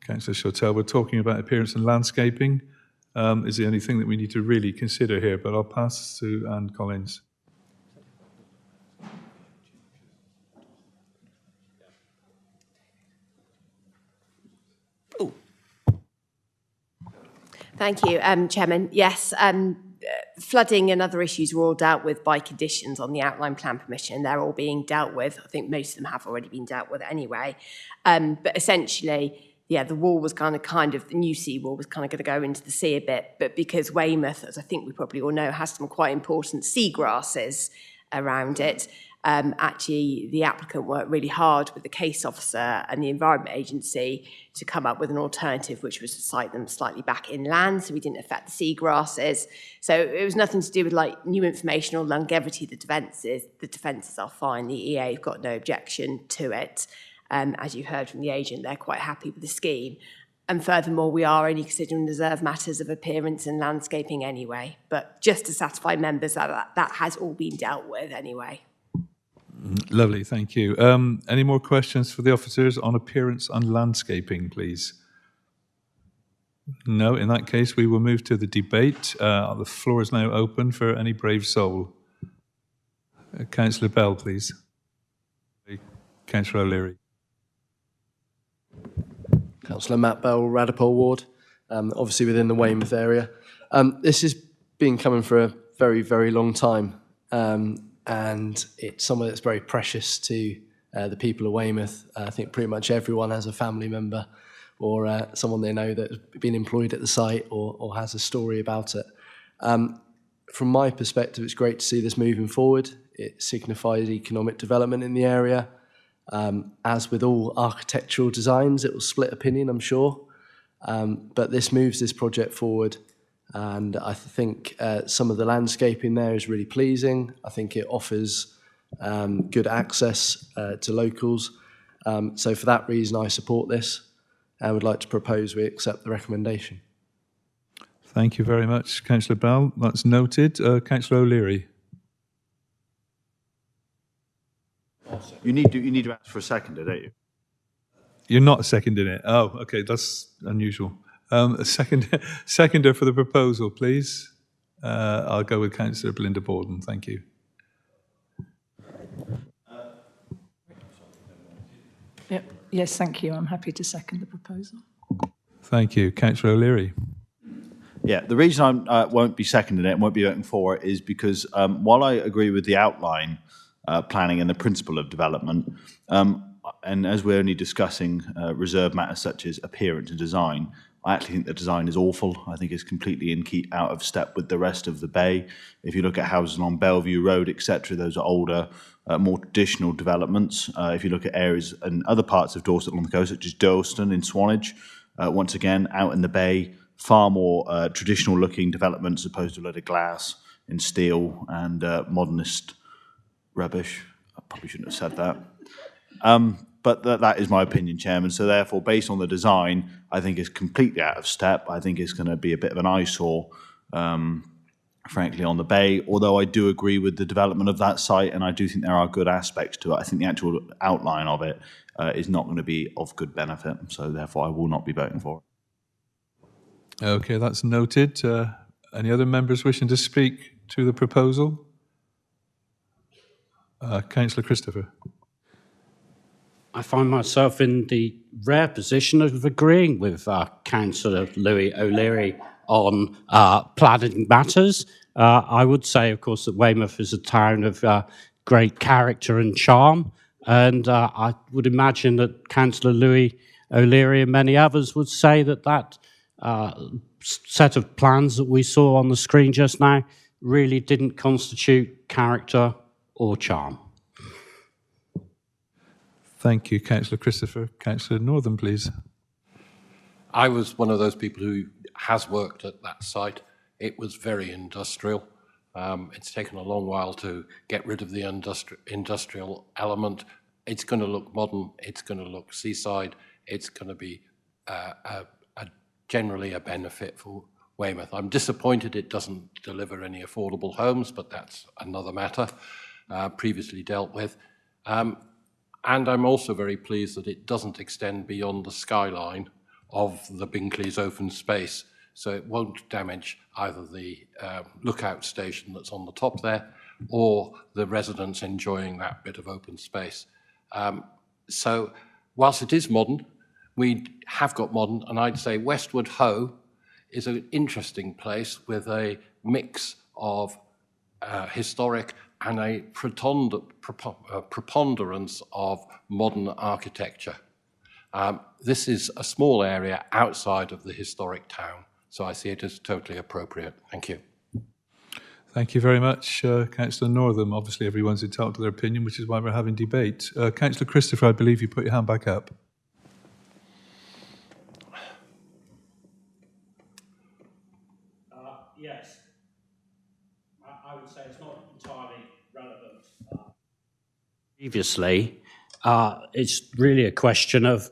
Councillor Shortell. We're talking about appearance and landscaping. Is there anything that we need to really consider here? But I'll pass to Anne Collins. Thank you, Chairman. Yes, flooding and other issues were all dealt with by conditions on the outline plan permission. They're all being dealt with. I think most of them have already been dealt with anyway. But essentially, yeah, the wall was kind of the new sea wall was kind of going to go into the sea a bit. But because Weymouth, as I think we probably all know, has some quite important seagrasses around it, actually the applicant worked really hard with the case officer and the Environment Agency to come up with an alternative, which was to site them slightly back inland, so we didn't affect the seagrasses. So it was nothing to do with like new information or longevity of the defences. The defences are fine. The EA have got no objection to it. As you heard from the agent, they're quite happy with the scheme. And furthermore, we are only considering reserve matters of appearance and landscaping anyway. But just to satisfy members that has all been dealt with anyway. Lovely, thank you. Any more questions for the officers on appearance and landscaping, please? No, in that case, we will move to the debate. The floor is now open for any brave soul. Councillor Bell, please. Councillor O'Leary. Councillor Matt Bell, Radipole Ward, obviously within the Weymouth area. This has been coming for a very, very long time. And it's somewhere that's very precious to the people of Weymouth. I think pretty much everyone has a family member or someone they know that's been employed at the site or has a story about it. From my perspective, it's great to see this moving forward. It signifies economic development in the area. As with all architectural designs, it will split opinion, I'm sure. But this moves this project forward. And I think some of the landscaping there is really pleasing. I think it offers good access to locals. So for that reason, I support this. I would like to propose we accept the recommendation. Thank you very much, Councillor Bell. That's noted. Councillor O'Leary. You need to ask for a seconder, don't you? You're not seconding it. Oh, okay, that's unusual. A seconder for the proposal, please. I'll go with Councillor Belinda Borden. Thank you. Yep. Yes, thank you. I'm happy to second the proposal. Thank you. Councillor O'Leary. Yeah, the reason I won't be seconding it and won't be voting for it is because while I agree with the outline, planning and the principle of development. And as we're only discussing reserve matters such as appearance and design, I actually think the design is awful. I think it's completely out of step with the rest of the bay. If you look at houses along Bellevue Road, etc., those are older, more traditional developments. If you look at areas in other parts of Dorset along the coast, such as Durlston in Swanage, once again, out in the bay, far more traditional-looking developments as opposed to a load of glass and steel and modernist rubbish. I probably shouldn't have said that. But that is my opinion, Chairman. So therefore, based on the design, I think it's completely out of step. I think it's going to be a bit of an eyesore, frankly, on the bay, although I do agree with the development of that site, and I do think there are good aspects to it. I think the actual outline of it is not going to be of good benefit, so therefore I will not be voting for it. Okay, that's noted. Any other members wishing to speak to the proposal? Councillor Christopher. I find myself in the rare position of agreeing with Councillor Louis O'Leary on planning matters. I would say, of course, that Weymouth is a town of great character and charm, and I would imagine that Councillor Louis O'Leary and many others would say that that set of plans that we saw on the screen just now really didn't constitute character or charm. Thank you, Councillor Christopher. Councillor Northern, please. I was one of those people who has worked at that site. It was very industrial. It's taken a long while to get rid of the industrial element. It's going to look modern. It's going to look seaside. It's going to be generally a benefit for Weymouth. I'm disappointed it doesn't deliver any affordable homes, but that's another matter previously dealt with. And I'm also very pleased that it doesn't extend beyond the skyline of the Binkley's open space, so it won't damage either the lookout station that's on the top there or the residents enjoying that bit of open space. So whilst it is modern, we have got modern, and I'd say Westward Ho is an interesting place with a mix of historic and a preponderance of modern architecture. This is a small area outside of the historic town, so I see it as totally appropriate. Thank you. Thank you very much, Councillor Northern. Obviously, everyone's entitled to their opinion, which is why we're having debate. Councillor Christopher, I believe you put your hand back up. Yes. I would say it's not entirely relevant. Previously, it's really a question of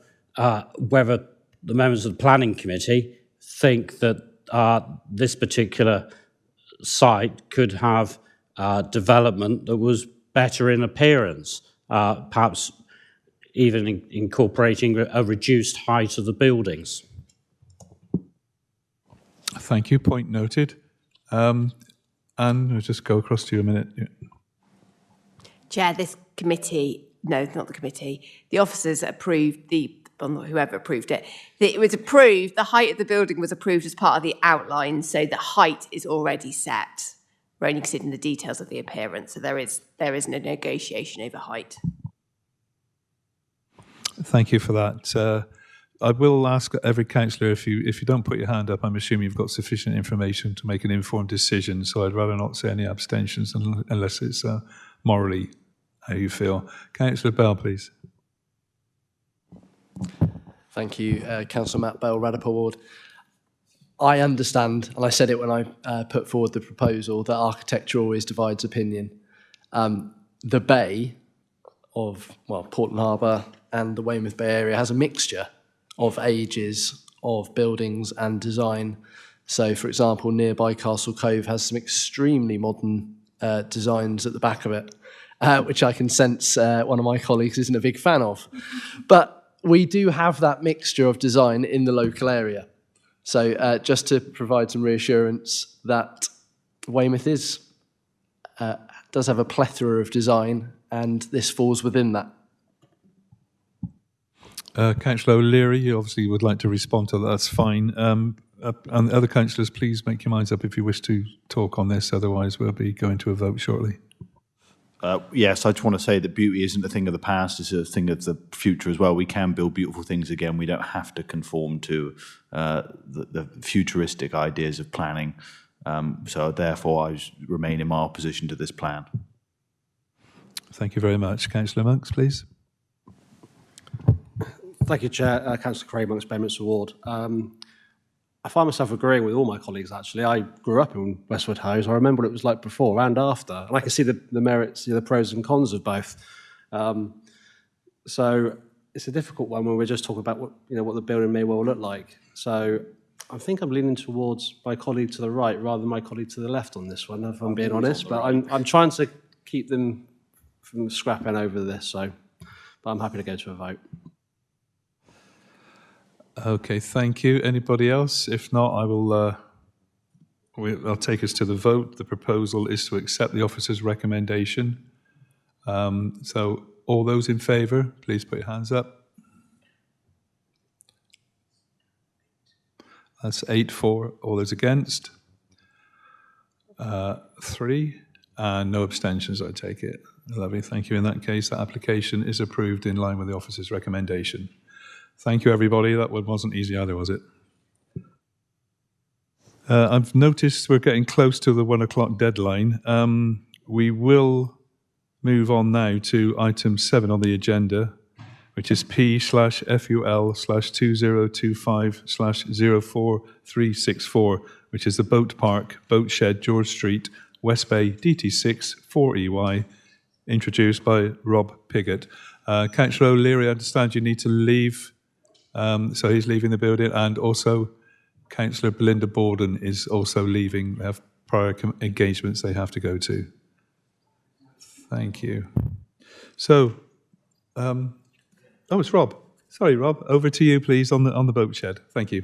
whether the members of the Planning Committee think that this particular site could have development that was better in appearance, perhaps even incorporating a reduced height of the buildings. Thank you. Point noted. Anne, I'll just go across to you a minute. Yeah. Chair, this committee, no, not the committee, the officers approved, whoever approved it, it was approved, the height of the building was approved as part of the outline, so the height is already set. We're only considering the details of the appearance, so there isn't a negotiation over height. Thank you for that. I will ask every councillor, if you don't put your hand up, I'm assuming you've got sufficient information to make an informed decision, so I'd rather not say any abstentions unless it's morally how you feel. Councillor Bell, please. Thank you, Councillor Matt Bell, Radipole Ward. I understand, and I said it when I put forward the proposal, that architecture always divides opinion. The Bay of, well, Portland Harbour and the Weymouth Bay area has a mixture of ages of buildings and design. So, for example, nearby Castle Cove has some extremely modern designs at the back of it, which I can sense one of my colleagues isn't a big fan of. But we do have that mixture of design in the local area. So just to provide some reassurance that Weymouth does have a plethora of design, and this falls within that. Councillor O'Leary, you obviously would like to respond to that. That's fine. And other councillors, please make your minds up if you wish to talk on this. Otherwise, we'll be going to a vote shortly. Yes, I just want to say that beauty isn't a thing of the past, it's a thing of the future as well. We can build beautiful things again. We don't have to conform to the futuristic ideas of planning. So therefore, I remain in my opposition to this plan. Thank you very much. Councillor Monks, please. Thank you, Chair. Councillor Craig Monks, Bedminster Ward. I find myself agreeing with all my colleagues, actually. I grew up in Westwood House. I remember what it was like before and after. And I can see the merits, the pros and cons of both. So it's a difficult one when we're just talking about what the building may well look like. So I think I'm leaning towards my colleague to the right rather than my colleague to the left on this one, if I'm being honest. But I'm trying to keep them from scrapping over this. But I'm happy to go to a vote. Okay, thank you. Anybody else? If not, I will. I'll take us to the vote. The proposal is to accept the officer's recommendation. So, all those in favour, please put your hands up. That's 8-4. All those against? 3. And no abstentions, I take it. Lovely, thank you. In that case, the application is approved in line with the officer's recommendation. Thank you, everybody. That one wasn't easy either, was it? I've noticed we're getting close to the 1 o'clock deadline. We will move on now to item 7 on the agenda, which is P/FUL/2025/04364, which is the Boat Park, Boat Shed, George Street, West Bay, DT6 4EY, introduced by Rob Piggott. Councillor O'Leary, I understand you need to leave. So he's leaving the building, and also Councillor Belinda Borden is also leaving. They have prior engagements they have to go to. Thank you. So, it's Rob. Sorry, Rob. Over to you, please, on the boat shed. Thank you.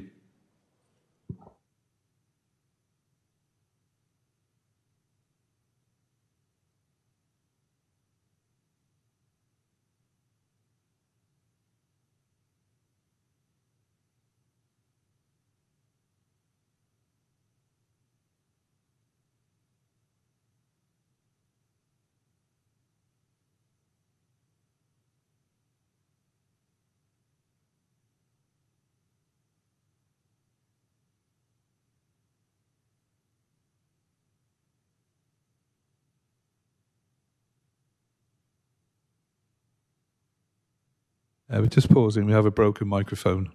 We're just pausing. We have a broken microphone.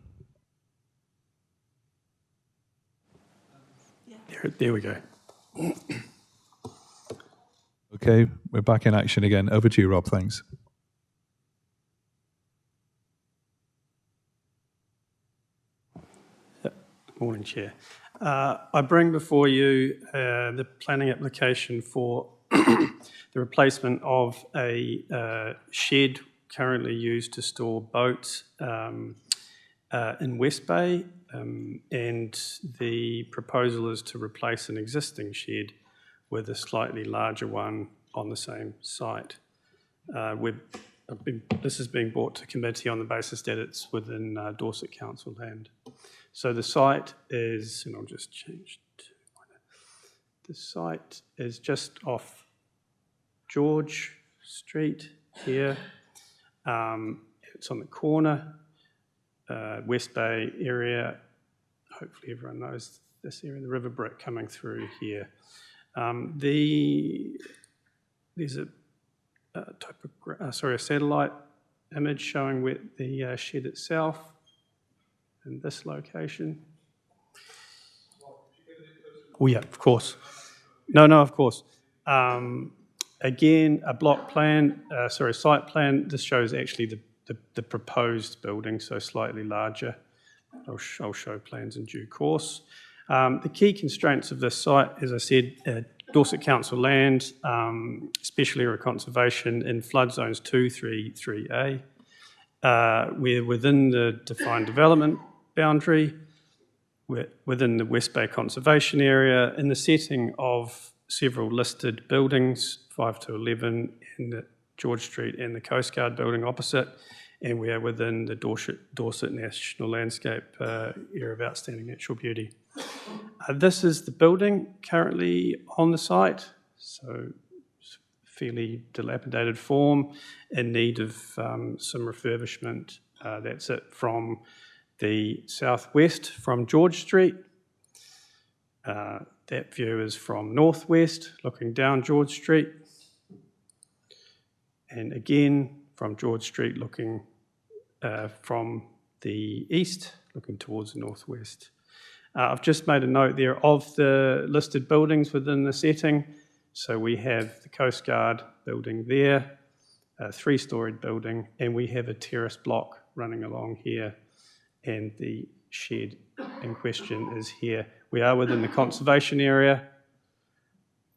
There we go. Okay, we're back in action again. Over to you, Rob. Thanks. Morning, Chair. I bring before you the planning application for the replacement of a shed currently used to store boats in West Bay, and the proposal is to replace an existing shed with a slightly larger one on the same site. This is being brought to committee on the basis that it's within Dorset Council land. So the site is, and I'll just change to, the site is just off George Street here. It's on the corner, West Bay area. Hopefully everyone knows this area, the River Brick coming through here. There's a satellite image showing where the shed itself in this location. Oh yeah, of course. No, of course. Again, a block plan, site plan. This shows actually the proposed building, so slightly larger. I'll show plans in due course. The key constraints of this site, as I said, Dorset Council land, special area conservation in flood zones 2, 3, 3A. We're within the defined development boundary, we're within the West Bay Conservation Area, in the setting of several listed buildings, 5 to 11 in the George Street and the Coast Guard building opposite, and we are within the Dorset National Landscape Area of Outstanding Natural Beauty. This is the building currently on the site, so fairly dilapidated form, in need of some refurbishment. That's it from the southwest, from George Street. That view is from northwest, looking down George Street. And again, from George Street, looking from the east, looking towards the northwest. I've just made a note there of the listed buildings within the setting. So we have the Coast Guard building there, a 3-storied building, and we have a terrace block running along here, and the shed in question is here. We are within the conservation area,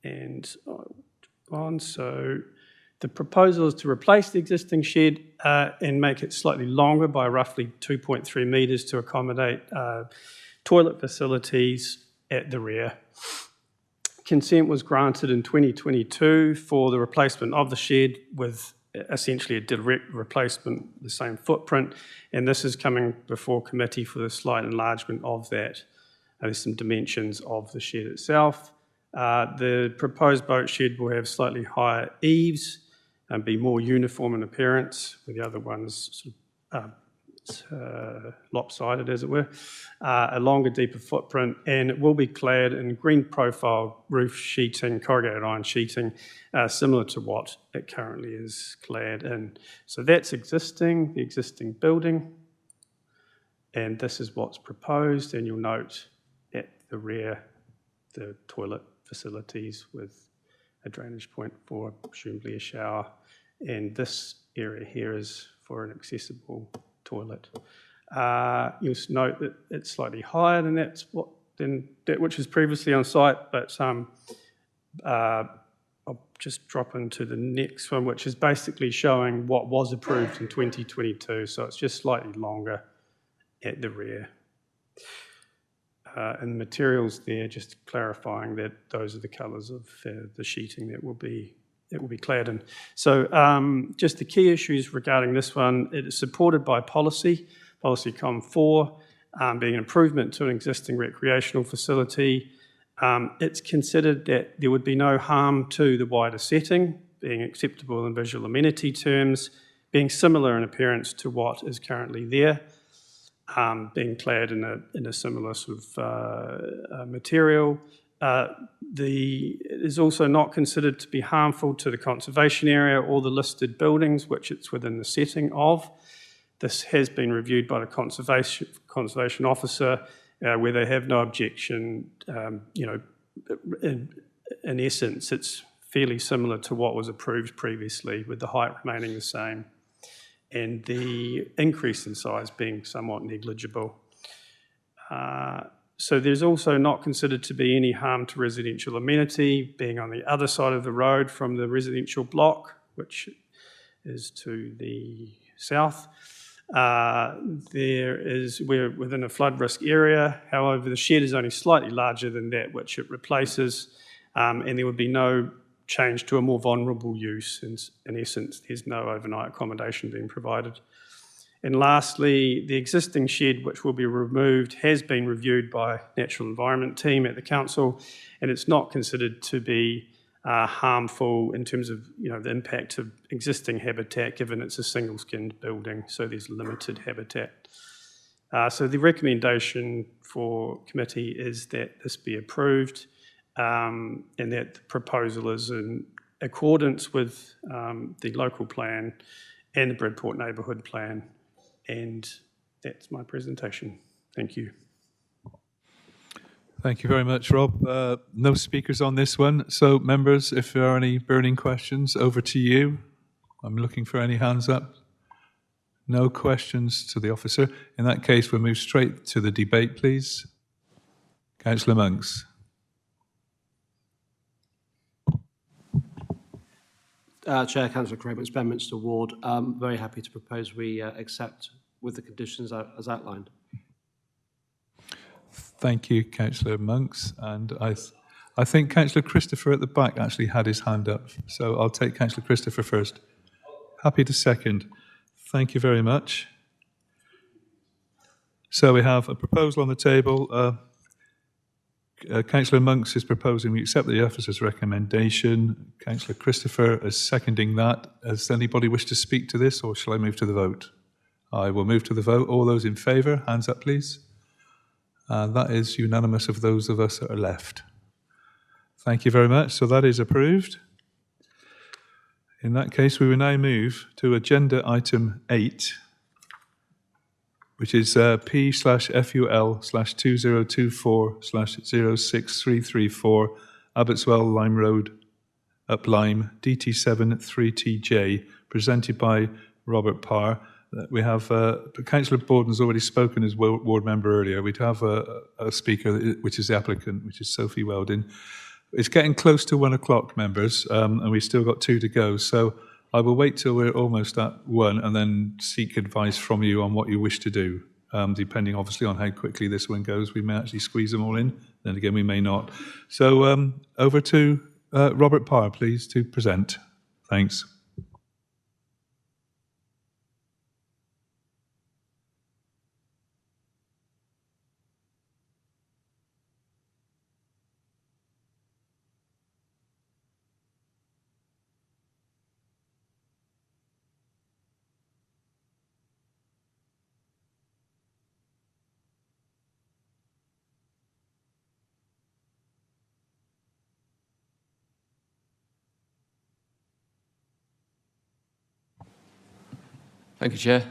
and so the proposal is to replace the existing shed and make it slightly longer by roughly 2.3 metres to accommodate toilet facilities at the rear. Consent was granted in 2022 for the replacement of the shed with essentially a direct replacement, the same footprint, and this is coming before committee for the slight enlargement of that. There's some dimensions of the shed itself. The proposed boat shed will have slightly higher eaves and be more uniform in appearance, where the other one's sort of lopsided, as it were, a longer, deeper footprint, and it will be clad in green profile roof sheeting, corrugated iron sheeting, similar to what it currently is clad in. So that's existing, the existing building, and this is what's proposed, and you'll note at the rear the toilet facilities with a drainage point for presumably a shower, and this area here is for an accessible toilet. You'll note that it's slightly higher than that which was previously on site, but I'll just drop into the next one, which is basically showing what was approved in 2022, so it's just slightly longer at the rear. And the materials there, just clarifying that those are the colours of the sheeting that will be clad in. So just the key issues regarding this one, it is supported by policy COM 4, being an improvement to an existing recreational facility. It's considered that there would be no harm to the wider setting, being acceptable in visual amenity terms, being similar in appearance to what is currently there, being clad in a similar sort of material. It is also not considered to be harmful to the conservation area or the listed buildings which it's within the setting of. This has been reviewed by the conservation officer where they have no objection. In essence, it's fairly similar to what was approved previously, with the height remaining the same and the increase in size being somewhat negligible. So there's also not considered to be any harm to residential ability, being on the other side of the road from the residential block, which is to the south. We're within a flood risk area. However, the shed is only slightly larger than that which it replaces, and there would be no change to a more vulnerable use. In essence, there's no overnight accommodation being provided. And lastly, the existing shed, which will be removed, has been reviewed by Natural Environment team at the council, and it's not considered to be harmful in terms of the impact of existing habitat, given it's a single-skinned building, so there's limited habitat. So the recommendation for committee is that this be approved, and that the proposal is in accordance with the local plan and the Bridport neighbourhood plan. And that's my presentation. Thank you. Thank you very much, Rob. No speakers on this one. So, members, if there are any burning questions, over to you. I'm looking for any hands up. No questions to the officer. In that case, we'll move straight to the debate, please. Councillor Monks. Chair, Councillor Craig-Monks, Bedminster Ward. Very happy to propose we accept with the conditions as outlined. Thank you, Councillor Monks. And I think Councillor Christopher at the back actually had his hand up. So I'll take Councillor Christopher first. Happy to second. Thank you very much. So we have a proposal on the table. Councillor Monks is proposing we accept the officer's recommendation. Councillor Christopher is seconding that. Does anybody wish to speak to this, or shall I move to the vote? I will move to the vote. All those in favour, hands up please. That is unanimous of those of us that are left. Thank you very much. So that is approved. In that case, we will now move to agenda item 8, which is P/FUL/2024/06334 Abbotswell Lime Road, Up Lime, DT7 3TJ, presented by Robert Parr. We have Councillor Borden's already spoken as ward member earlier. We'd have a speaker, which is the applicant, which is Sophie Weldon. It's getting close to 1 o'clock, members, and we've still got 2 to go. So I will wait till we're almost at 1 and then seek advice from you on what you wish to do. Depending obviously on how quickly this one goes, we may actually squeeze them all in. Then again, we may not. So over to Robert Parr, please, to present. Thanks. Thank you, Chair.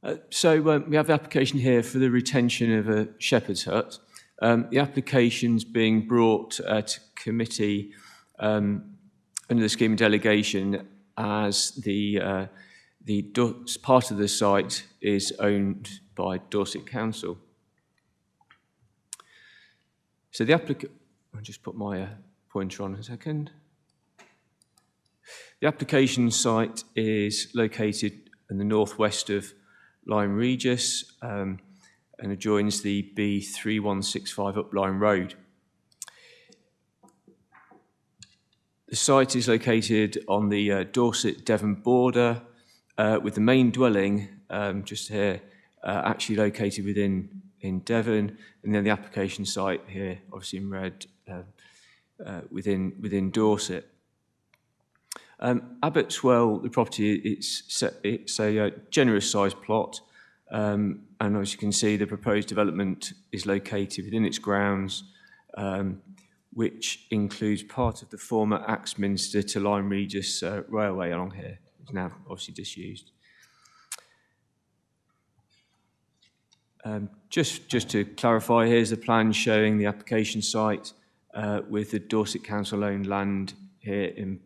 We have the application here for the retention of a shepherd's hut. The application's being brought to committee under the scheme of delegation as the part of the site is owned by Dorset Council. So the applicant, I'll just put my pointer on a second. The application site is located in the northwest of Lyme Regis and adjoins the B3165 Up Lyme Road. The site is located on the Dorset-Devon border with the main dwelling just here actually located in Devon, and then the application site here, obviously in red, within Dorset. Abbotswell, the property, it's a generous sized plot, and as you can see, the proposed development is located within its grounds, which includes part of the former Axminster to Lyme Regis railway along here. It's now obviously disused. Just to clarify, here's the plan showing the application site with the Dorset Council owned land here in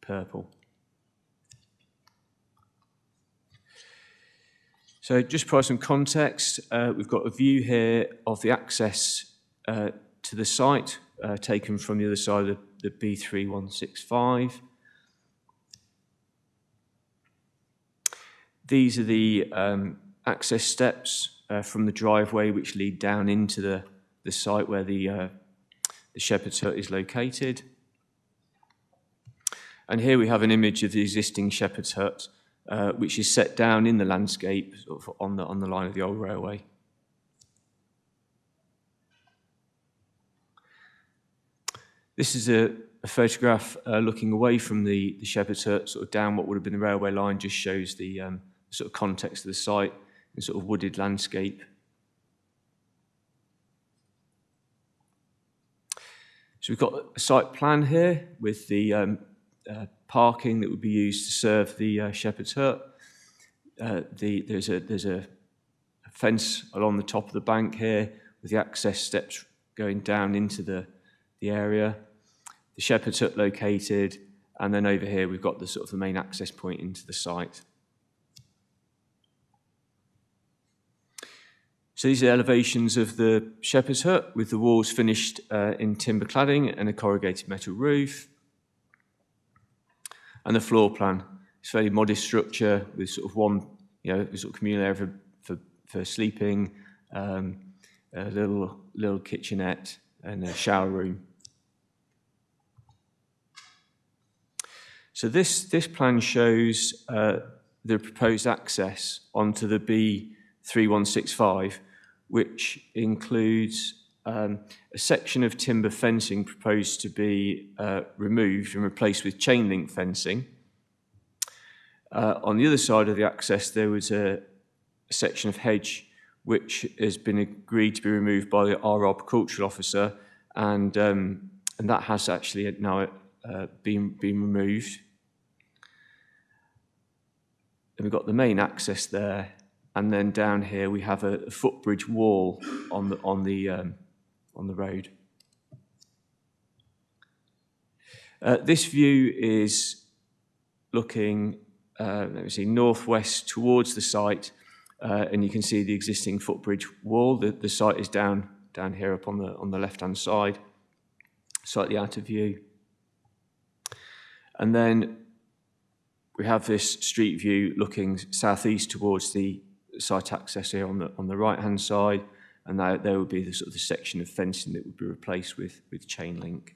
purple. So just to provide some context, we've got a view here of the access to the site taken from the other side of the B3165. These are the access steps from the driveway which lead down into the site where the shepherd's hut is located. And here we have an image of the existing shepherd's hut, which is set down in the landscape sort of on the line of the old railway. This is a photograph looking away from the shepherd's hut, sort of down what would have been the railway line, just shows the sort of context of the site and sort of wooded landscape. So we've got a site plan here with the parking that would be used to serve the shepherd's hut. There's a fence along the top of the bank here with the access steps going down into the area. The shepherd's hut located, and then over here we've got the sort of the main access point into the site. So these are elevations of the shepherd's hut with the walls finished in timber cladding and a corrugated metal roof. And the floor plan, it's a fairly modest structure with sort of one, sort of communal area for sleeping, a little kitchenette and a shower room. So this plan shows the proposed access onto the B3165, which includes a section of timber fencing proposed to be removed and replaced with chain link fencing. On the other side of the access, there was a section of hedge which has been agreed to be removed by our horticultural officer, and that has actually now been removed. And we've got the main access there, and then down here we have a footbridge wall on the road. This view is looking, let me see, northwest towards the site, and you can see the existing footbridge wall. The site is down here up on the left-hand side, slightly out of view. And then we have this street view looking southeast towards the site access here on the right-hand side, and there would be the sort of the section of fencing that would be replaced with chain link.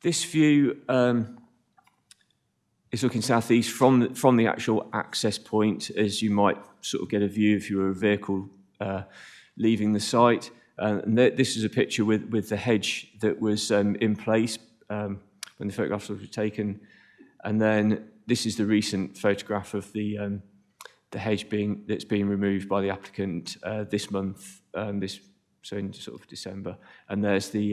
This view is looking southeast from the actual access point, as you might sort of get a view if you were a vehicle leaving the site. And this is a picture with the hedge that was in place when the photographs were taken. And then this is the recent photograph of the hedge that's being removed by the applicant this month, so in sort of December. And there's the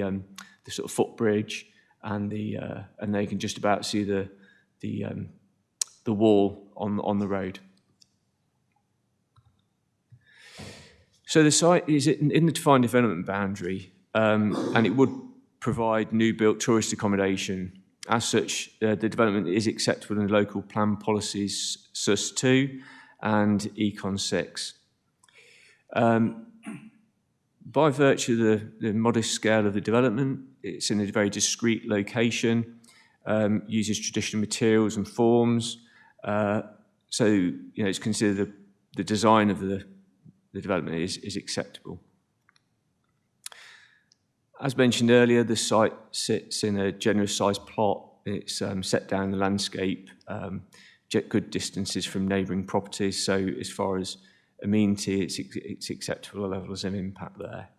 sort of footbridge, and they can just about see the wall on the road. So the site is in the defined development boundary, and it would provide new built tourist accommodation. As such, the development is acceptable in local plan policies SUS 2 and Econ 6. By virtue of the modest scale of the development, it's in a very discrete location, uses traditional materials and forms. So, it's considered the design of the development is acceptable. As mentioned earlier, the site sits in a generous sized plot. It's set down the landscape, good distances from neighbouring properties. So as far as amenity, it's acceptable levels of impact there.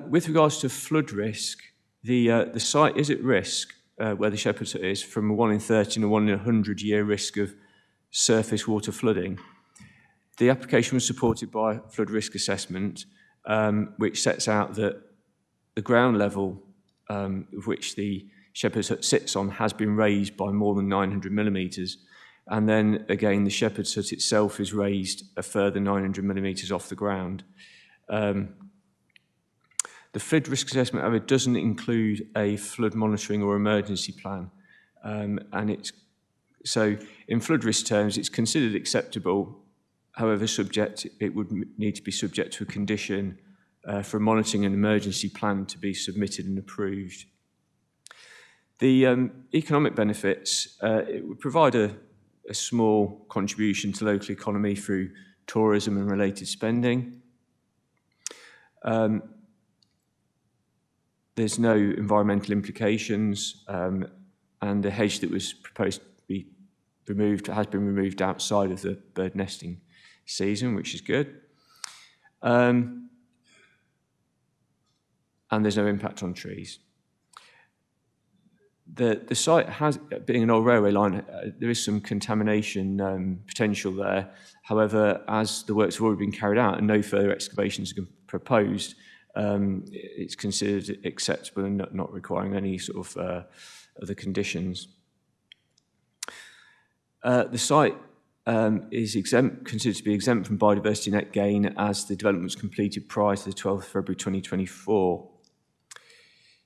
With regards to flood risk, the site is at risk, where the Shepherd's Hut is, from a 1 in 30 and a 1 in 100 year risk of surface water flooding. The application was supported by a flood risk assessment, which sets out that the ground level of which the Shepherd's Hut sits on has been raised by more than 900 millimetres. And then again, the Shepherd's Hut itself is raised a further 900 millimetres off the ground. The flood risk assessment, however, doesn't include a flood monitoring or emergency plan. So in flood risk terms, it's considered acceptable. However, it would need to be subject to a condition for a monitoring and emergency plan to be submitted and approved. The economic benefits, it would provide a small contribution to local economy through tourism and related spending. There's no environmental implications, and the hedge that was proposed to be removed has been removed outside of the bird nesting season, which is good. And there's no impact on trees. The site has, being an old railway line, there is some contamination potential there. However, as the works have already been carried out and no further excavations are proposed, it's considered acceptable and not requiring any sort of other conditions. The site is considered to be exempt from biodiversity net gain as the development was completed prior to the 12th of February 2024.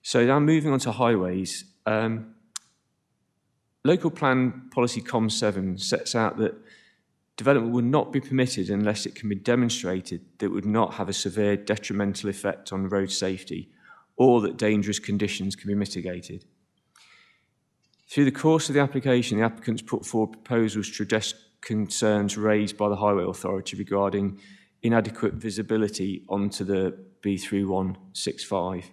So now moving on to highways. Local Plan Policy COM7 sets out that development would not be permitted unless it can be demonstrated that it would not have a severe detrimental effect on road safety or that dangerous conditions can be mitigated. Through the course of the application, the applicants put forward proposals to address concerns raised by the Highway Authority regarding inadequate visibility onto the B3165.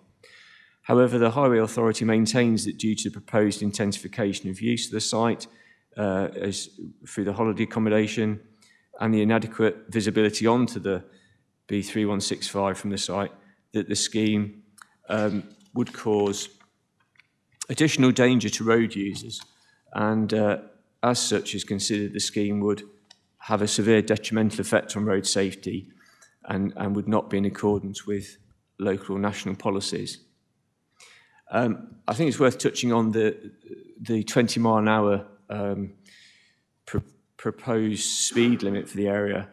However, the Highway Authority maintains that due to the proposed intensification of use of the site through the holiday accommodation and the inadequate visibility onto the B3165 from the site, that the scheme would cause additional danger to road users, and as such is considered the scheme would have a severe detrimental effect on road safety and would not be in accordance with local or national policies. I think it's worth touching on the 20 mile an hour proposed speed limit for the area.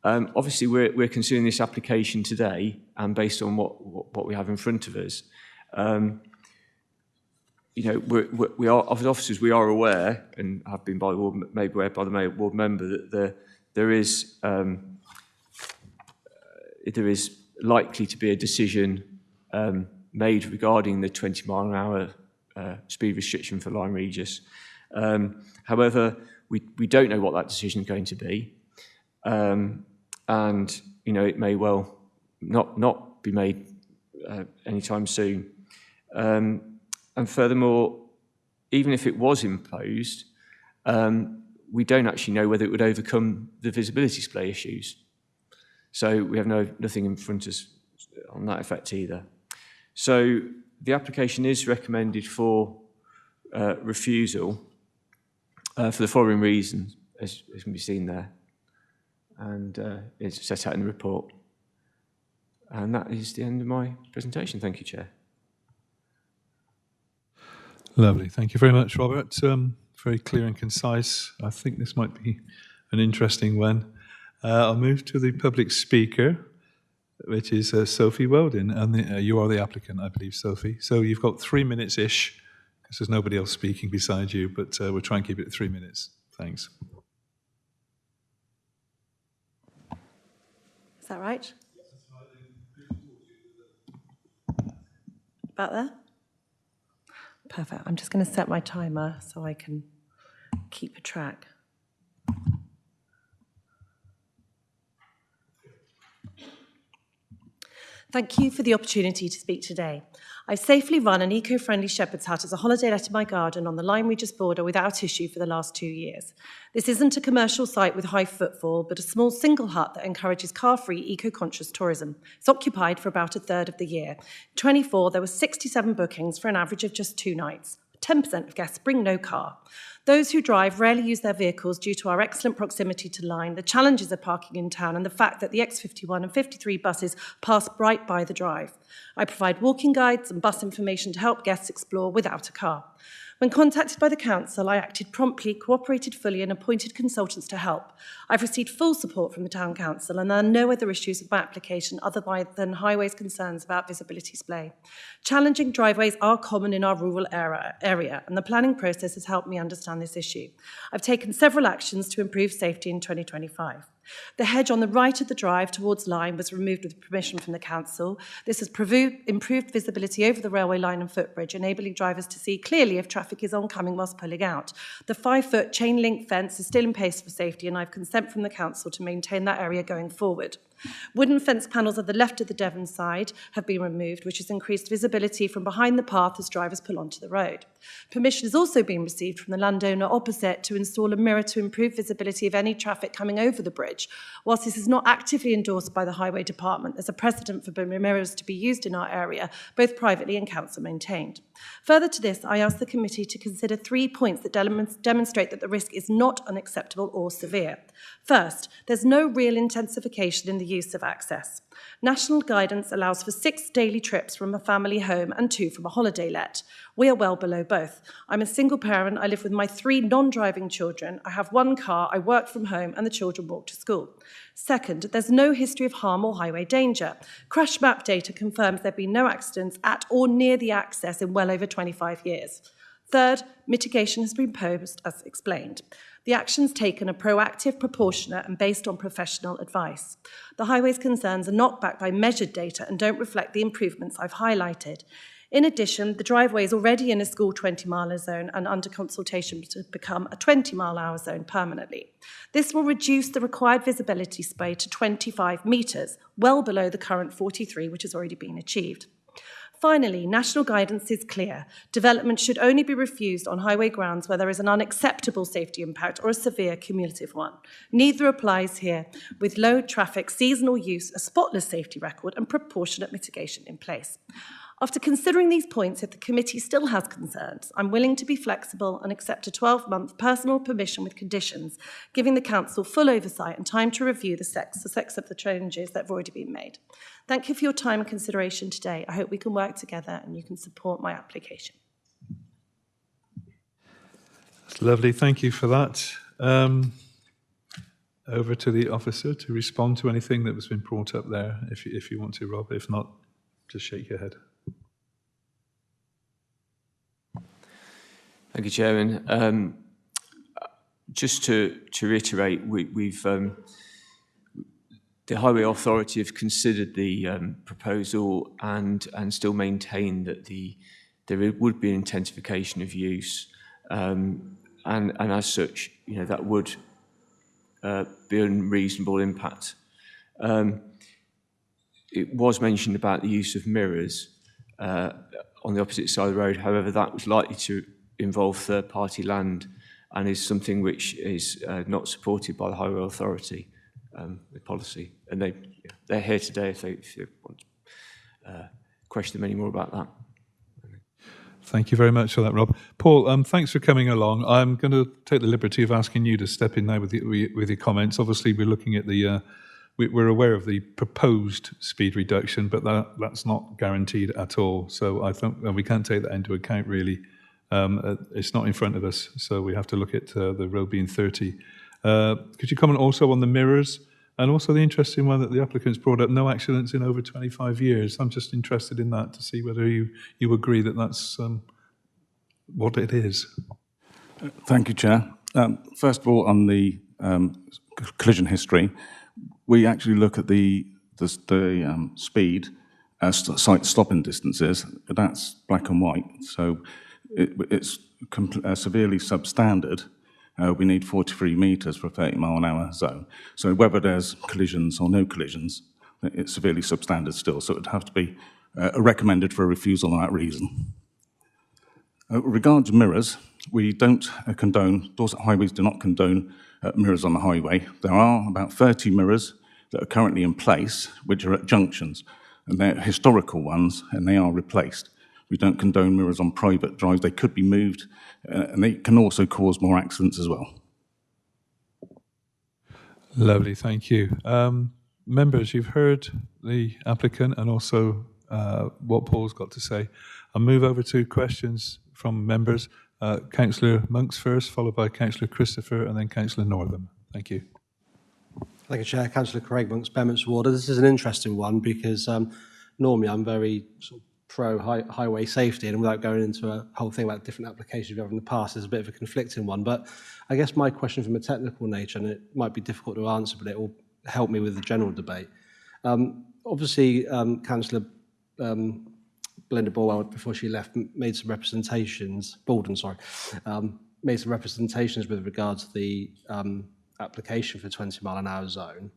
Obviously, we're considering this application today, and based on what we have in front of us, you know, we are, as officers, we are aware, and have been made aware by the ward member, that there is likely to be a decision made regarding the 20 mile an hour speed restriction for Lyme Regis. However, we don't know what that decision is going to be, and you know, it may well not be made anytime soon. And furthermore, even if it was imposed, we don't actually know whether it would overcome the visibility display issues. So we have nothing in front of us on that effect either. So the application is recommended for refusal for the following reasons, as can be seen there, and it's set out in the report. And that is the end of my presentation. Thank you, Chair. Lovely. Thank you very much, Robert. Very clear and concise. I think this might be an interesting one. I'll move to the public speaker, which is Sophie Weldon, and you are the applicant, I believe, Sophie. So you've got 3 minutes-ish, because there's nobody else speaking beside you, but we'll try and keep it at 3 minutes. Thanks. Is that right? About there? Perfect. I'm just going to set my timer so I can keep a track. Thank you for the opportunity to speak today. I safely run an eco-friendly shepherd's hut as a holiday let in my garden on the Lyme Regis border without issue for the last 2 years. This isn't a commercial site with high footfall, but a small single hut that encourages car-free, eco-conscious tourism. It's occupied for about a third of the year. In 24, there were 67 bookings for an average of just 2 nights. 10% of guests bring no car. Those who drive rarely use their vehicles due to our excellent proximity to Lyme, the challenges of parking in town, and the fact that the X51 and 53 buses pass right by the drive. I provide walking guides and bus information to help guests explore without a car. When contacted by the council, I acted promptly, cooperated fully, and appointed consultants to help. I've received full support from the town council, and there are no other issues with my application other than Highways' concerns about visibility display. Challenging driveways are common in our rural area, and the planning process has helped me understand this issue. I've taken several actions to improve safety in 2025. The hedge on the right of the drive towards Lyme was removed with permission from the council. This has improved visibility over the railway line and footbridge, enabling drivers to see clearly if traffic is oncoming whilst pulling out. The 5-foot chain link fence is still in place for safety, and I have consent from the council to maintain that area going forward. Wooden fence panels at the left of the Devon side have been removed, which has increased visibility from behind the path as drivers pull onto the road. Permission has also been received from the landowner opposite to install a mirror to improve visibility of any traffic coming over the bridge. Whilst this is not actively endorsed by the Highway Department, there's a precedent for mirrors to be used in our area, both privately and council maintained. Further to this, I ask the committee to consider 3 points that demonstrate that the risk is not unacceptable or severe. First, there's no real intensification in the use of access. National guidance allows for 6 daily trips from a family home and 2 from a holiday let. We are well below both. I'm a single parent. I live with my 3 non-driving children. I have 1 car. I work from home and the children walk to school. Second, there's no history of harm or highway danger. Crash map data confirms there have been no accidents at or near the access in well over 25 years. Third, mitigation has been posed as explained. The actions taken are proactive, proportionate, and based on professional advice. The Highways concerns are not backed by measured data and don't reflect the improvements I've highlighted. In addition, the driveway is already in a school 20-mile zone and under consultation to become a 20-mile-hour zone permanently. This will reduce the required visibility display to 25 metres, well below the current 43, which has already been achieved. Finally, national guidance is clear. Development should only be refused on highway grounds where there is an unacceptable safety impact or a severe cumulative one. Neither applies here, with low traffic, seasonal use, a spotless safety record, and proportionate mitigation in place. After considering these points, if the committee still has concerns, I'm willing to be flexible and accept a 12-month personal permission with conditions, giving the council full oversight and time to review the sex of the changes that have already been made. Thank you for your time and consideration today. I hope we can work together and you can support my application. That's lovely. Thank you for that. Over to the officer to respond to anything that was been brought up there, if you want to, Rob. If not, just shake your head. Thank you, Chairman. Just to reiterate, we've the Highway Authority have considered the proposal and still maintain that there would be an intensification of use, and as such, that would be an unreasonable impact. It was mentioned about the use of mirrors on the opposite side of the road. However, that was likely to involve third-party land and is something which is not supported by the Highway Authority, the policy. And they're here today if you want to question them any more about that. Thank you very much for that, Rob. Paul, thanks for coming along. I'm going to take the liberty of asking you to step in now with your comments. Obviously, we're looking at the... We're aware of the proposed speed reduction, but that's not guaranteed at all. So I think we can't take that into account, really. It's not in front of us, so we have to look at the road being 30. Could you comment also on the mirrors? And also the interesting one that the applicants brought up, no accidents in over 25 years. I'm just interested in that to see whether you agree that that's what it is. Thank you, Chair. First of all, on the collision history, we actually look at the speed as site stopping distances. That's black and white, so it's severely substandard. We need 43 metres for a 30-mile-an-hour zone. So whether there's collisions or no collisions, it's severely substandard still. So it would have to be recommended for a refusal on that reason. Regards mirrors, we don't condone, Dorset Highways do not condone mirrors on the highway. There are about 30 mirrors that are currently in place, which are at junctions, and they're historical ones, and they are replaced. We don't condone mirrors on private drives. They could be moved, and they can also cause more accidents as well. Lovely, thank you. Members, you've heard the applicant and also what Paul's got to say. I'll move over to questions from members. Councillor Monks first, followed by Councillor Christopher, and then Councillor Northam. Thank you. Thank you, Chair. Councillor Craig Monks, Bemis Ward. This is an interesting one because normally I'm very sort of pro-highway safety, and without going into a whole thing about different applications we've had in the past, there's a bit of a conflicting one. But I guess my question from a technical nature, and it might be difficult to answer, but it will help me with the general debate. Obviously, Councillor Belinda Baldwin, before she left, made some representations, made some representations with regards to the application for the 20-mile-an-hour zone.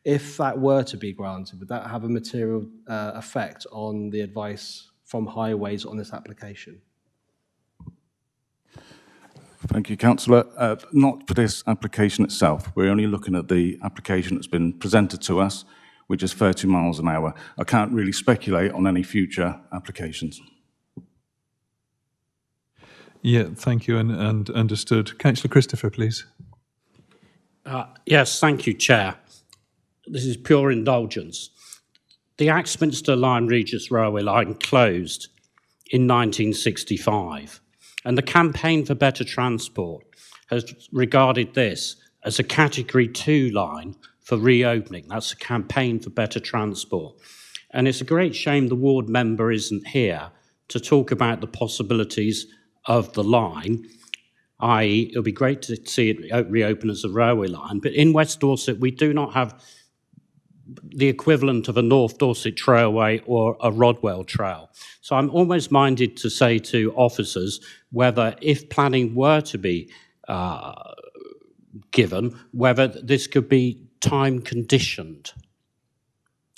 If that were to be granted, would that have a material effect on the advice from Highways on this application? Thank you, Councillor. Not for this application itself. We're only looking at the application that's been presented to us, which is 30 miles an hour. I can't really speculate on any future applications. Yeah, thank you, and understood. Councillor Christopher, please. Yes, thank you, Chair. This is pure indulgence. The Axminster Line Regis Railway line closed in 1965, and the Campaign for Better Transport has regarded this as a Category 2 line for reopening. That's a Campaign for Better Transport. And it's a great shame the ward member isn't here to talk about the possibilities of the line, i.e. it'll be great to see it reopen as a railway line, but in West Dorset we do not have the equivalent of a North Dorset Trailway or a Rodwell Trail. So I'm almost minded to say to officers whether, if planning were to be given, whether this could be time conditioned,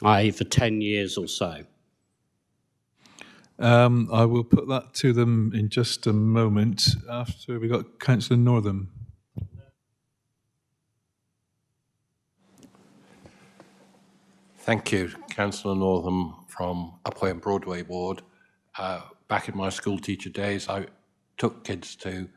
i.e. for 10 years or so. I will put that to them in just a moment. After we got Councillor Northam. Thank you, Councillor Northam from Upwey Broadway Ward. Back in my school teacher days, I took kids to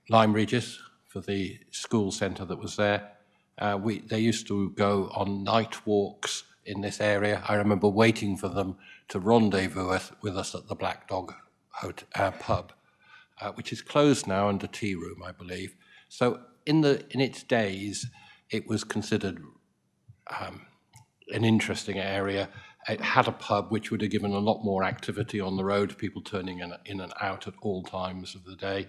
Lyme Regis for the school centre that was there. They used to go on night walks in this area. I remember waiting for them to rendezvous with us at the Black Dog pub, which is closed now under tea room, I believe. So in its days, it was considered an interesting area. It had a pub which would have given a lot more activity on the road, people turning in and out at all times of the day.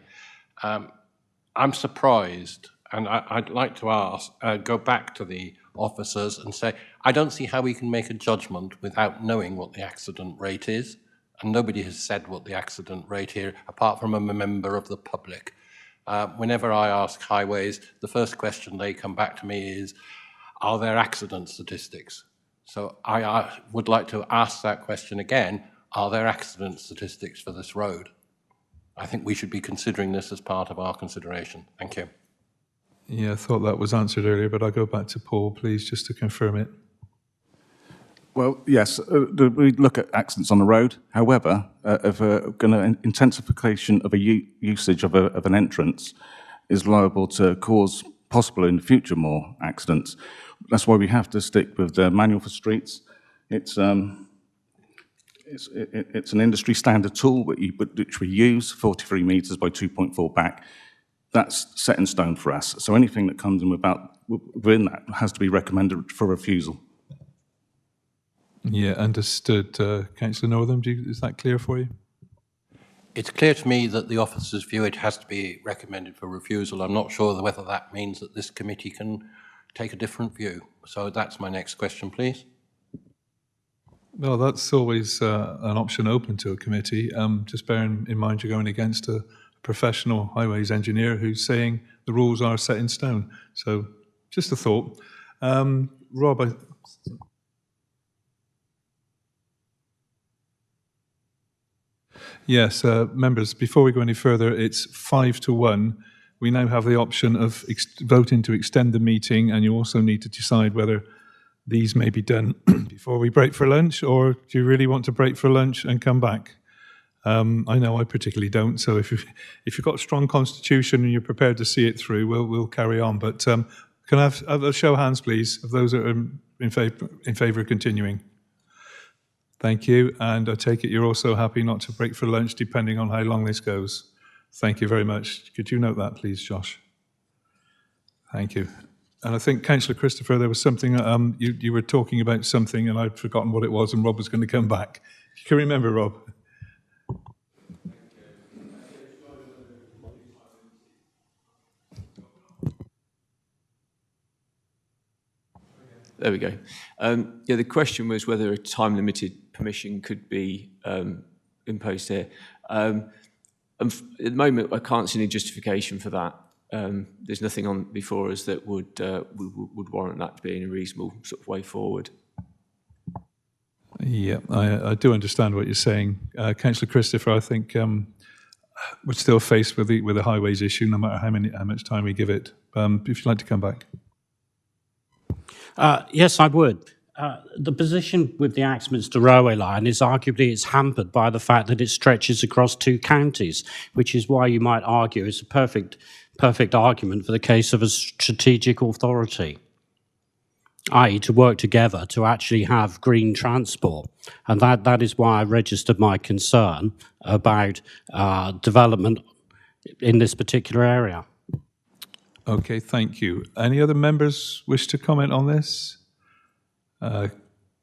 I'm surprised, and I'd like to ask, go back to the officers and say, I don't see how we can make a judgment without knowing what the accident rate is, and nobody has said what the accident rate here, apart from a member of the public. Whenever I ask highways, the first question they come back to me is, are there accident statistics? So I would like to ask that question again, are there accident statistics for this road? I think we should be considering this as part of our consideration. Thank you. Yeah, I thought that was answered earlier, but I'll go back to Paul, please, just to confirm it. Well, yes, we look at accidents on the road. However, if intensification of a usage of an entrance is liable to cause possible in the future more accidents. That's why we have to stick with the manual for streets. It's an industry standard tool which we use, 43 metres by 2.4 back. That's set in stone for us. So anything that comes in within that has to be recommended for refusal. Yeah, understood. Councillor Northam, is that clear for you? It's clear to me that the officers' view it has to be recommended for refusal. I'm not sure whether that means that this committee can take a different view. So that's my next question, please. Well, that's always an option open to a committee. Just bearing in mind you're going against a professional highways engineer who's saying the rules are set in stone. So just a thought. Rob, Yes, members, before we go any further, it's 5-1. We now have the option of voting to extend the meeting, and you also need to decide whether these may be done before we break for lunch, or do you really want to break for lunch and come back? I know I particularly don't, so if you've got a strong constitution and you're prepared to see it through, we'll carry on. But can I have a show of hands, please, of those that are in favour of continuing? Thank you, and I take it you're also happy not to break for lunch, depending on how long this goes. Thank you very much. Could you note that, please, Josh? Thank you. And I think, Councillor Christopher, there was something, you were talking about something, and I'd forgotten what it was, and Rob was going to come back. Can you remember, Rob? There we go. Yeah, the question was whether a time-limited permission could be imposed here. At the moment, I can't see any justification for that. There's nothing on before us that would warrant that being a reasonable sort of way forward. Yeah, I do understand what you're saying. Councillor Christopher, I think we're still faced with the highways issue, no matter how much time we give it. If you'd like to come back. Yes, I would. The position with the Axminster railway line is arguably it's hampered by the fact that it stretches across 2 counties, which is why you might argue it's a perfect argument for the case of a strategic authority, i.e. to work together to actually have green transport. And that is why I registered my concern about development in this particular area. Okay, thank you. Any other members wish to comment on this?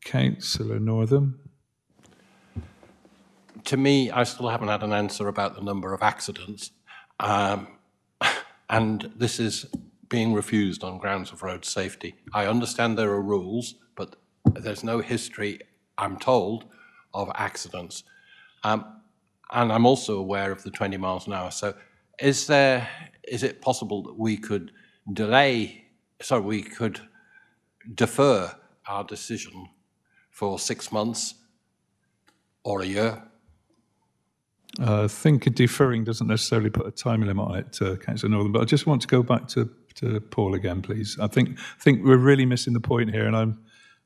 Councillor Northam. To me, I still haven't had an answer about the number of accidents. And this is being refused on grounds of road safety. I understand there are rules, but there's no history, I'm told, of accidents. And I'm also aware of the 20 miles an hour. So is it possible that we could defer our decision for 6 months or a year? I think deferring doesn't necessarily put a time limit on it, Councillor Northern, but I just want to go back to Paul again, please. I think we're really missing the point here, and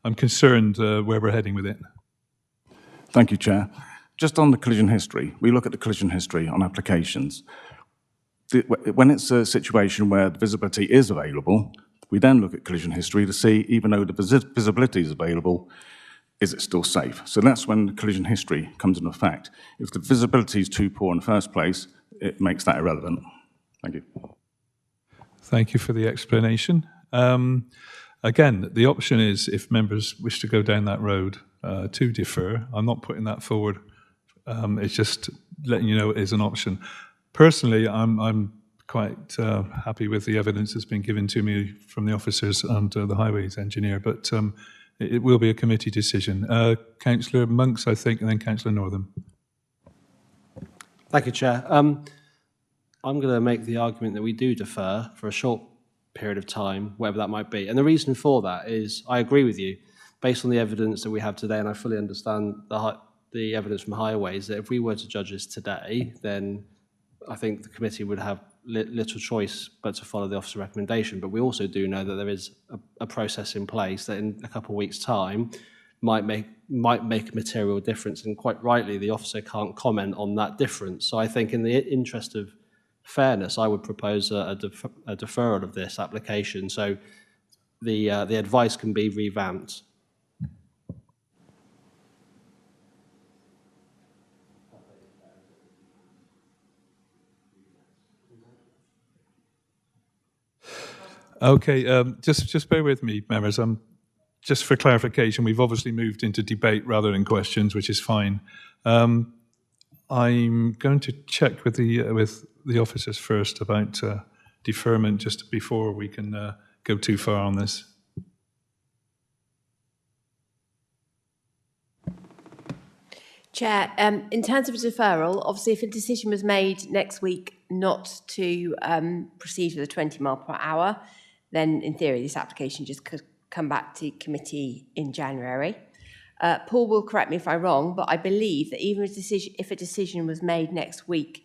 I'm concerned where we're heading with it. Thank you, Chair. Just on the collision history, we look at the collision history on applications. When it's a situation where the visibility is available, we then look at collision history to see, even though the visibility is available, is it still safe? So that's when the collision history comes into effect. If the visibility is too poor in the first place, it makes that irrelevant. Thank you. Thank you for the explanation. Again, the option is, if members wish to go down that road, to defer. I'm not putting that forward. It's just letting you know it is an option. Personally, I'm quite happy with the evidence that's been given to me from the officers and the highways engineer, but it will be a committee decision. Councillor Monks, I think, and then Councillor Northern. Thank you, Chair. I'm going to make the argument that we do defer for a short period of time, whatever that might be. And the reason for that is I agree with you, based on the evidence that we have today, and I fully understand the evidence from highways, that if we were to judge this today, then I think the committee would have little choice but to follow the officer recommendation. But we also do know that there is a process in place that in a couple of weeks' time might make a material difference, and quite rightly the officer can't comment on that difference. So I think in the interest of fairness, I would propose a deferral of this application so the advice can be revamped. Okay, just bear with me, members. Just for clarification, we've obviously moved into debate rather than questions, which is fine. I'm going to check with the officers first about deferment, just before we can go too far on this. Chair, in terms of a deferral, obviously if a decision was made next week not to proceed with a 20 mile per hour, then in theory this application just could come back to committee in January. Paul will correct me if I'm wrong, but I believe that even if a decision was made next week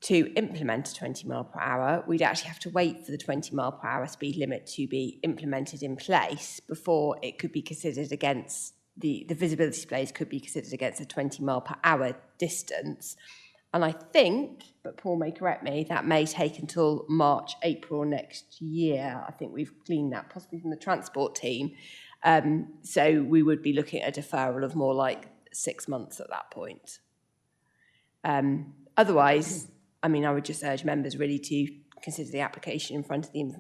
to implement a 20 mile per hour, we'd actually have to wait for the 20 mile per hour speed limit to be implemented in place before it could be considered against the visibility displays could be considered against a 20 mile per hour distance. And I think, but Paul may correct me, that may take until March, April next year. I think we've gleaned that possibly from the transport team. So we would be looking at a deferral of more like 6 months at that point. Otherwise, I mean, I would just urge members really to consider the application in front of them,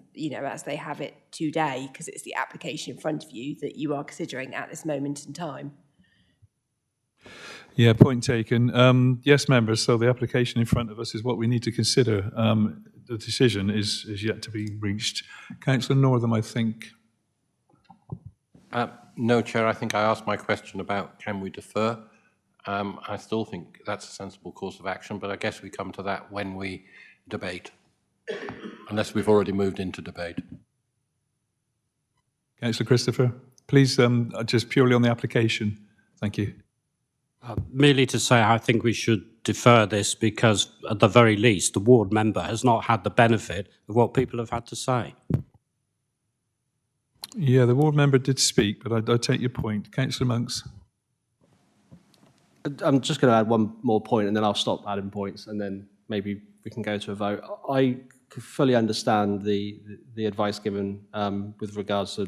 as they have it today, because it's the application in front of you that you are considering at this moment in time. Yeah, point taken. Yes, members, so the application in front of us is what we need to consider. The decision is yet to be reached. Councillor Northern, I think. No, Chair, I think I asked my question about can we defer. I still think that's a sensible course of action, but I guess we come to that when we debate, unless we've already moved into debate. Councillor Christopher, please, just purely on the application. Thank you. Merely to say I think we should defer this because, at the very least, the ward member has not had the benefit of what people have had to say. Yeah, the ward member did speak, but I take your point. Councillor Monks. I'm just going to add one more point and then I'll stop adding points and then maybe we can go to a vote. I fully understand the advice given with regards to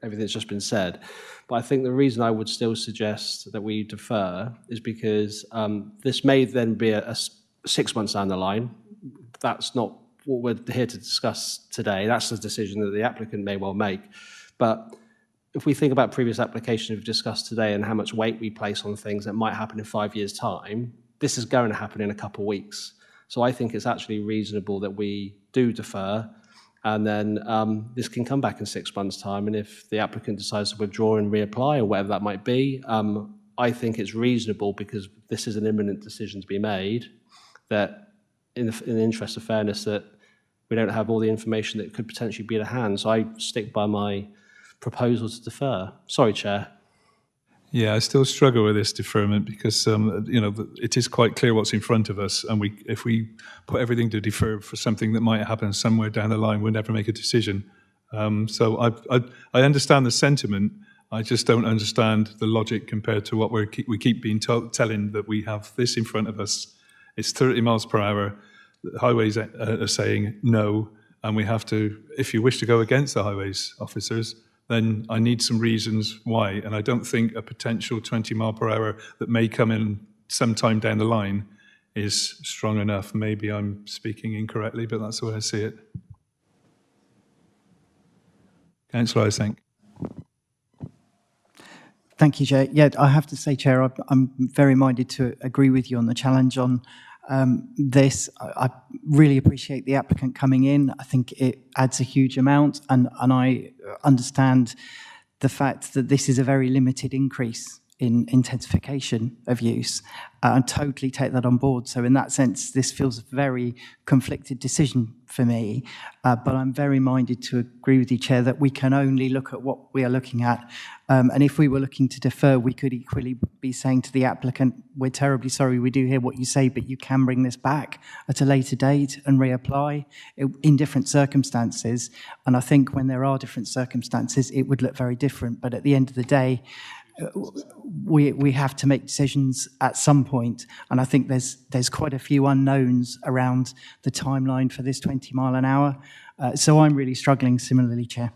everything that's just been said, but I think the reason I would still suggest that we defer is because this may then be a 6 months down the line. That's not what we're here to discuss today. That's the decision that the applicant may well make. But if we think about previous applications we've discussed today and how much weight we place on things that might happen in 5 years' time, this is going to happen in a couple of weeks. So I think it's actually reasonable that we do defer, and then this can come back in 6 months' time. And if the applicant decides to withdraw and reapply or whatever that might be, I think it's reasonable, because this is an imminent decision to be made, that in the interest of fairness, that we don't have all the information that could potentially be at hand. So I stick by my proposal to defer. Sorry, Chair. Yeah, I still struggle with this deferment because it is quite clear what's in front of us, and if we put everything to defer for something that might happen somewhere down the line, we'll never make a decision. So I understand the sentiment. I just don't understand the logic compared to what we keep being telling that we have this in front of us. It's 30 miles per hour. The highways are saying no, and we have to. If you wish to go against the highways officers, then I need some reasons why. And I don't think a potential 20 mile per hour that may come in sometime down the line is strong enough. Maybe I'm speaking incorrectly, but that's the way I see it. Councillor, I think. Thank you, Chair. Yeah, I have to say, Chair, I'm very minded to agree with you on the challenge on this. I really appreciate the applicant coming in. I think it adds a huge amount, and I understand the fact that this is a very limited increase in intensification of use. I totally take that on board. So in that sense, this feels a very conflicted decision for me, but I'm very minded to agree with you, Chair, that we can only look at what we are looking at. And if we were looking to defer, we could equally be saying to the applicant, we're terribly sorry, we do hear what you say, but you can bring this back at a later date and reapply in different circumstances. And I think when there are different circumstances, it would look very different. But at the end of the day, we have to make decisions at some point, and I think there's quite a few unknowns around the timeline for this 20 mile an hour. So I'm really struggling similarly, Chair.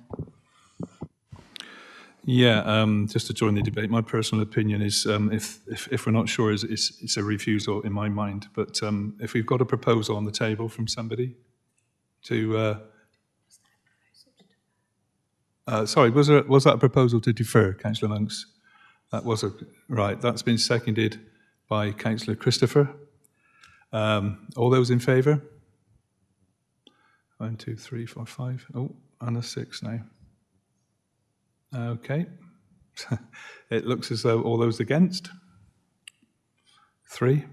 Yeah, just to join the debate, my personal opinion is if we're not sure, it's a refusal in my mind. But if we've got a proposal on the table from somebody to... sorry, was that a proposal to defer, Councillor Monks? That was right. That's been seconded by Councillor Christopher. All those in favour? 1, 2, 3, 4, 5. Oh, and a 6 now. Okay. It looks as though all those against? 3.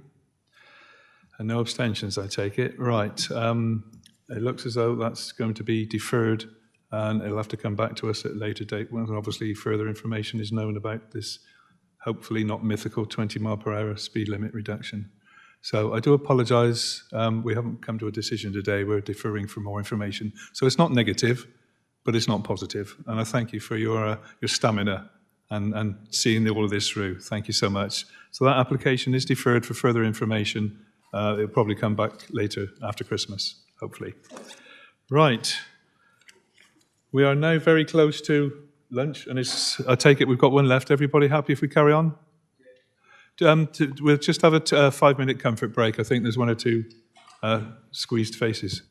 And no abstentions, I take it. Right. It looks as though that's going to be deferred, and it'll have to come back to us at a later date when obviously further information is known about this, hopefully not mythical 20 mile per hour speed limit reduction. So I do apologise. We haven't come to a decision today. We're deferring for more information. So it's not negative, but it's not positive. And I thank you for your stamina and seeing all of this through. Thank you so much. So that application is deferred for further information. It'll probably come back later after Christmas, hopefully. Right. We are now very close to lunch, and I take it we've got one left. Everybody happy if we carry on? We'll just have a 5-minute comfort break. I think there's 1 or 2 squeezed faces.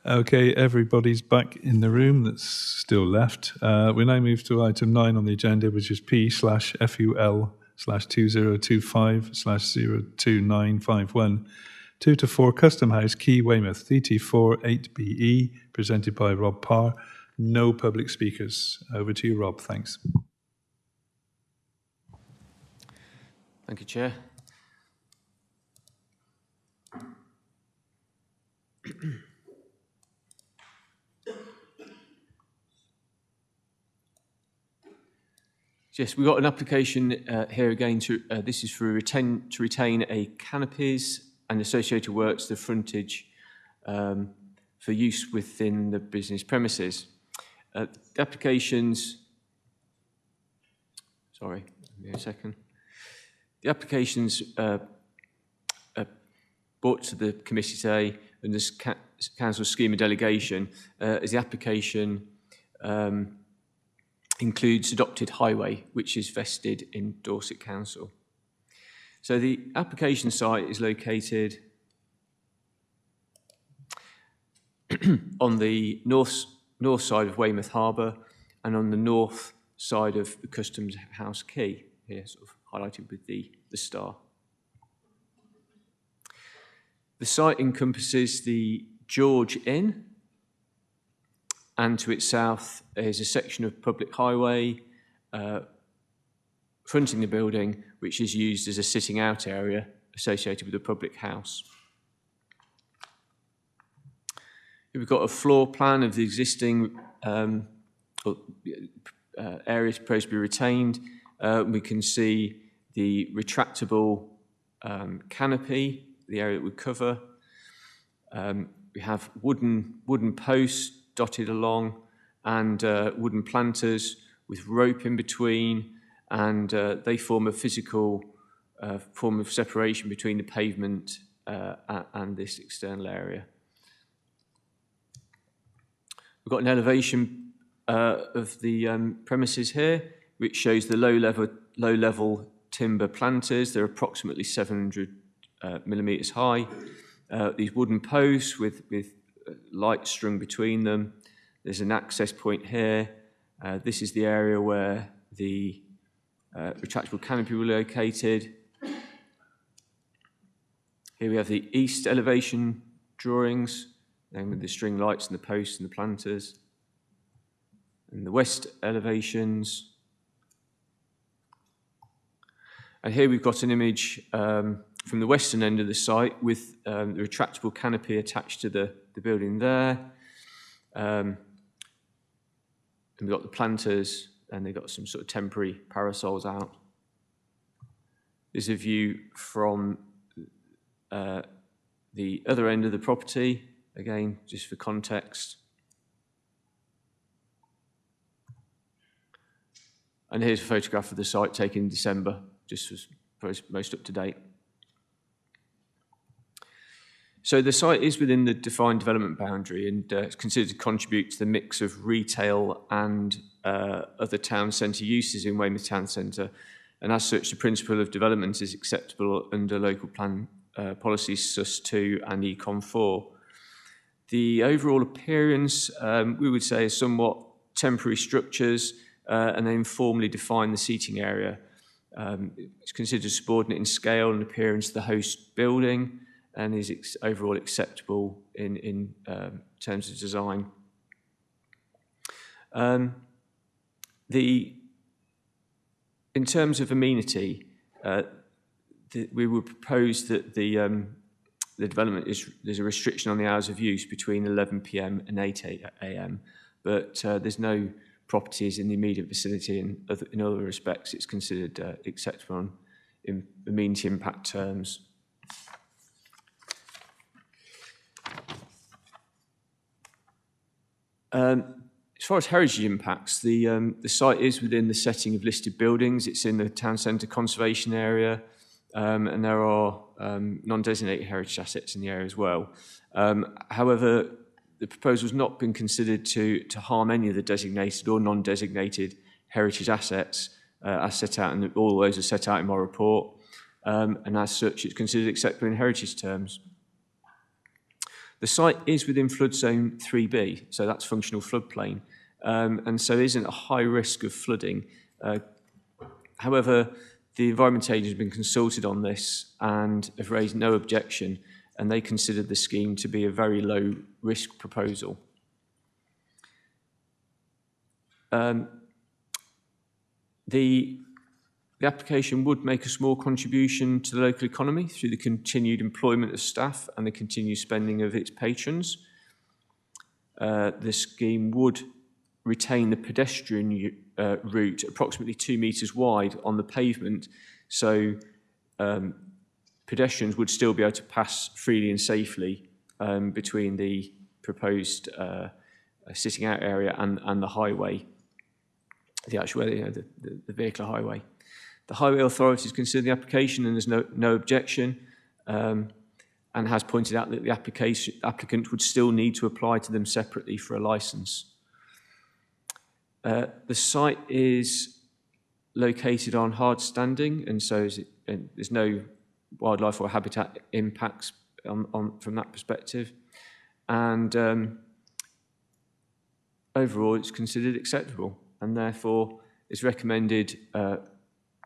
Okay, everybody's back in the room that's still left. We now move to item 9 on the agenda, which is P/FUL/2025/02951 2 to 4 Custom House, Key Weymouth, DT4 8BE, presented by Rob Parr. No public speakers. Over to you, Rob. Thanks. Thank you, Chair. Yes, we've got an application here again. This is to retain a canopies and associated works, the frontage for use within the business premises. The applications. Sorry, give me a second. The applications brought to the committee today and this council scheme of delegation is the application. Includes adopted highway, which is vested in Dorset Council. So the application site is located on the north side of Weymouth Harbour and on the north side of the Customs House Quay, here sort of highlighted with the star. The site encompasses the George Inn, and to its south is a section of public highway fronting the building, which is used as a sitting out area associated with a public house. We've got a floor plan of the existing areas proposed to be retained. We can see the retractable canopy, the area that we cover. We have wooden posts dotted along and wooden planters with rope in between, and they form a physical form of separation between the pavement and this external area. We've got an elevation of the premises here, which shows the low-level timber planters. They're approximately 700 millimetres high. These wooden posts with light strung between them. There's an access point here. This is the area where the retractable canopy will be located. Here we have the east elevation drawings, then with the string lights and the posts and the planters. And the west elevations. And here we've got an image from the western end of the site with the retractable canopy attached to the building there. And we've got the planters, and they've got some sort of temporary parasols out. There's a view from the other end of the property, again, just for context. And here's a photograph of the site taken in December, just for most up to date. So the site is within the defined development boundary and it's considered to contribute to the mix of retail and other town centre uses in Weymouth Town Centre. And as such, the principle of development is acceptable under local plan policies SUS 2 and Econ 4. The overall appearance, we would say, is somewhat temporary structures and they informally define the seating area. It's considered subordinate in scale and appearance to the host building, and is overall acceptable in terms of design. In terms of amenity, we would propose that the development there's a restriction on the hours of use between 11 p.m. and 8 a.m., but there's no properties in the immediate vicinity, and in other respects it's considered acceptable in amenity impact terms. As far as heritage impacts, the site is within the setting of listed buildings. It's in the town centre conservation area, and there are non-designated heritage assets in the area as well. However, the proposal has not been considered to harm any of the designated or non-designated heritage assets as set out, and all those are set out in my report. And as such, it's considered acceptable in heritage terms. The site is within flood zone 3B, so that's functional floodplain, and so isn't a high risk of flooding. However, the Environment Agency has been consulted on this and have raised no objection, and they considered the scheme to be a very low risk proposal. The application would make a small contribution to the local economy through the continued employment of staff and the continued spending of its patrons. The scheme would retain the pedestrian route approximately 2 metres wide on the pavement, so pedestrians would still be able to pass freely and safely between the proposed sitting out area and the highway, the actual, the vehicular highway. The Highway Authority has considered the application and there's no objection, and has pointed out that the applicant would still need to apply to them separately for a licence. The site is located on hard standing, and so there's no wildlife or habitat impacts from that perspective. And overall, it's considered acceptable, and therefore is recommended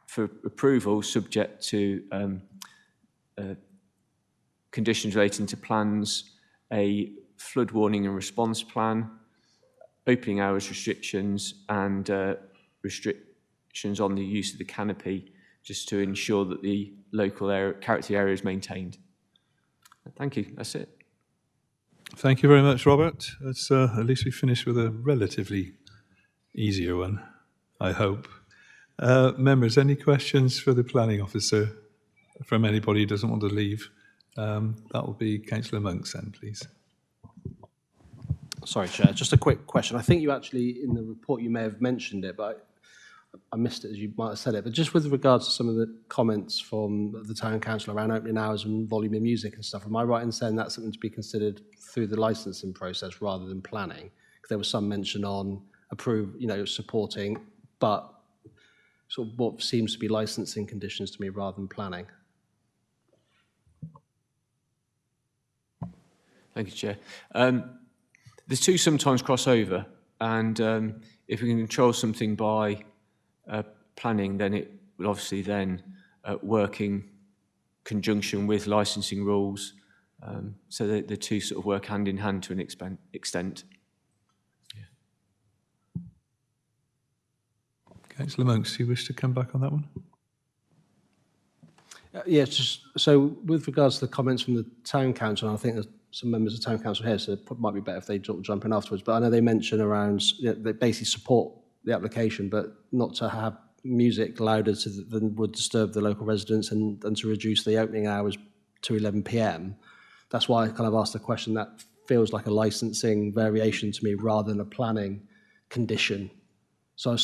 for approval subject to conditions relating to plans, a flood warning and response plan, opening hours restrictions, and restrictions on the use of the canopy, just to ensure that the local character area is maintained. Thank you. That's it. Thank you very much, Robert. At least we finished with a relatively easier one, I hope. Members, any questions for the planning officer from anybody who doesn't want to leave? That will be Councillor Monks then, please. Sorry, Chair, just a quick question. I think you actually, in the report, you may have mentioned it, but I missed it as you might have said it. But just with regards to some of the comments from the Town Council around opening hours and volume of music and stuff, am I right in saying that's something to be considered through the licensing process rather than planning? Because there was some mention on supporting, but sort of what seems to be licensing conditions to me rather than planning. Thank you, Chair. The two sometimes cross over, and if we can control something by planning, then it will obviously then work in conjunction with licensing rules, so the two sort of work hand in hand to an extent. Councillor Monks, do you wish to come back on that one? Yes, just so with regards to the comments from the Town Council, and I think there's some members of Town Council here, so it might be better if they jump in afterwards, but I know they mention around, they basically support the application, but not to have music louder than would disturb the local residents and to reduce the opening hours to 11 p.m. That's why I kind of asked the question. That feels like a licensing variation to me rather than a planning condition. So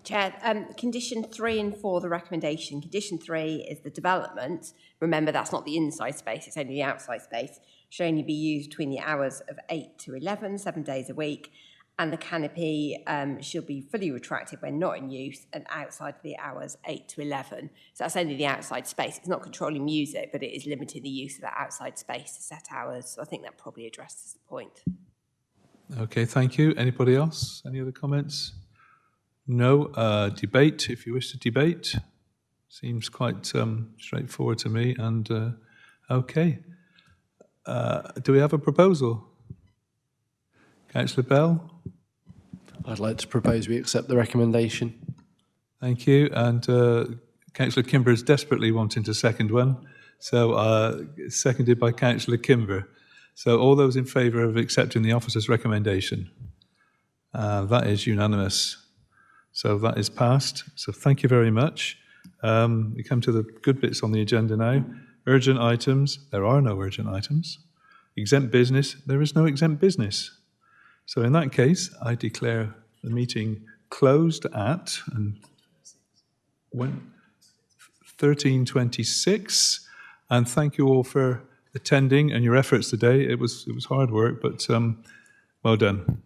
Chair, condition 3 and 4, the recommendation. Condition 3 is the development. Remember, that's not the inside space, it's only the outside space. Should only be used between the hours of 8 to 11, 7 days a week. And the canopy should be fully retracted when not in use and outside the hours 8 to 11. So that's only the outside space. It's not controlling music, but it is limiting the use of that outside space to set hours. So I think that probably addresses the point. Okay, thank you. Anybody else? Any other comments? No. Debate, if you wish to debate. Seems quite straightforward to me. And okay. Do we have a proposal? Councillor Bell? I'd like to propose we accept the recommendation. Thank you. And Councillor Kimber is desperately wanting to second one. So seconded by Councillor Kimber. So all those in favour of accepting the officer's recommendation? That is unanimous. So that is passed. So thank you very much. We come to the good bits on the agenda now. Urgent items. There are no urgent items. Exempt business. There is no exempt business. So in that case, I declare the meeting closed at 13:26. And thank you all for attending and your efforts today. It was hard work, but well done.